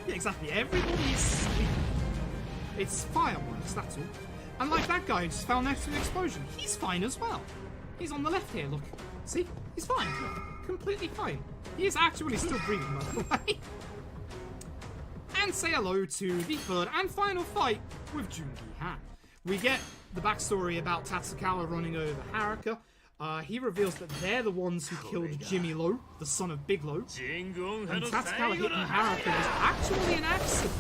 Yeah, exactly. Everybody's sleeping. It's fireworks, that's all. And like that guy who just fell next to the explosion, he's fine as well. He's on the left here, look. See? He's fine. Completely fine. He is actually still breathing, by the way. And say hello to the third and final fight with Jungi Han. We get the backstory about Tatsukawa running over Haruka. he reveals that they're the ones who killed Jimmy Lowe, the son of Big Lowe. And Tatsukawa hitting Haruto was actually an accident.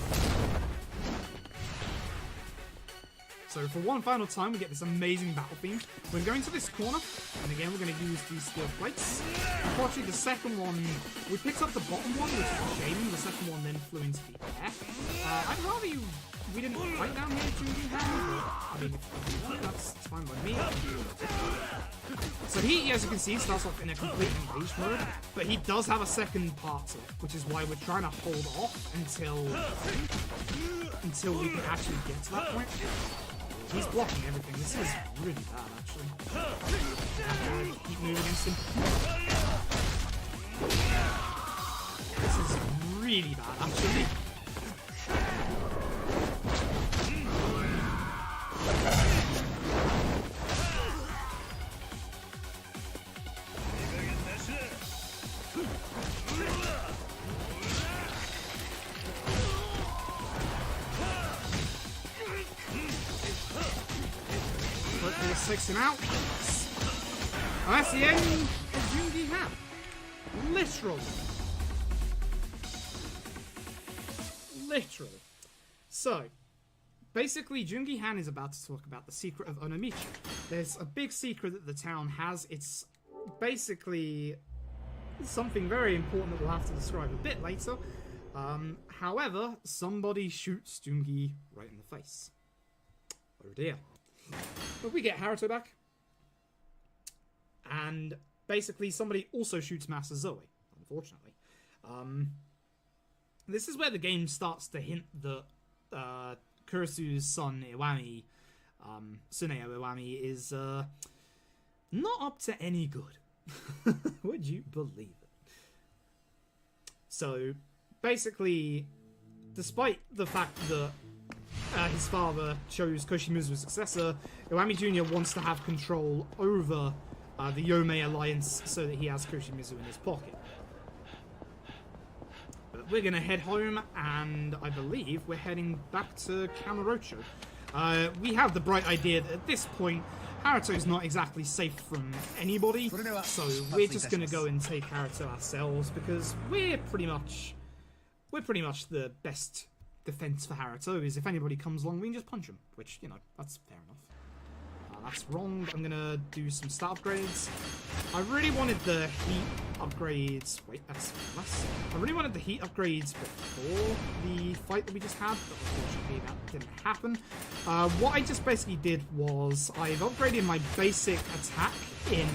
So for one final time, we get this amazing battle theme. We're going to this corner, and again, we're going to use these steel plates. Unfortunately, the second one, we picked up the bottom one, which is a shame. The second one then flew into the air. I'd rather we didn't fight down here to do that, but I mean, if you want, that's fine by me. So he, as you can see, starts off in a complete engaged mode, but he does have a second part to it, which is why we're trying to hold off until we can actually get to that point. He's blocking everything. This is really bad, actually. Keep moving against him. This is really bad, actually. Takes him out. And that's the end of Jungi Han. Literally. So, basically, Jungi Han is about to talk about the secret of Onomichi. There's a big secret that the town has. It's basically something very important that we'll have to describe a bit later. However, somebody shoots Jungi right in the face. Oh dear. But we get Haruto back. And basically somebody also shoots Master Zoe, unfortunately. This is where the game starts to hint that Kurisu's son, Iwami, Tsuneo Iwami, is not up to any good. Would you believe it? So, basically, despite the fact that his father chose Koshimizu's successor, Iwami Jr. wants to have control over the Yomei alliance so that he has Koshimizu in his pocket. But we're going to head home, and I believe we're heading back to Kamurocho. We have the bright idea that at this point, Haruto's not exactly safe from anybody, so we're just going to go and take Haruto ourselves, because we're pretty much the best defense for Haruto is if anybody comes along, we can just punch him, which, you know, that's fair enough. That's wrong. I'm gonna do some stat upgrades. I really wanted the heat upgrades. Wait, that's less. I really wanted the heat upgrades before the fight that we just had, but unfortunately that didn't happen. What I just basically did was I've upgraded my basic attack in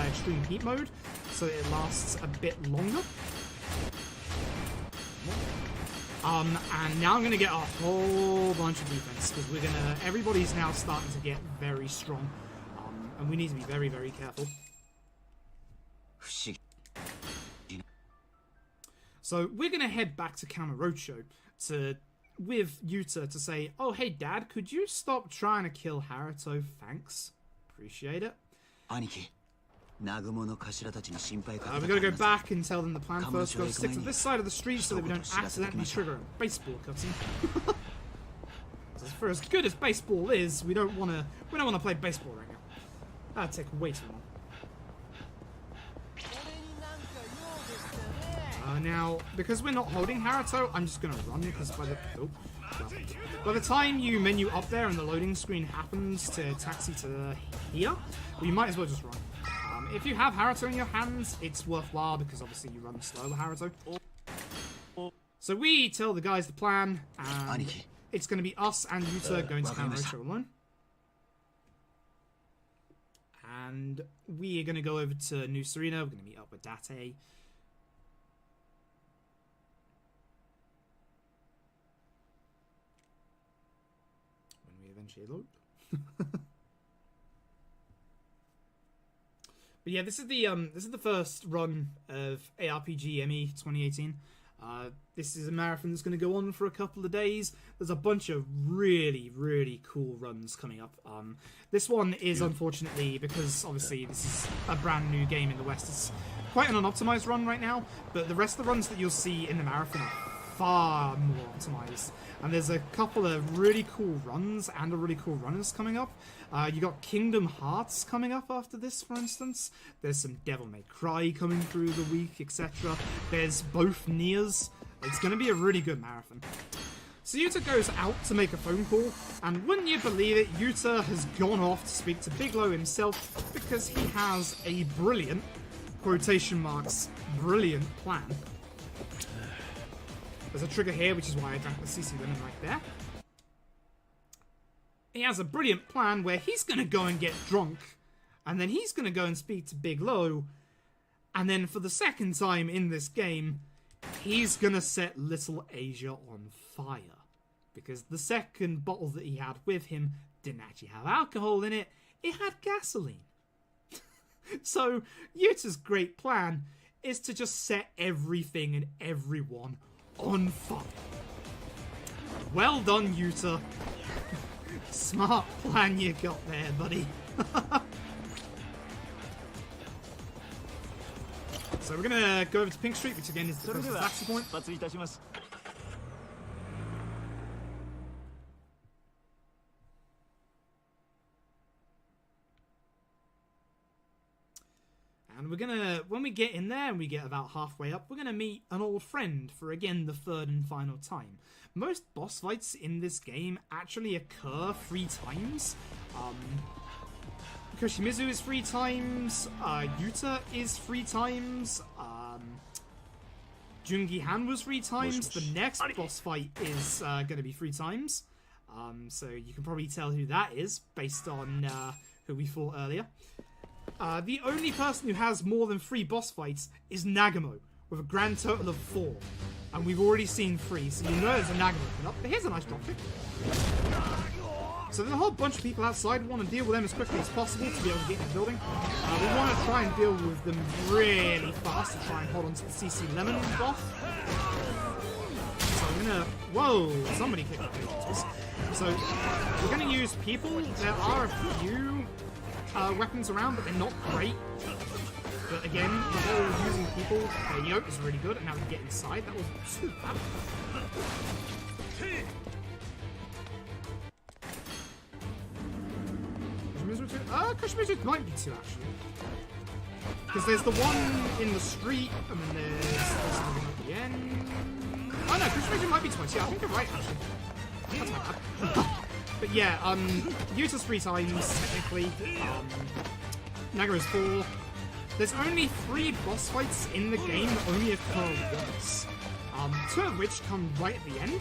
extreme heat mode, so it lasts a bit longer. And now I'm going to get a whole bunch of defense, because everybody's now starting to get very strong, and we need to be very, very careful. So we're going to head back to Kamurocho with Yuta to say, oh, hey, Dad, could you stop trying to kill Haruto? Thanks. Appreciate it. We're going to go back and tell them the plan first. Go stick to this side of the street so that we don't accidentally trigger a baseball cutscene. For as good as baseball is, we don't want to play baseball right now. That'd take way too long. Now, because we're not holding Haruto, I'm just going to run, because by the time you menu up there and the loading screen happens to taxi to here, well, you might as well just run. If you have Haruto in your hands, it's worthwhile, because obviously you run slow with Haruto. So we tell the guys the plan, and it's going to be us and Yuta going to Kamurocho alone. And we are going to go over to New Serena. We're going to meet up with Date. When we eventually load. But yeah, this is the first run of ARPGME 2018. This is a marathon that's going to go on for a couple of days. There's a bunch of really, really cool runs coming up. This one is, unfortunately, because obviously this is a brand new game in the West, it's quite an unoptimized run right now, but the rest of the runs that you'll see in the marathon are far more optimized. And there's a couple of really cool runs and a really cool runners coming up. You got Kingdom Hearts coming up after this, for instance. There's some Devil May Cry coming through the week, etc. There's both Niers. It's going to be a really good marathon. So Yuta goes out to make a phone call, and wouldn't you believe it, Yuta has gone off to speak to Bigelow himself because he has a brilliant, quotation marks, brilliant plan. There's a trigger here, which is why I drank the CC lemon right there. He has a brilliant plan where he's going to go and get drunk, and then he's going to go and speak to Bigelow, and then for the second time in this game, he's going to set Little Asia on fire. Because the second bottle that he had with him didn't actually have alcohol in it, it had gasoline. So, Yuta's great plan is to just set everything and everyone on fire. Well done, Yuta. Smart plan you got there, buddy. So we're gonna go over to Pink Street, which again is the closest taxi point. And we're gonna, when we get in there and we get about halfway up, we're gonna meet an old friend for, again, the third and final time. Most boss fights in this game actually occur 3 times. Koshimizu is 3 times, Yuta is 3 times, Jungi Han was 3 times, the next boss fight is going to be 3 times. So you can probably tell who that is, based on who we fought earlier. The only person who has more than 3 boss fights is Nagamo, with a grand total of 4. And we've already seen 3, so you know there's a Nagamo coming up. But here's a nice dropkick. So there's a whole bunch of people outside. We want to deal with them as quickly as possible to be able to get in the building. We want to try and deal with them really fast to try and hold on to the CC Lemon buff. So we're gonna... Whoa! Somebody kicked us. So we're going to use people. There are a few weapons around, but they're not great. But again, the whole using people, Yoke is really good, and now we get inside. That was too bad. Koshimizu might be 2, actually. Because there's the one in the street, and then there's something at the end. Oh no, Koshimizu might be 20. I think you're right, actually. That's my bad. But yeah, Yuta's 3 times, technically. Nagaro's 4. There's only 3 boss fights in the game that only occur once. 2 of which come right at the end.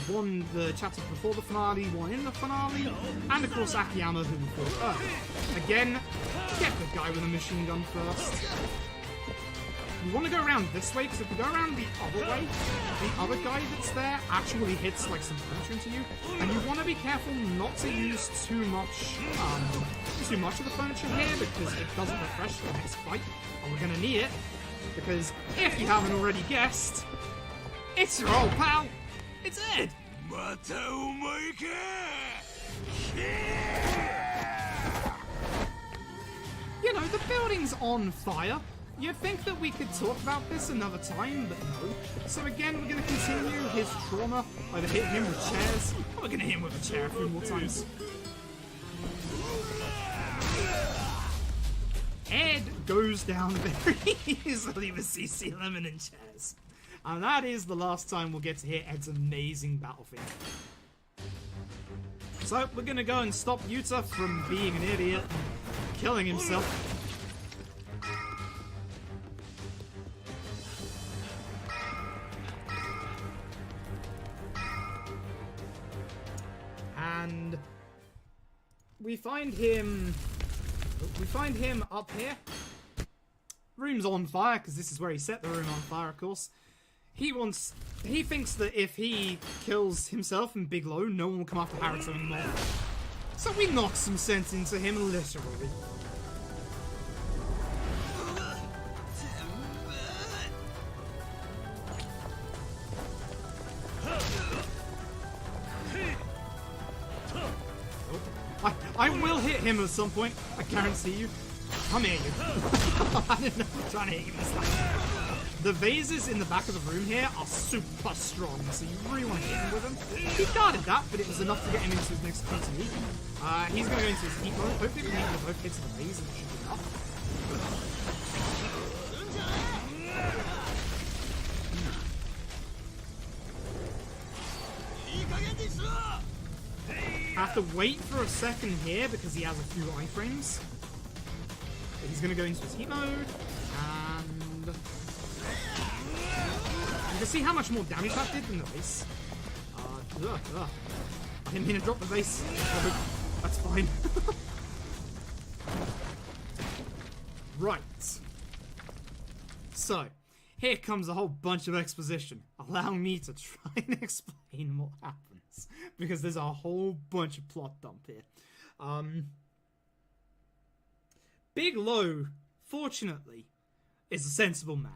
One the chapter before the finale, one in the finale, and of course Akiyama, who we fought earlier. Again, get the guy with a machine gun first. You want to go around this way, because if you go around the other way, the other guy that's there actually hits like some furniture into you, and you want to be careful not to use too much of the furniture here, because it doesn't refresh for the next fight, and we're going to need it, because if you haven't already guessed, it's your old pal, it's Ed! You know, the building's on fire. You'd think that we could talk about this another time, but no. So again, we're going to continue his trauma by hitting him with chairs. And we're going to hit him with a chair a few more times. Ed goes down very easily with CC Lemon and chairs. And that is the last time we'll get to hear Ed's amazing battle theme. So, we're going to go and stop Yuta from being an idiot and killing himself. And we find him up here. Room's on fire, because this is where he set the room on fire, of course. He thinks that if he kills himself and Bigelow, no one will come after Haruto anymore. So we knock some sense into him, literally. I will hit him at some point, I guarantee you. Come here, you. I didn't know I was trying to hit you this time. The vases in the back of the room here are super strong, so you really want to hit him with them. He guarded that, but it was enough to get him into his next PTE. He's going to go into his heat mode. Hopefully we can both hits of the vase and it should be enough. I have to wait for a second here because he has a few iframes. But he's going to go into his heat mode, and you can see how much more damage that did than the vase. I didn't mean to drop the vase. That's fine. Right. So, here comes a whole bunch of exposition. Allow me to try and explain what happens, because there's a whole bunch of plot dump here. Big Lo, fortunately, is a sensible man.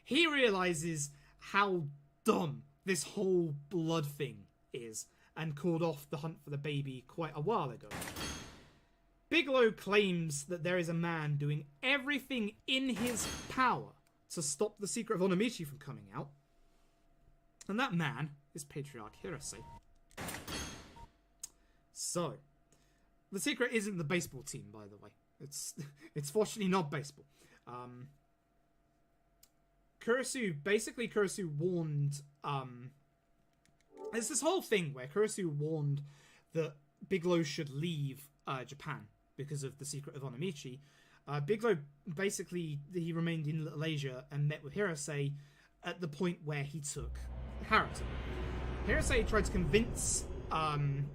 He realizes how dumb this whole blood thing is and called off the hunt for the baby quite a while ago. Bigelow claims that there is a man doing everything in his power to stop the secret of Onomichi from coming out. And that man is Patriarch Hirose. So, the secret isn't the baseball team, by the way. It's fortunately not baseball. Kurisu warned, there's this whole thing where Kurisu warned that Bigelow should leave Japan because of the secret of Onomichi. Bigelow, basically, he remained in Little Asia and met with Hirose at the point where he took Haruto. Hirose tried to convince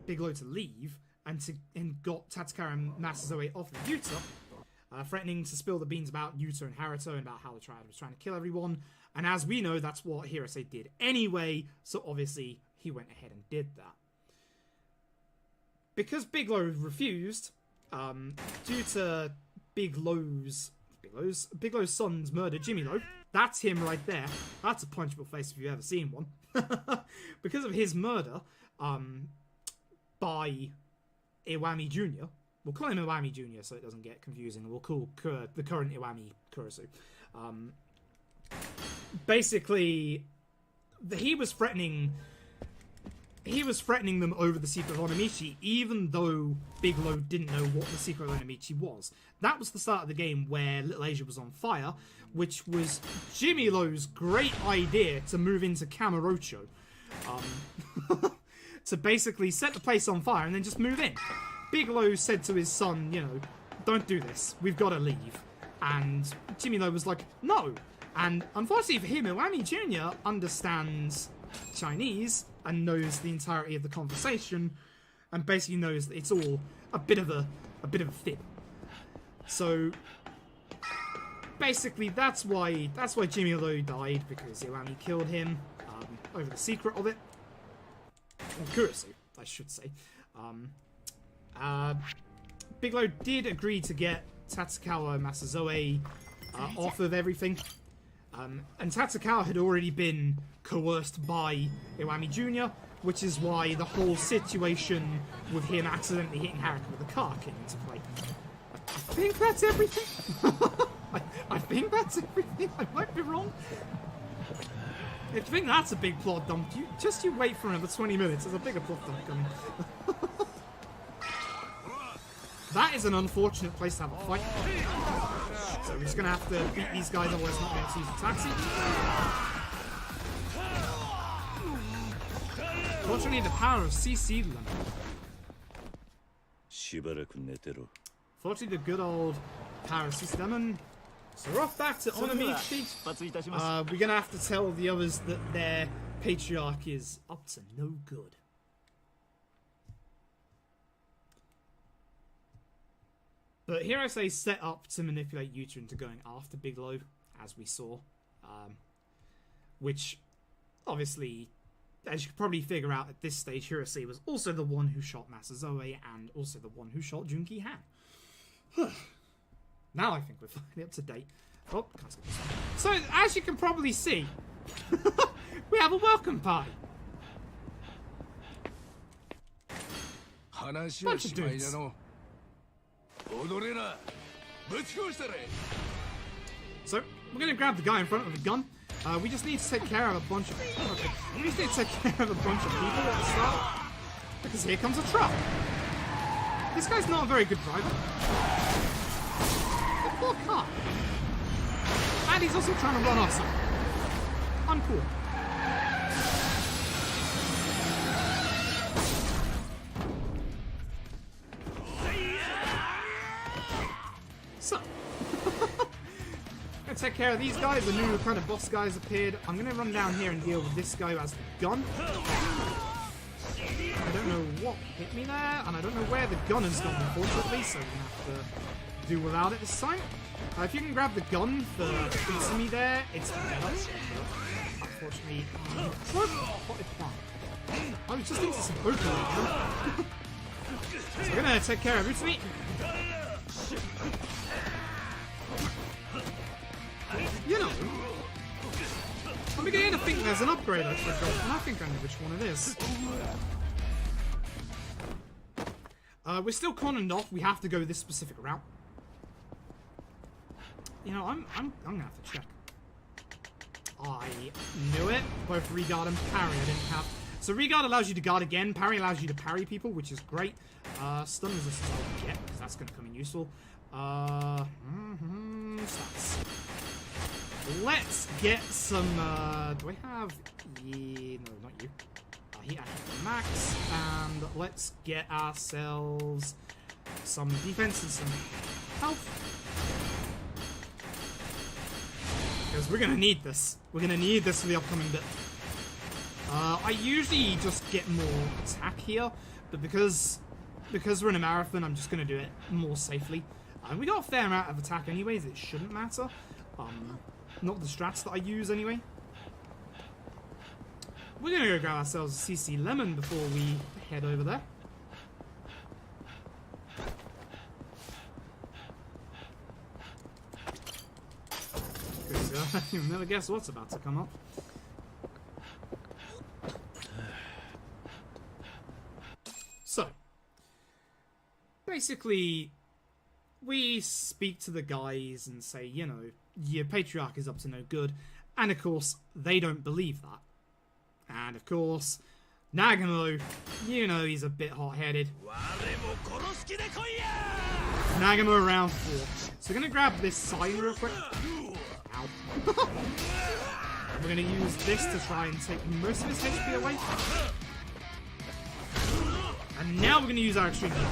Bigelow to leave and got Tatsukawa and Masazoe off of Yuta, threatening to spill the beans about Yuta and Haruto and about how the triad was trying to kill everyone. And as we know, that's what Hirose did anyway, so obviously he went ahead and did that. Because Bigelow refused, due to Bigelow's son's murder, Jimmy Lo, that's him right there. That's a punchable face if you've ever seen one. Because of his murder, by Iwami Jr., we'll call him Iwami Jr. so it doesn't get confusing, and we'll call the current Iwami Kurisu. Basically, he was threatening them over the secret of Onomichi, even though Bigelow didn't know what the secret of Onomichi was. That was the start of the game where Little Asia was on fire, which was Jimmy Lo's great idea to move into Kamurocho. To basically set the place on fire and then just move in. Bigelow said to his son, you know, don't do this, we've got to leave. And Jimmy Lo was like, no. And unfortunately for him, Iwami Jr. understands Chinese and knows the entirety of the conversation and basically knows that it's all a bit of a fib. So basically that's why Jimmy Lo died, because Iwami killed him over the secret of it. Or Kurisu, I should say. Bigelow did agree to get Tatsukawa and Masazoe off of everything. And Tatsukawa had already been coerced by Iwami Jr., which is why the whole situation with him accidentally hitting Haruka with a car came into play. I think that's everything. I think that's everything. I might be wrong. If you think that's a big plot dump, you wait for another 20 minutes. There's a bigger plot dump coming. That is an unfortunate place to have a fight. So we're just going to have to beat these guys, otherwise not going to use the taxi. Fortunately, the power of CC Lemon. Fortunately, the good old power of CC Lemon. So we're off back to Onomichi. We're going to have to tell the others that their patriarch is up to no good. But Hirose set up to manipulate Yuta into going after Bigelow, as we saw. Which, obviously, as you can probably figure out at this stage, Hirose was also the one who shot Masazoe and also the one who shot Junki Han. Now I think we're finally up to date. Oh, can't skip this one. So, as you can probably see, we have a welcome party. Bunch of dudes. So, we're going to grab the guy in front with a gun. We just need to take care of a bunch of... Okay. We just need to take care of a bunch of people at the start. Because here comes a truck. This guy's not a very good driver. The poor car. And he's also trying to run off something. Uncool. So. Gonna take care of these guys. The new kind of boss guys appeared. I'm gonna run down here and deal with this guy who has the gun. I don't know what hit me there, and I don't know where the gun has gone, unfortunately, so we're gonna have to do without it this time. If you can grab the gun for beating me there, it's better. Unfortunately, potted plant. I was just into some Pokemon. So we're gonna take care of Utsumi. You know, I'm beginning to think there's an upgrade I should got, and I think I know which one it is. We're still cornered off. We have to go this specific route. You know, I'm gonna have to check. I knew it. Both regard and parry I didn't have. So regard allows you to guard again. Parry allows you to parry people, which is great. Stun resistance I'll get, because that's gonna come in useful. Stats. Let's get some, do I have... Yeah, no, not you. He actually max, and let's get ourselves some defense and some health. Because we're gonna need this. We're gonna need this for the upcoming bit. I usually just get more attack here, but because we're in a marathon, I'm just gonna do it more safely. We got a fair amount of attack anyways, it shouldn't matter. Not the strats that I use anyway. We're gonna go grab ourselves a CC Lemon before we head over there. Because you'll never guess what's about to come up. So, basically, we speak to the guys and say, you know, your patriarch is up to no good. And of course, they don't believe that. And of course, Nagamo, you know he's a bit hot-headed. Nagamo round 4. So we're going to grab this sign real quick. Ow. We're going to use this to try and take most of his HP away. And now we're going to use our extreme heal.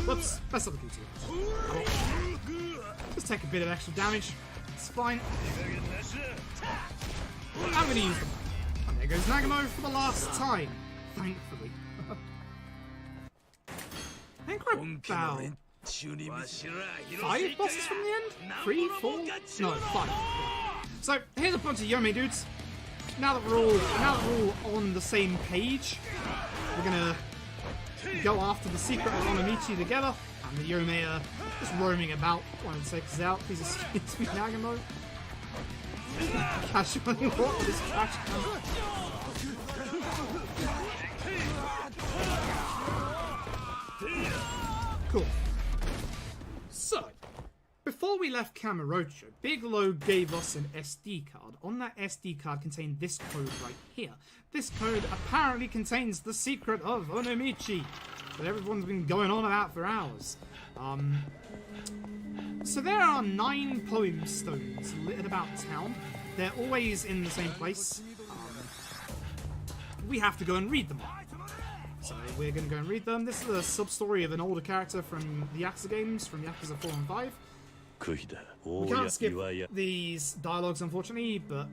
Whoops, that's not the key to it. Just take a bit of extra damage. It's fine. I'm going to use them. And there goes Nagamo for the last time. Thankfully. I think we're about 5 bosses from the end? 3, 4? No, 5. So, here's a bunch of Yome dudes. Now that we're all on the same page, we're going to go after the secret of Onomichi together. And the Yome are just roaming about, wanting to take us out. Please excuse me, Nagamo. Casually walk this trash can. Cool. So, before we left Kamurocho, Bigelow gave us an SD card. On that SD card contained this code right here. This code apparently contains the secret of Onomichi that everyone's been going on about for hours. So there are 9 poem stones littered about town. They're always in the same place. We have to go and read them. So we're going to go and read them. This is a sub-story of an older character from the Yakuza games, from Yakuza 4 and 5. We can't skip these dialogues, unfortunately, but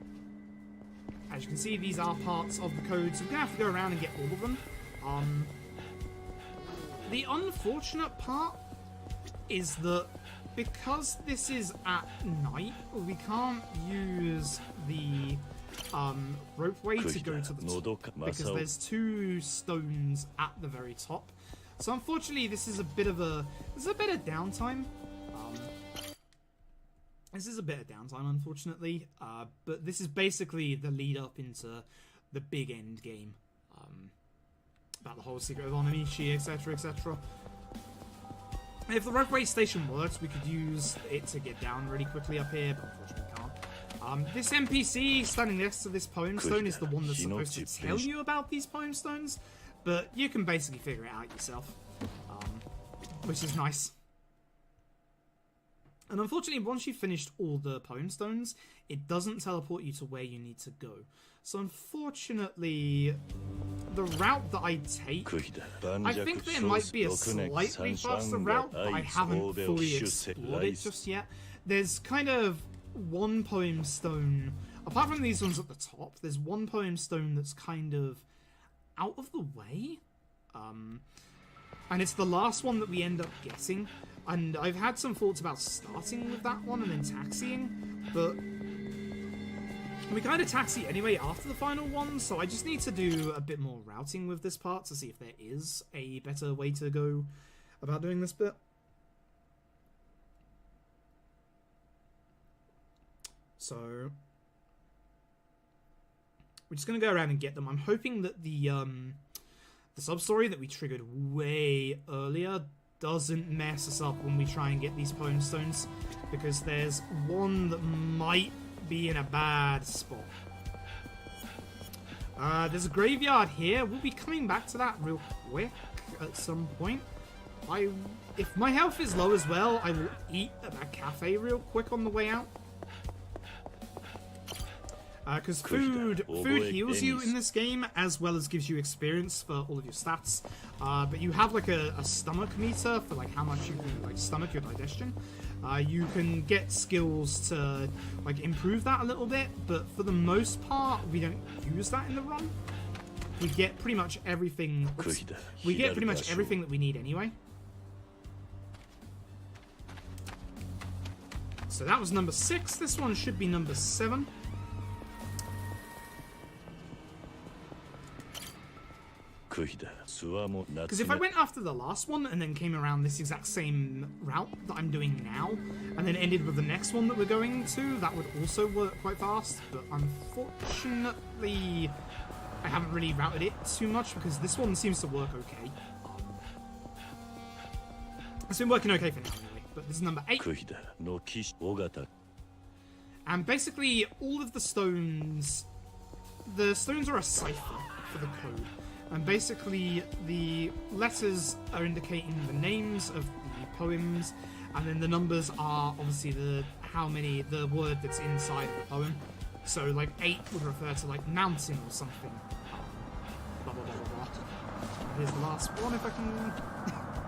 as you can see, these are parts of the code, so we're going to have to go around and get all of them. The unfortunate part is that because this is at night, we can't use the ropeway to go to the top because there's 2 stones at the very top. So unfortunately, this is a bit of downtime. This is a bit of downtime, unfortunately, but this is basically the lead up into the big end game, about the whole secret of Onomichi, etc., etc. If the ropeway station works, we could use it to get down really quickly up here, but unfortunately we can't. This NPC standing next to this poem stone is the one that's supposed to tell you about these poem stones, but you can basically figure it out yourself, which is nice. And unfortunately, once you've finished all the poem stones, it doesn't teleport you to where you need to go. So unfortunately, the route that I take, I think there might be a slightly faster route, but I haven't fully explored it just yet. There's kind of one poem stone, apart from these ones at the top, there's one poem stone that's kind of out of the way. And it's the last one that we end up getting. And I've had some thoughts about starting with that one and then taxiing, but we kind of taxi anyway after the final one, so I just need to do a bit more routing with this part to see if there is a better way to go about doing this bit. So we're just going to go around and get them. I'm hoping that the sub-story that we triggered way earlier doesn't mess us up when we try and get these poem stones, because there's one that might be in a bad spot. There's a graveyard here. We'll be coming back to that real quick at some point. If my health is low as well, I will eat at that cafe real quick on the way out. Because food heals you in this game, as well as gives you experience for all of your stats. But you have like a stomach meter for like how much you can like stomach your digestion. You can get skills to like improve that a little bit, but for the most part, we don't use that in the run. We get pretty much everything. We get pretty much everything that we need anyway. So that was number 6. This one should be number 7. Because if I went after the last one and then came around this exact same route that I'm doing now, and then ended with the next one that we're going to, that would also work quite fast. But unfortunately, I haven't really routed it too much because this one seems to work okay. It's been working okay for now anyway, but this is number 8. And basically, all of the stones are a cipher for the code. And basically, the letters are indicating the names of the poems, and then the numbers are obviously the word that's inside of the poem. So, like 8 would refer to like mountain or something. Blah blah blah blah blah. Here's the last one. If I can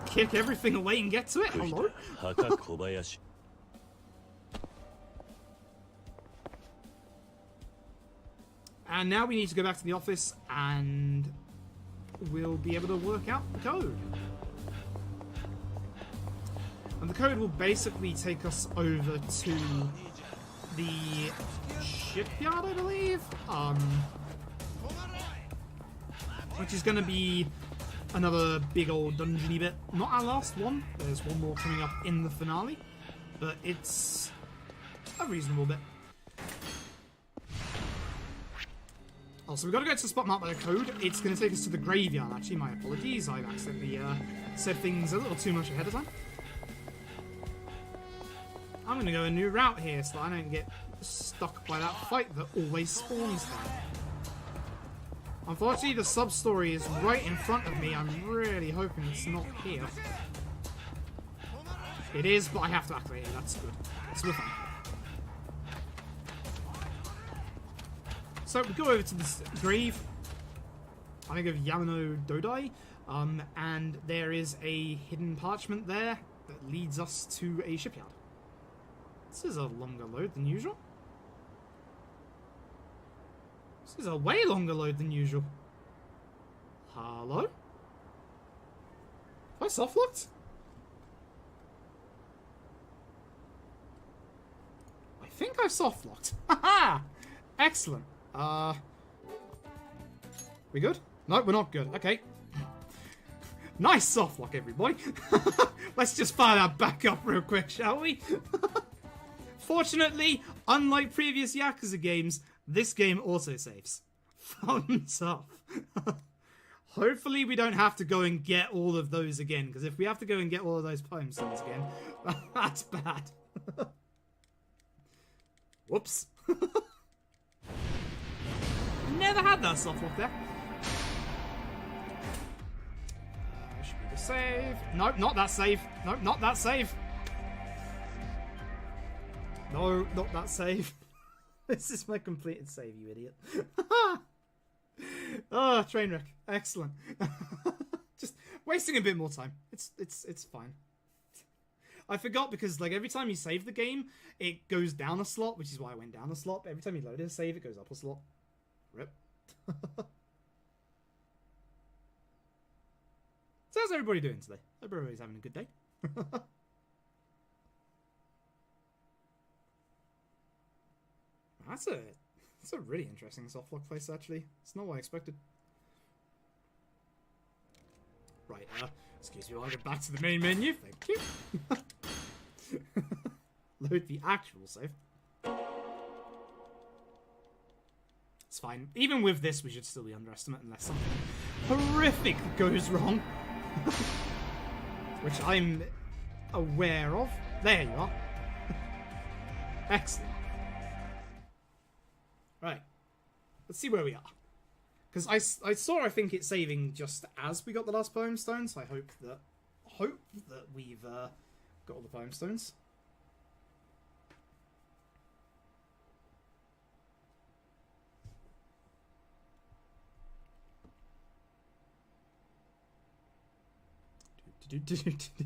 kick everything away and get to it. Hello. And now we need to go back to the office and we'll be able to work out the code. And the code will basically take us over to the shipyard, I believe? Which is going to be another big old dungeony bit. Not our last one. There's one more coming up in the finale. But it's a reasonable bit. Also, we've got to go to the spot marked by the code. It's going to take us to the graveyard, actually. My apologies. I've accidentally said things a little too much ahead of time. I'm going to go a new route here so that I don't get stuck by that fight that always spawns there. Unfortunately, the sub-story is right in front of me. I'm really hoping it's not here. It is, but I have to activate it. That's good. So we're fine. So we go over to this grave, I think of Yamano Dodai, and there is a hidden parchment there that leads us to a shipyard. This is a longer load than usual. This is a way longer load than usual. Hello? Have I soft-locked? I think I've soft-locked. Haha! Excellent. We good? No, we're not good. Okay. Nice soft lock, everybody. Let's just fire that back up real quick, shall we? Fortunately, unlike previous Yakuza games, this game autosaves. Thumbs up. Hopefully we don't have to go and get all of those again, because if we have to go and get all of those poem stones again, that's bad. Whoops. Never had that soft lock there. Should be the save. Nope, not that save. Nope, not that save. No, not that save. This is my completed save, you idiot. Oh, train wreck. Excellent. Just wasting a bit more time. It's fine. I forgot because like every time you save the game, it goes down a slot, which is why I went down a slot. But every time you load a save, it goes up a slot. Rip. So how's everybody doing today? Hope everybody's having a good day. That's a really interesting softlock place, actually. It's not what I expected. Right, excuse me while I get back to the main menu. Thank you. Load the actual save. It's fine. Even with this, we should still be underestimate unless something horrific goes wrong. Which I'm aware of. There you are. Excellent. Right. Let's see where we are. Because I think it's saving just as we got the last poem stone, so I hope that we've got all the poem stones.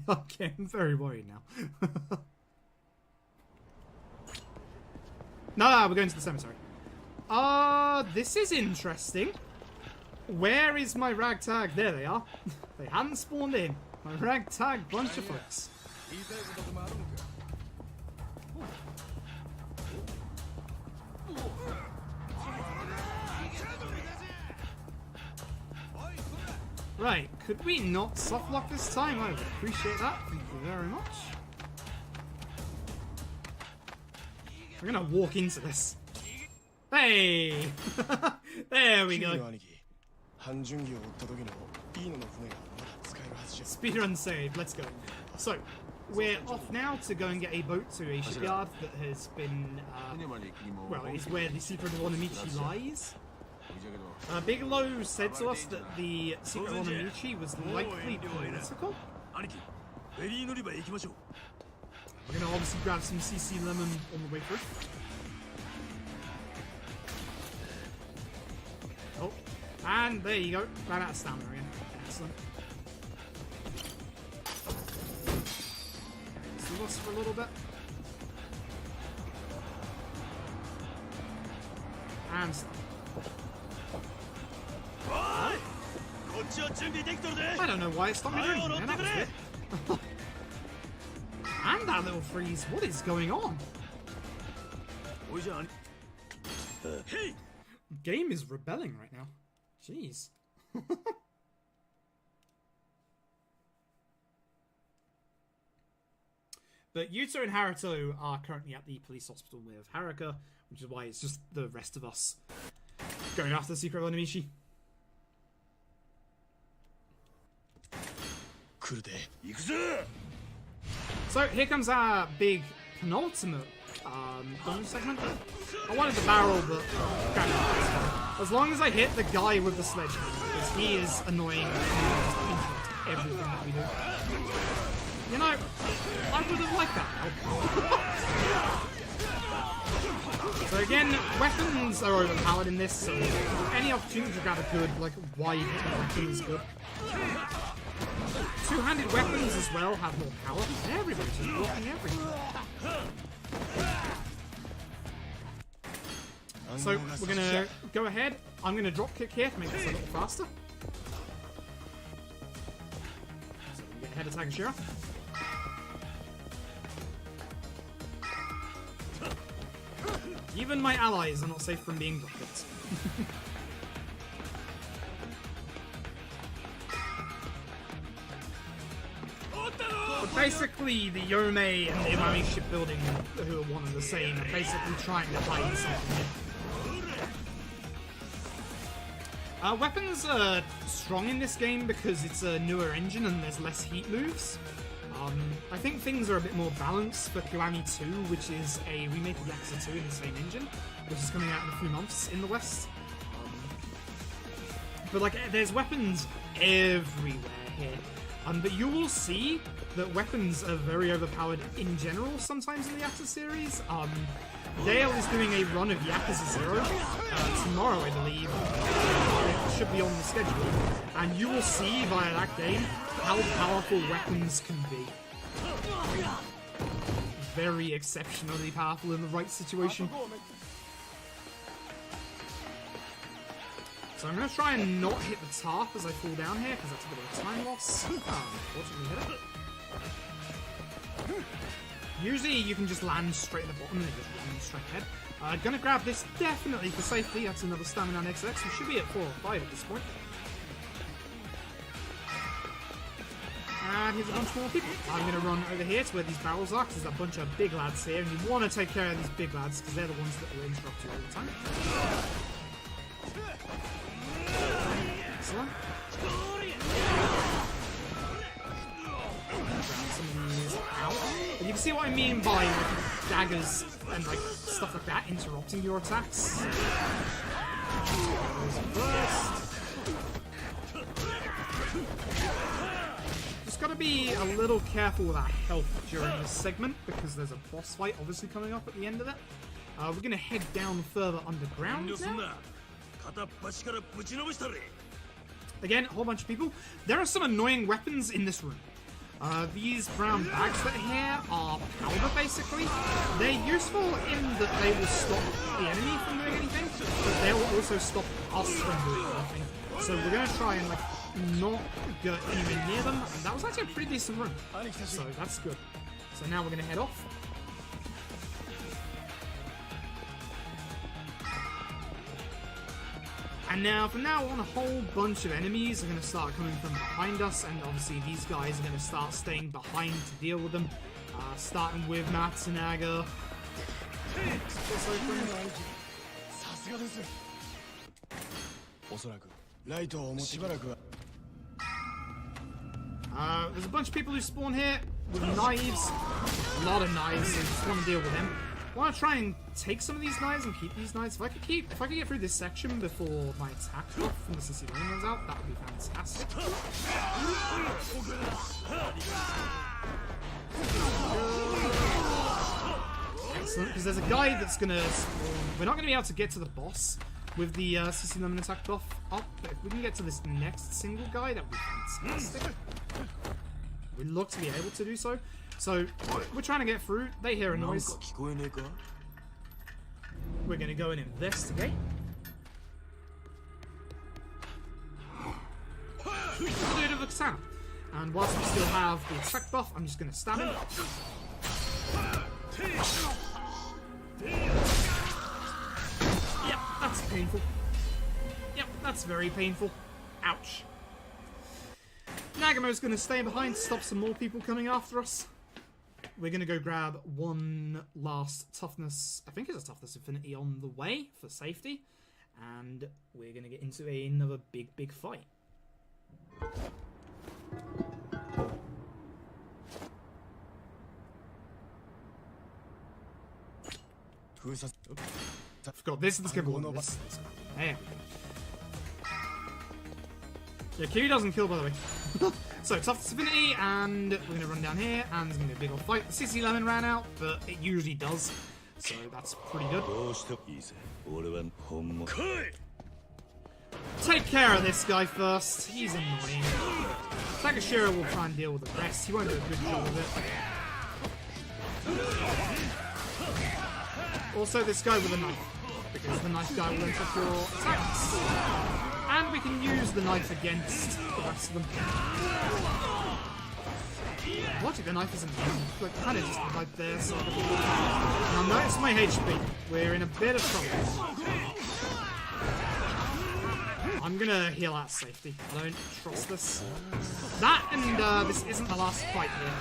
Okay, I'm very worried now. No, we're going to the cemetery. This is interesting. Where is my ragtag? There they are. They hadn't spawned in. My ragtag bunch of folks. Right, could we not softlock this time? I would appreciate that. Thank you very much. We're gonna walk into this. Hey! There we go. Speedrun saved, let's go. So, we're off now to go and get a boat to a shipyard that has been, well, it's where the secret of Onamichi lies. Bigelow said to us that the secret of Onamichi was likely political. We're gonna obviously grab some CC lemon on the way through. Oh, and there you go. Ran out of stamina again. Excellent. See us for a little bit. And stop. I don't know why it stopped me doing that. That was good. And that little freeze. What is going on? Game is rebelling right now. Jeez. But Yuta and Haruto are currently at the police hospital with Haruka, which is why it's just the rest of us going after the secret of Onamichi. So here comes our big penultimate bonus segment. I wanted the barrel, but as long as I hit the guy with the sledgehammer, because he is annoying and just everything that we do. You know, I would have liked that. So again, weapons are overpowered in this, so any opportunity to grab a good, like, wide weapon is good. Two-handed weapons as well have more power. Everybody's just blocking everything. So we're gonna go ahead. I'm gonna drop kick here to make this a little faster. So we can get ahead of Takashira. Even my allies are not safe from being rockets. But basically, the Yomei and the Imami shipbuilding, who are one and the same, are basically trying to hide something here. Weapons are strong in this game because it's a newer engine and there's less heat moves. I think things are a bit more balanced for Kiwami 2, which is a remake of Yakuza 2 in the same engine, which is coming out in a few months in the West. But like, there's weapons everywhere here. But you will see that weapons are very overpowered in general sometimes in the Yakuza series. Dale is doing a run of Yakuza 0 tomorrow, I believe. It should be on the schedule. And you will see via that game how powerful weapons can be. Very exceptionally powerful in the right situation. So I'm going to try and not hit the top as I fall down here, because that's a bit of a time loss. Unfortunately hit it. Usually you can just land straight at the bottom and then just run straight ahead. Gonna grab this definitely for safety. That's another stamina on XX. We should be at 4 or 5 at this point. And here's a bunch more people. I'm gonna run over here to where these barrels are, because there's a bunch of big lads here, and you want to take care of these big lads, because they're the ones that will interrupt you all the time. Excellent. And you can see what I mean by like, daggers and like stuff like that interrupting your attacks. Just gotta be a little careful with our health during this segment, because there's a boss fight obviously coming up at the end of it. We're gonna head down further underground now. Again, a whole bunch of people. There are some annoying weapons in this room. These brown bags that are here are powder, basically. They're useful in that they will stop the enemy from doing anything, but they will also stop us from doing anything. So we're going to try and, like, not go anywhere near them. And that was actually a pretty decent run. So that's good. So now we're going to head off. And now, from now on, a whole bunch of enemies are going to start coming from behind us, and obviously these guys are going to start staying behind to deal with them, starting with Matsunaga. There's a bunch of people who spawn here with knives, a lot of knives, so you just want to deal with them. I want to try and take some of these knives and keep these knives. If I could get through this section before my attack buff from the CC lane runs out, that would be fantastic. Excellent, because there's a guy that's gonna spawn. We're not gonna be able to get to the boss with the CC lemon attack buff up, but if we can get to this next single guy, that would be fantastic. We look to be able to do so. So, we're trying to get through. They hear a noise. We're going to go and investigate. Dude of the sound. And whilst we still have the attack buff, I'm just going to stab him. Yep, that's painful. Yep, that's very painful. Ouch. Nagamo's going to stay behind to stop some more people coming after us. We're going to go grab one last toughness, I think it's a toughness infinity on the way for safety. And we're going to get into another big fight. I forgot this is the one. There we go. Yeah, Kiryu doesn't kill, by the way. So, toughness infinity, and we're going to run down here, and there's going to be a big old fight. The CC lemon ran out, but it usually does, so that's pretty good. Take care of this guy first. He's annoying. Takashiro will try and deal with the rest. He won't do a good job of it. Also, this guy with a knife, because the knife guy will interrupt your attacks. And we can use the knife against the rest of them. Logic, the knife isn't like kind of just right there. So now notice my HP. We're in a bit of trouble. I'm gonna heal out safety. I don't trust this. That and this isn't the last fight here.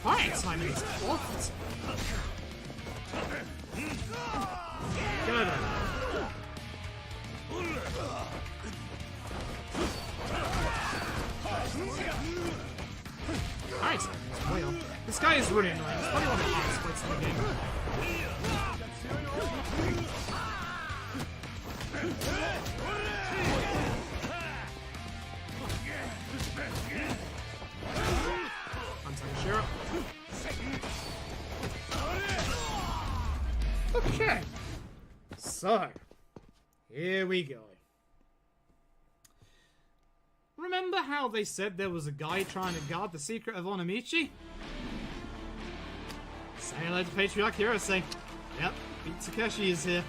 Fighting timing is off. Get over there. Alright, so he's way off. This guy is really annoying. He's probably one of the hardest fights in the game. Anti-Shira. Okay. So, here we go. Remember how they said there was a guy trying to guard the secret of Onamichi? Say hello to Patriarch Hirose. Yep, Beat Takeshi is here.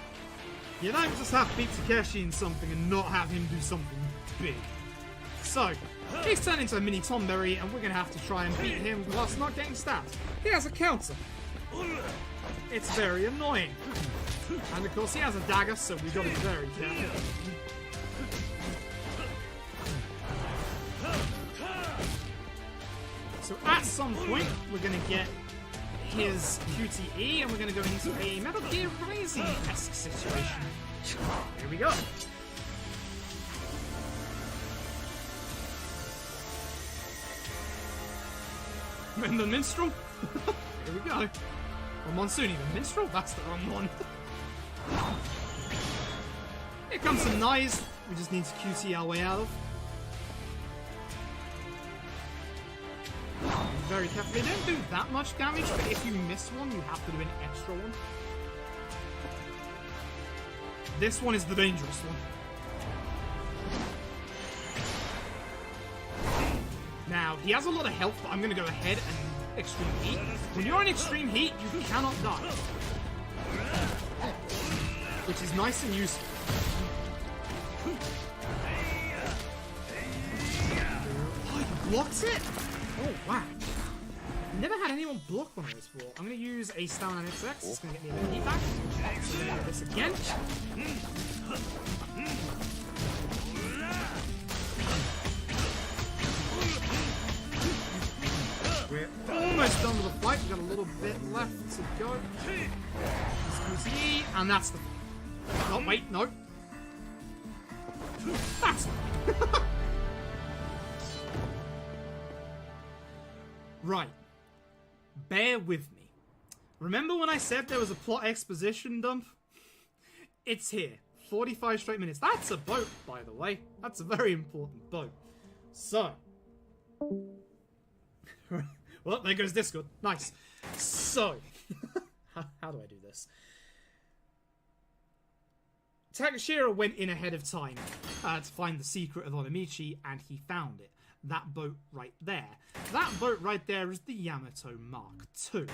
You don't just have to beat Takeshi in something and not have him do something big. So, he's turned into a mini Tomberry and we're going to have to try and beat him whilst not getting stabbed. He has a counter. It's very annoying. And of course he has a dagger, so we've got to be very careful. So at some point, we're going to get his QTE, and we're going to go into a Metal Gear Rising-esque situation. Here we go. Remember the Minstrel? Here we go. Or Monsuni, the Minstrel? That's the wrong one. Here comes some knives. We just need to QT our way out of. Very careful. They don't do that much damage, but if you miss one, you have to do an extra one. This one is the dangerous one. Now, he has a lot of health, but I'm going to go ahead and extreme heat. When you're in extreme heat, you cannot die. Which is nice and useful. Oh, he blocks it? Oh, wow. Never had anyone block one of those before. I'm going to use a Stamina XX. It's going to get me a bit of heat back. So we're going to do this again. We're almost done with the fight. We've got a little bit left to go. Squeezy, and that's the... Oh, wait, no. That's... Right. Bear with me. Remember when I said there was a plot exposition dump? It's here. 45 straight minutes. That's a boat, by the way. That's a very important boat. So. Well, there goes Discord. Nice. So. How do I do this? Takashira went in ahead of time to find the secret of Onamichi, and he found it. That boat right there. That boat right there is the Yamato Mark II.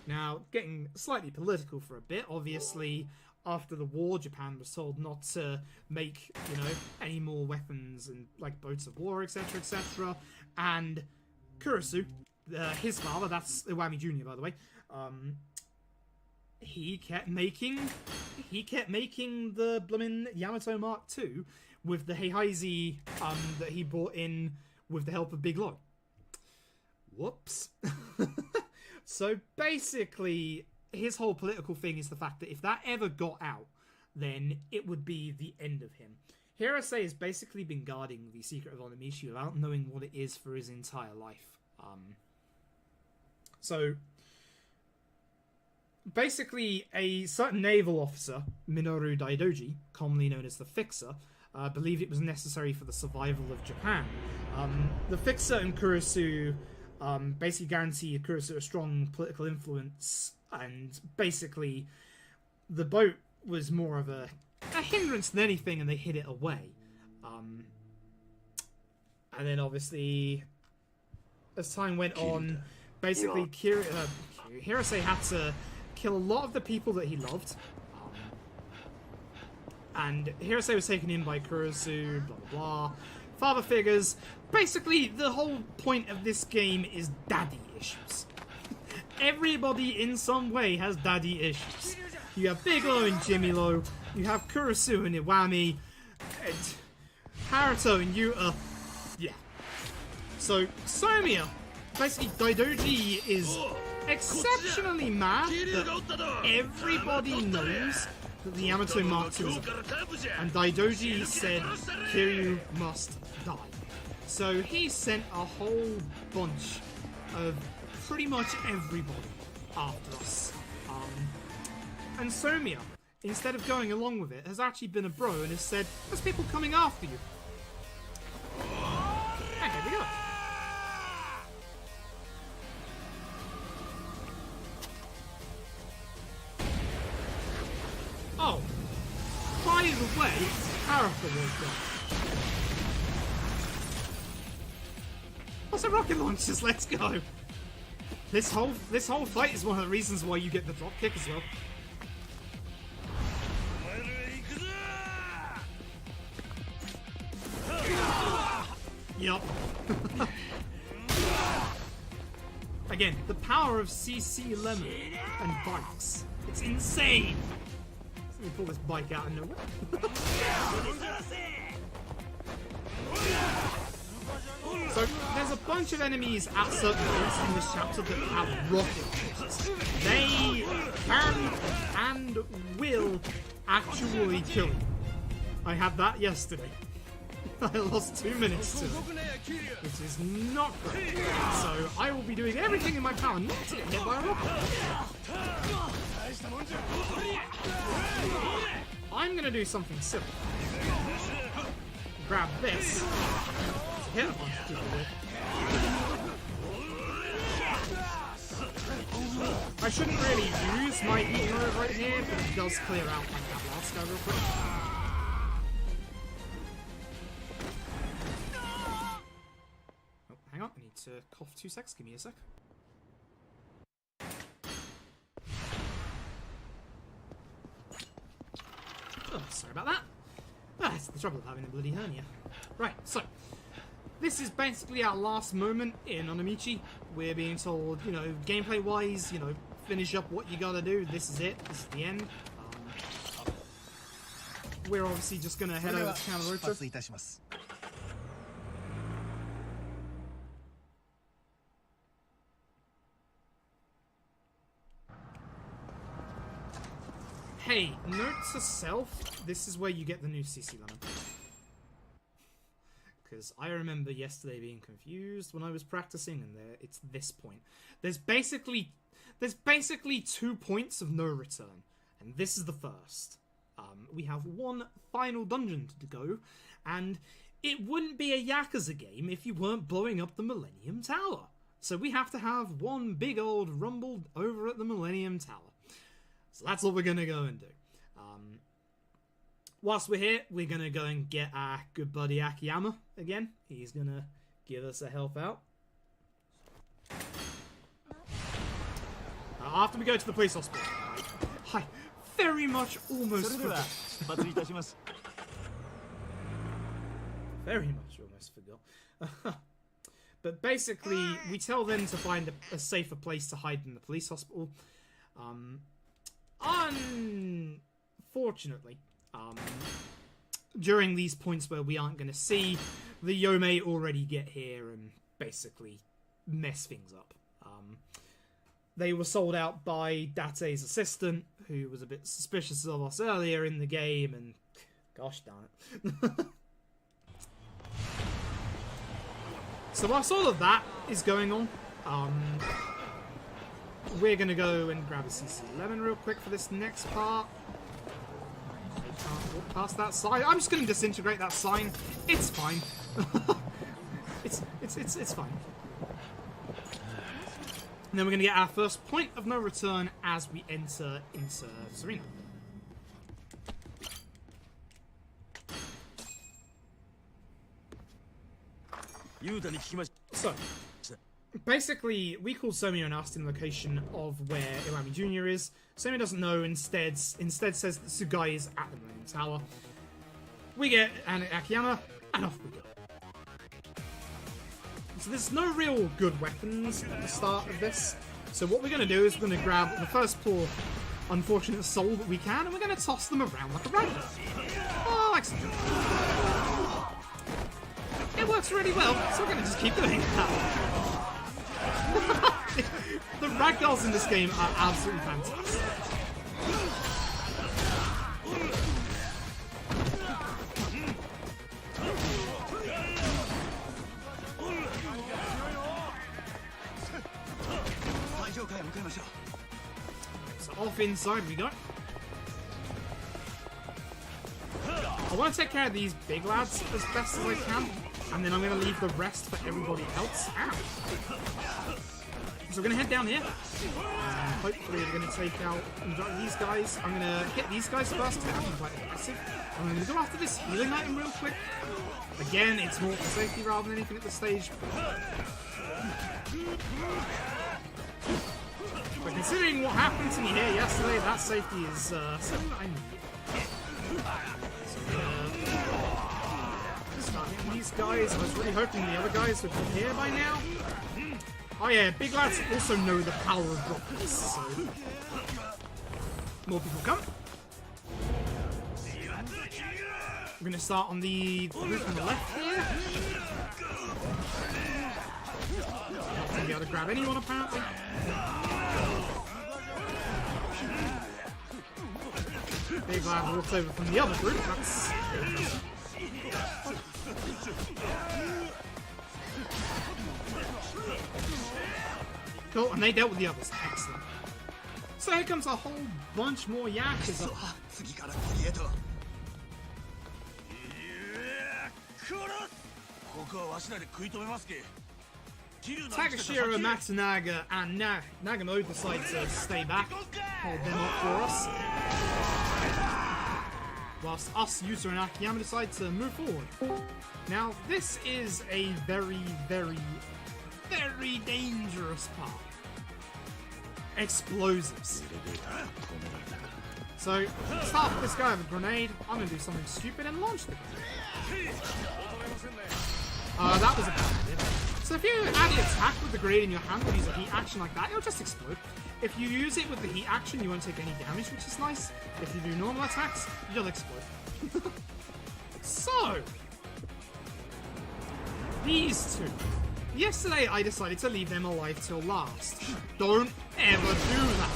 Now, getting slightly political for a bit, obviously, after the war, Japan was told not to make, you know, any more weapons and, like, boats of war, etc., etc. And Kurusu, his father, that's Iwami Jr., by the way, he kept making the bloomin' Yamato Mark II with the Heihachi that he brought in with the help of Big Lo. Whoops. So basically, his whole political thing is the fact that if that ever got out, then it would be the end of him. Hirose has basically been guarding the secret of Onamichi without knowing what it is for his entire life. So basically, a certain naval officer, Minoru Daidoji, commonly known as the Fixer, believed it was necessary for the survival of Japan. The Fixer and Kurusu basically guaranteed Kurusu a strong political influence, and basically the boat was more of a hindrance than anything, and they hid it away. And then obviously, as time went on, basically Hirose had to kill a lot of the people that he loved. And Hirose was taken in by Kurusu, blah blah blah. Father figures. Basically, the whole point of this game is daddy issues. Everybody in some way has daddy issues. You have Big Lo and Jimmy Lo. You have Kurusu and Iwami. And Haruto and Yuta. Yeah. So, Somiya. Basically, Daidoji is exceptionally mad that everybody knows that the Yamato Mark II is a bit. And Daidoji said, Kiryu must die. So he sent a whole bunch of pretty much everybody after us. And Somia, instead of going along with it, has actually been a bro and has said, there's people coming after you. And here we go. Oh, by the way, Arthur was gone. What's a rocket launchers? Let's go. This whole fight is one of the reasons why you get the drop kick as well. Yup. Again, the power of CC Lemon and bikes. It's insane. Let me pull this bike out of nowhere. So, there's a bunch of enemies at certain points in this chapter that have rocket launchers. They can and will actually kill you. I had that yesterday. I lost 2 minutes to it, which is not great. So, I will be doing everything in my power not to get hit by a rocket. I'm gonna do something silly. Grab this. Hit a bunch of people with. I shouldn't really use my emote right here, but it does clear out like that last guy real quick. Oh, hang on, I need to cough 2 seconds. Give me a sec. Oh, sorry about that. That's the trouble of having a bloody hernia. Right, so this is basically our last moment in Onamichi. We're being told, you know, gameplay-wise, you know, finish up what you gotta do. This is it. This is the end. We're obviously just gonna head over to Kamurocho. Hey, note to self, this is where you get the new CC Lemon. Because I remember yesterday being confused when I was practicing, and it's this point. There's basically 2 points of no return, and this is the first. We have one final dungeon to go, and it wouldn't be a Yakuza game if you weren't blowing up the Millennium Tower. So we have to have one big old rumble over at the Millennium Tower. So that's what we're going to go and do. Whilst we're here, we're going to go and get our good buddy Akiyama again. He's going to give us a help out. After we go to the police hospital. I very much almost forgot. Very much almost forgot. But basically, we tell them to find a safer place to hide in the police hospital. Unfortunately, during these points where we aren't going to see, the Yome already get here and basically mess things up. They were sold out by Date's assistant, who was a bit suspicious of us earlier in the game, and gosh darn it. So whilst all of that is going on, we're going to go and grab a CC Lemon real quick for this next part. I can't walk past that sign. I'm just going to disintegrate that sign. It's fine. It's fine. And then we're going to get our first point of no return as we enter into Serena. So, basically, we called Somia and asked him the location of where Iwami Jr. is. Somia doesn't know, instead says that Sugai is at the Millennium Tower. We get Akiyama, and off we go. So there's no real good weapons at the start of this. So what we're going to do is we're going to grab the first poor unfortunate soul that we can, and we're going to toss them around like a ragdoll. Oh, excellent. It works really well, so we're going to just keep doing that. The ragdolls in this game are absolutely fantastic. So off inside we go. I want to take care of these big lads as best as I can, and then I'm going to leave the rest for everybody else. Ow. So we're going to head down here. Hopefully we're going to take out these guys. I'm going to hit these guys first because they're quite aggressive. I'm going to go after this healing item real quick. Again, it's more for safety rather than anything at this stage. But considering what happened to me here yesterday, that safety is something that I need. Start hitting these guys. I was really hoping the other guys would be here by now. Oh yeah, big lads also know the power of droplets, so more people come. We're going to start on the roof on the left here. Not going to be able to grab anyone apparently. Big lad walks over from the other group. That's cool, and they dealt with the others. Excellent. So here comes a whole bunch more Yakuza. Takashiro, Matsunaga, and Nagamo decide to stay back, hold them up for us. Whilst us, Yuta and Akiyama decide to move forward. Now, this is a very, very, very dangerous part. Explosives. So, start with this guy with a grenade. I'm going to do something stupid and launch the grenade. That was a bad idea. So if you add the attack with the grenade in your hand and use a heat action like that, it'll just explode. If you use it with the heat action, you won't take any damage, which is nice. If you do normal attacks, you'll explode. So, these two. Yesterday, I decided to leave them alive till last. Don't ever do that.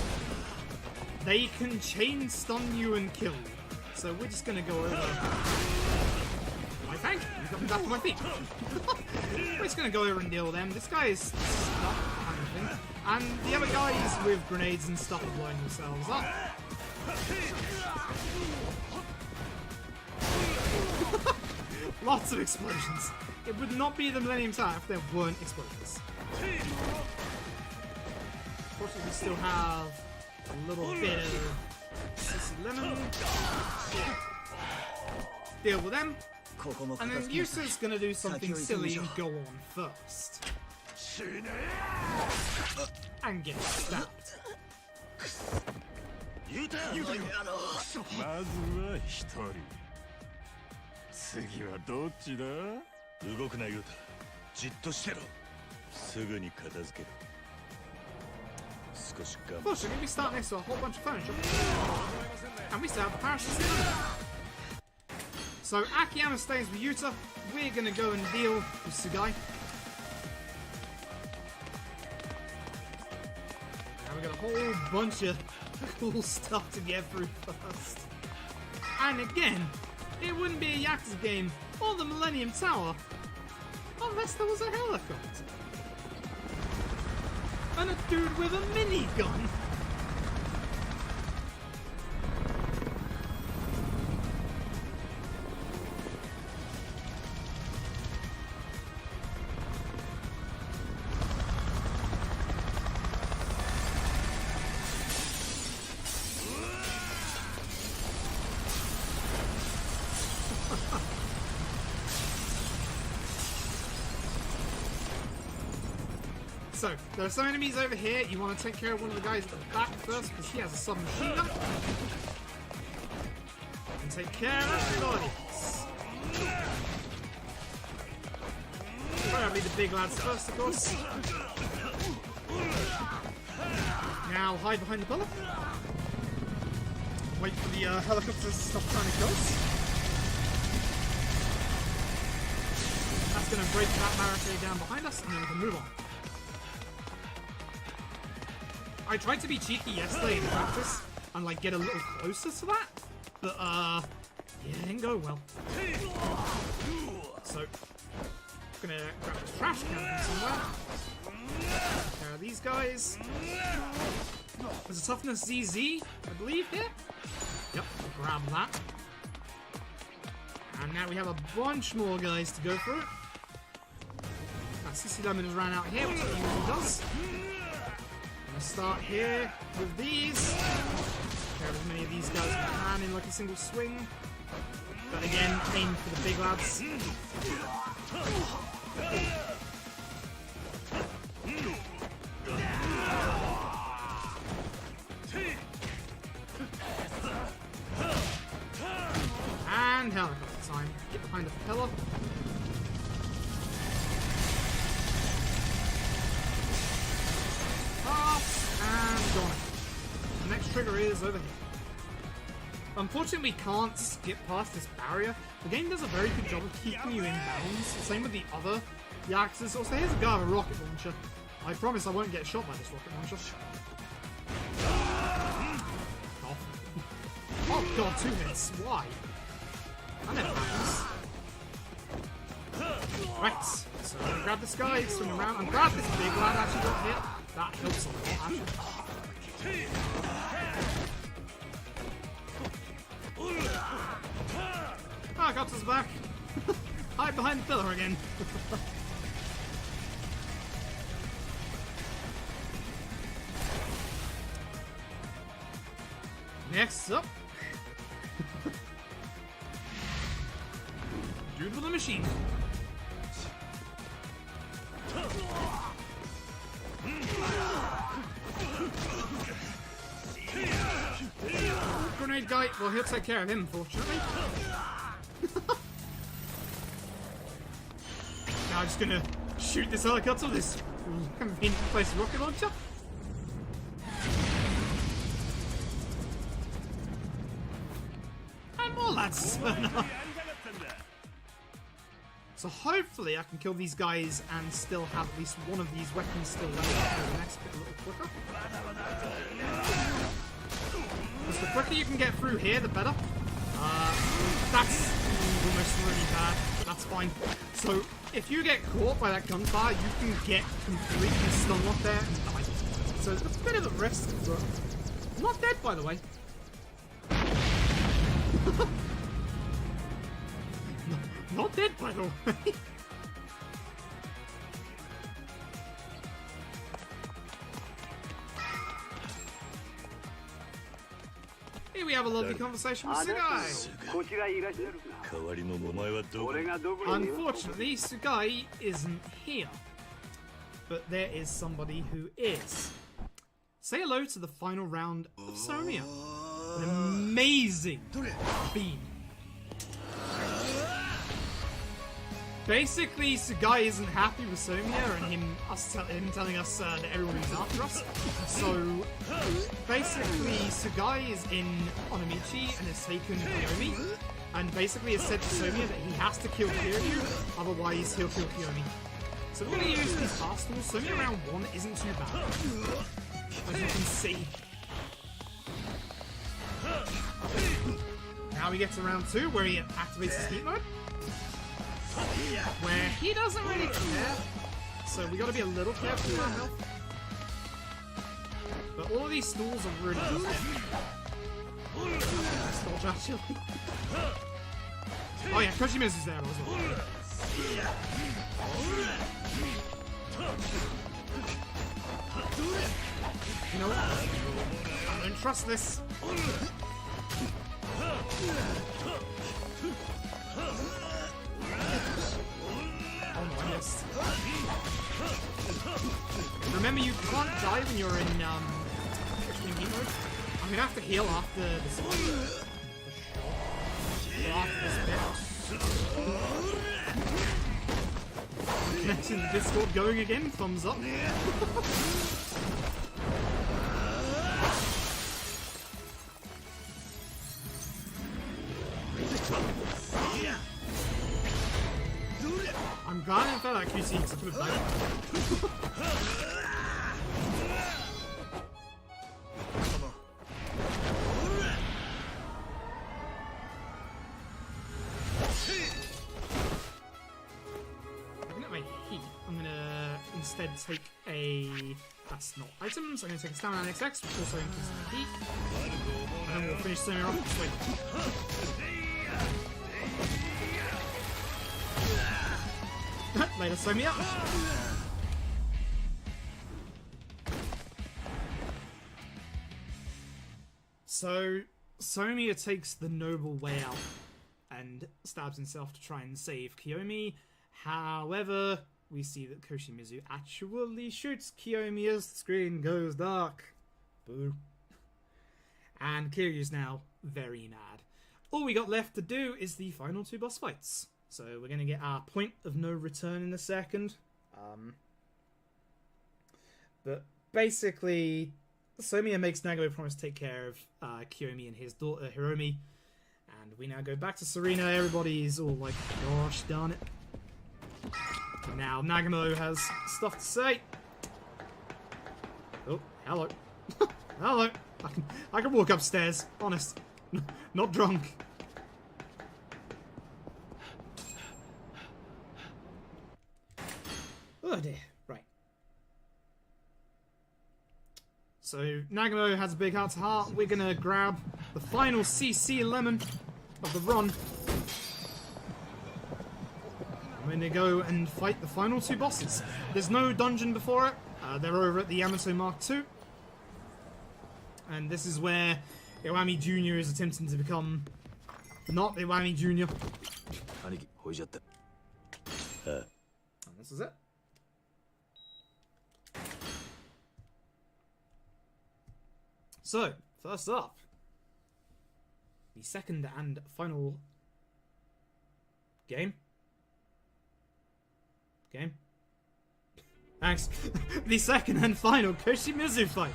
They can chain stun you and kill you. So we're just gonna go over. My tank, you got me back on my feet. We're just gonna go over and deal with them. This guy is stuck, kind of thing. And the other guys with grenades and stuff are blowing themselves up. Lots of explosions. It would not be the Millennium Tower if there weren't explosions. Unfortunately, we still have a little bit of Sissy Lemon. Deal with them. And then Yusa's gonna do something silly and go on first. And get stabbed. Fortunately, we start next to a whole bunch of furniture. And we still have the parachute. So Akiyama stays with Yuta. We're gonna go and deal with Sugai. And we got a whole bunch of cool stuff to get through first. And again, it wouldn't be a Yakuza game or the Millennium Tower unless there was a helicopter. And a dude with a minigun. So, there are some enemies over here. You want to take care of one of the guys at the back first because he has a submachine gun. And take care of everybody else. Probably the big lads first, of course. Now hide behind the pillar. Wait for the helicopters to stop trying to kill us. That's going to break that barricade down behind us, and then we can move on. I tried to be cheeky yesterday in practice and like get a little closer to that, but yeah, it didn't go well. So, gonna grab a trash can from somewhere. Take care of these guys. There's a toughness ZZ, I believe, here. Yep, grab that. And now we have a bunch more guys to go through. Sissy Lemon has ran out here, which he usually does. I'm going to start here with these. Take care of as many of these guys as we can in like a single swing. But again, aim for the big lads. And helicopter time. Get behind the pillar. And gone. The next trigger is over here. Unfortunately, we can't skip past this barrier. The game does a very good job of keeping you in bounds. Same with the other Yakuzas. Also, here's a guy with a rocket launcher. I promise I won't get shot by this rocket launcher. Oh god, 2 hits. Why? That never happens. Right, so I'm gonna grab this guy, swing around, and grab this big lad actually got hit. That helps a lot, actually. Ah, got us back. Hide behind the pillar again. Next up. Dude with a machine. Grenade guy, well, he'll take care of him, fortunately. Now I'm just gonna shoot this helicopter with this convenient placed rocket launcher. And more lads. So hopefully I can kill these guys and still have at least one of these weapons still left for the next bit a little quicker. Because the quicker you can get through here, the better. That's almost really bad. That's fine. So if you get caught by that gunfire, you can get completely stun locked there and die. So it's a bit of a risk, but I'm not dead, by the way. Not dead, by the way. Here we have a lovely conversation with Sugai. Unfortunately, Sugai isn't here. But there is somebody who is. Say hello to the final round of Somia. An amazing beam. Basically, Sugai isn't happy with Somia and him telling us that everyone is after us. So, basically, Sugai is in Onomichi and has taken Kiyomi. And basically has said to Somia that he has to kill Kiryu, otherwise he'll kill Kiyomi. So we're going to use these fast tools. Somia round 1 isn't too bad, as you can see. Now we get to round 2, where he activates his heat mode. Where he doesn't really care, so we gotta be a little careful with our health. But all of these stools are really good. Dodge, actually. Oh yeah, Kojima's is there as well. You know what? I don't trust this. Remember, you can't die when you're in extreme heat mode. I'm gonna have to heal after this one. After this bit. Connection to Discord going again. Thumbs up. I'm glad I felt like QC to put it back. Looking at my heat, I'm gonna instead take a... That's not items. I'm going to take a stamina and XX, which also increases the heat. And then we'll finish Somi off this way. Later, Somi up. So, Somi takes the noble way out and stabs himself to try and save Kiyomi. However, we see that Koshimizu actually shoots Kiyomi as the screen goes dark. Boo. And Kiryu's now very mad. All we got left to do is the final 2 boss fights. So we're going to get our point of no return in a second. But basically, Somiya makes Nagamo promise to take care of Kiyomi and his daughter Hiromi. And we now go back to Serena. Everybody's all like, gosh darn it. Now Nagamo has stuff to say. Oh, hello. Hello. I can walk upstairs, honest. Not drunk. Oh dear. Right. So Nagamo has a big heart to heart. We're gonna grab the final CC lemon of the run. I'm gonna go and fight the final 2 bosses. There's no dungeon before it. They're over at the Yamato Mark II. And this is where Iwami Jr. is attempting to become not Iwami Jr. And this is it. So, first up, the second and final game. Thanks. The second and final Koshimizu fight.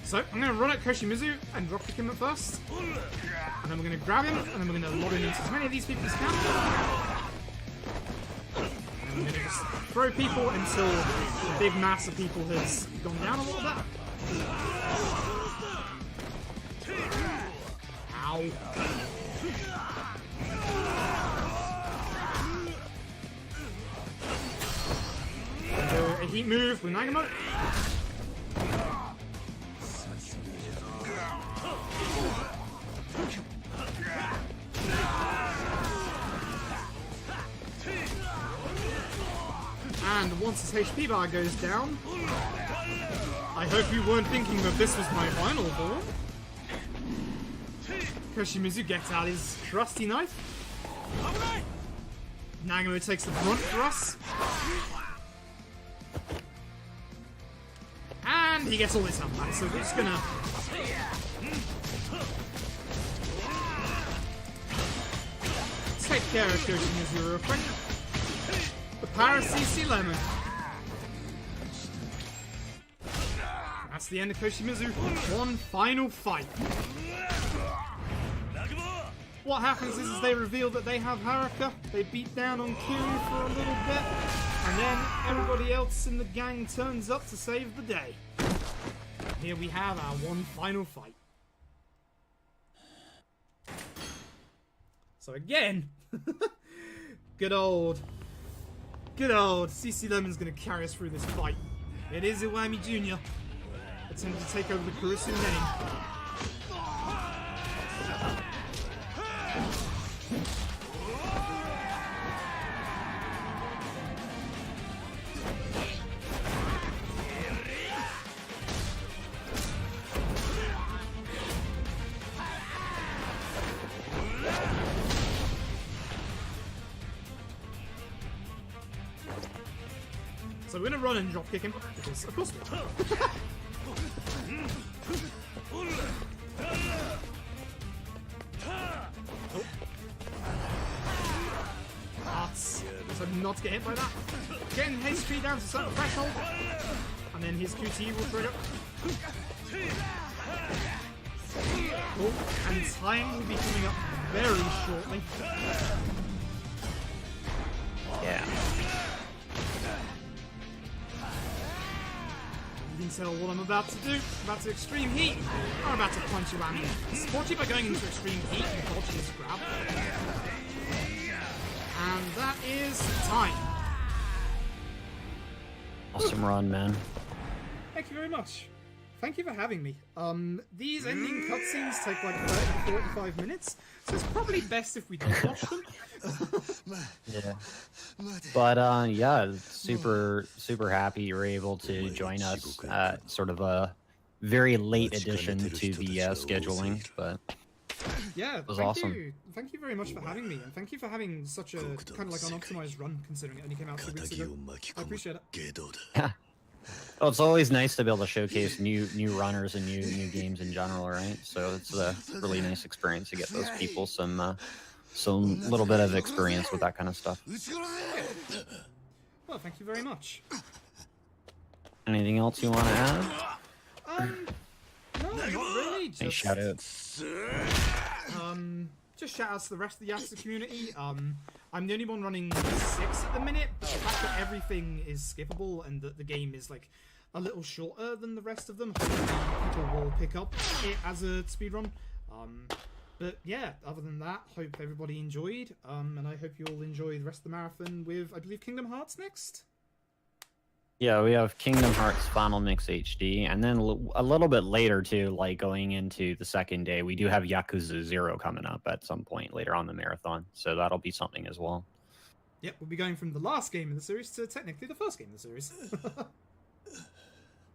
So, I'm going to run at Koshimizu and dropkick him at first. And then we're going to grab him, and then we're going to lob him into as many of these people as we can. And we're going to just throw people until the big mass of people has gone down a little bit. Ow. A heat move with Nagamo. And once his HP bar goes down, I hope you weren't thinking that this was my final form. Koshimizu gets out his trusty knife. Nagamo takes the brunt for us. And he gets all his health back, so we're just gonna... Let's take care of Koshimizu real quick. The Para CC Lemon. That's the end of Koshimizu. One final fight. What happens is they reveal that they have Haruka. They beat down on Kiryu for a little bit. And then everybody else in the gang turns up to save the day. Here we have our one final fight. So again, good old CC Lemon's going to carry us through this fight. It is Iwami Jr. attempting to take over the Kurusu name. So we're gonna run and drop kick him, because of course we are. Oh. So not to get hit by that. Getting HP down to certain threshold, and then his QTE will trigger. Oh, and time will be coming up very shortly. Yeah. can tell what I'm about to do. About to extreme heat. I'm about to punch you out. Support you by going into extreme heat and dodging this grab. And that is time. Awesome run, man. Thank you very much. Thank you for having me. These ending cutscenes take like 30 to 45 minutes, so it's probably best if we don't watch them. Yeah. But yeah, super happy you were able to join us. Sort of a very late addition to the scheduling, but yeah, it was awesome. Thank you very much for having me, and thank you for having such a kind of like unoptimized run, considering it only came out 2 weeks ago. I appreciate it. Yeah. Well, it's always nice to be able to showcase new runners and new games in general, right? So it's a really nice experience to get those people some little bit of experience with that kind of stuff. Well, thank you very much. Anything else you want to add? No, not really. Just Any shout out? Just shout outs to the rest of the Yakuza community. I'm the only one running 6 at the minute, but the fact that everything is skippable and that the game is like a little shorter than the rest of them, hopefully people will pick up it as a speedrun. But yeah, other than that, hope everybody enjoyed, and I hope you all enjoy the rest of the marathon with, I believe, Kingdom Hearts next? Yeah, we have Kingdom Hearts Final Mix HD, and then a little bit later too, like going into the second day, we do have Yakuza 0 coming up at some point later on the marathon, so that'll be something as well. Yep, we'll be going from the last game in the series to technically the first game in the series.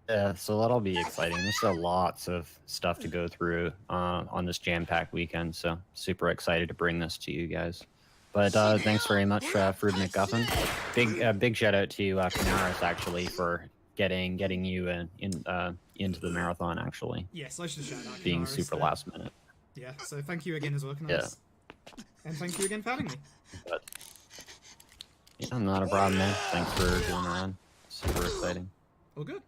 Yeah, so that'll be exciting. There's still lots of stuff to go through on this jam-packed weekend, so super excited to bring this to you guys. But thanks very much, FroobMcGuffin. Big shout out to Canaris actually for getting you into the marathon actually. Yes, I should shout out being Canaris super there. last minute. Yeah, so thank you again as well, Canaris. Yeah. And thank you again for having me. But, yeah, not a problem, man. Thanks for doing that. Super exciting. All good.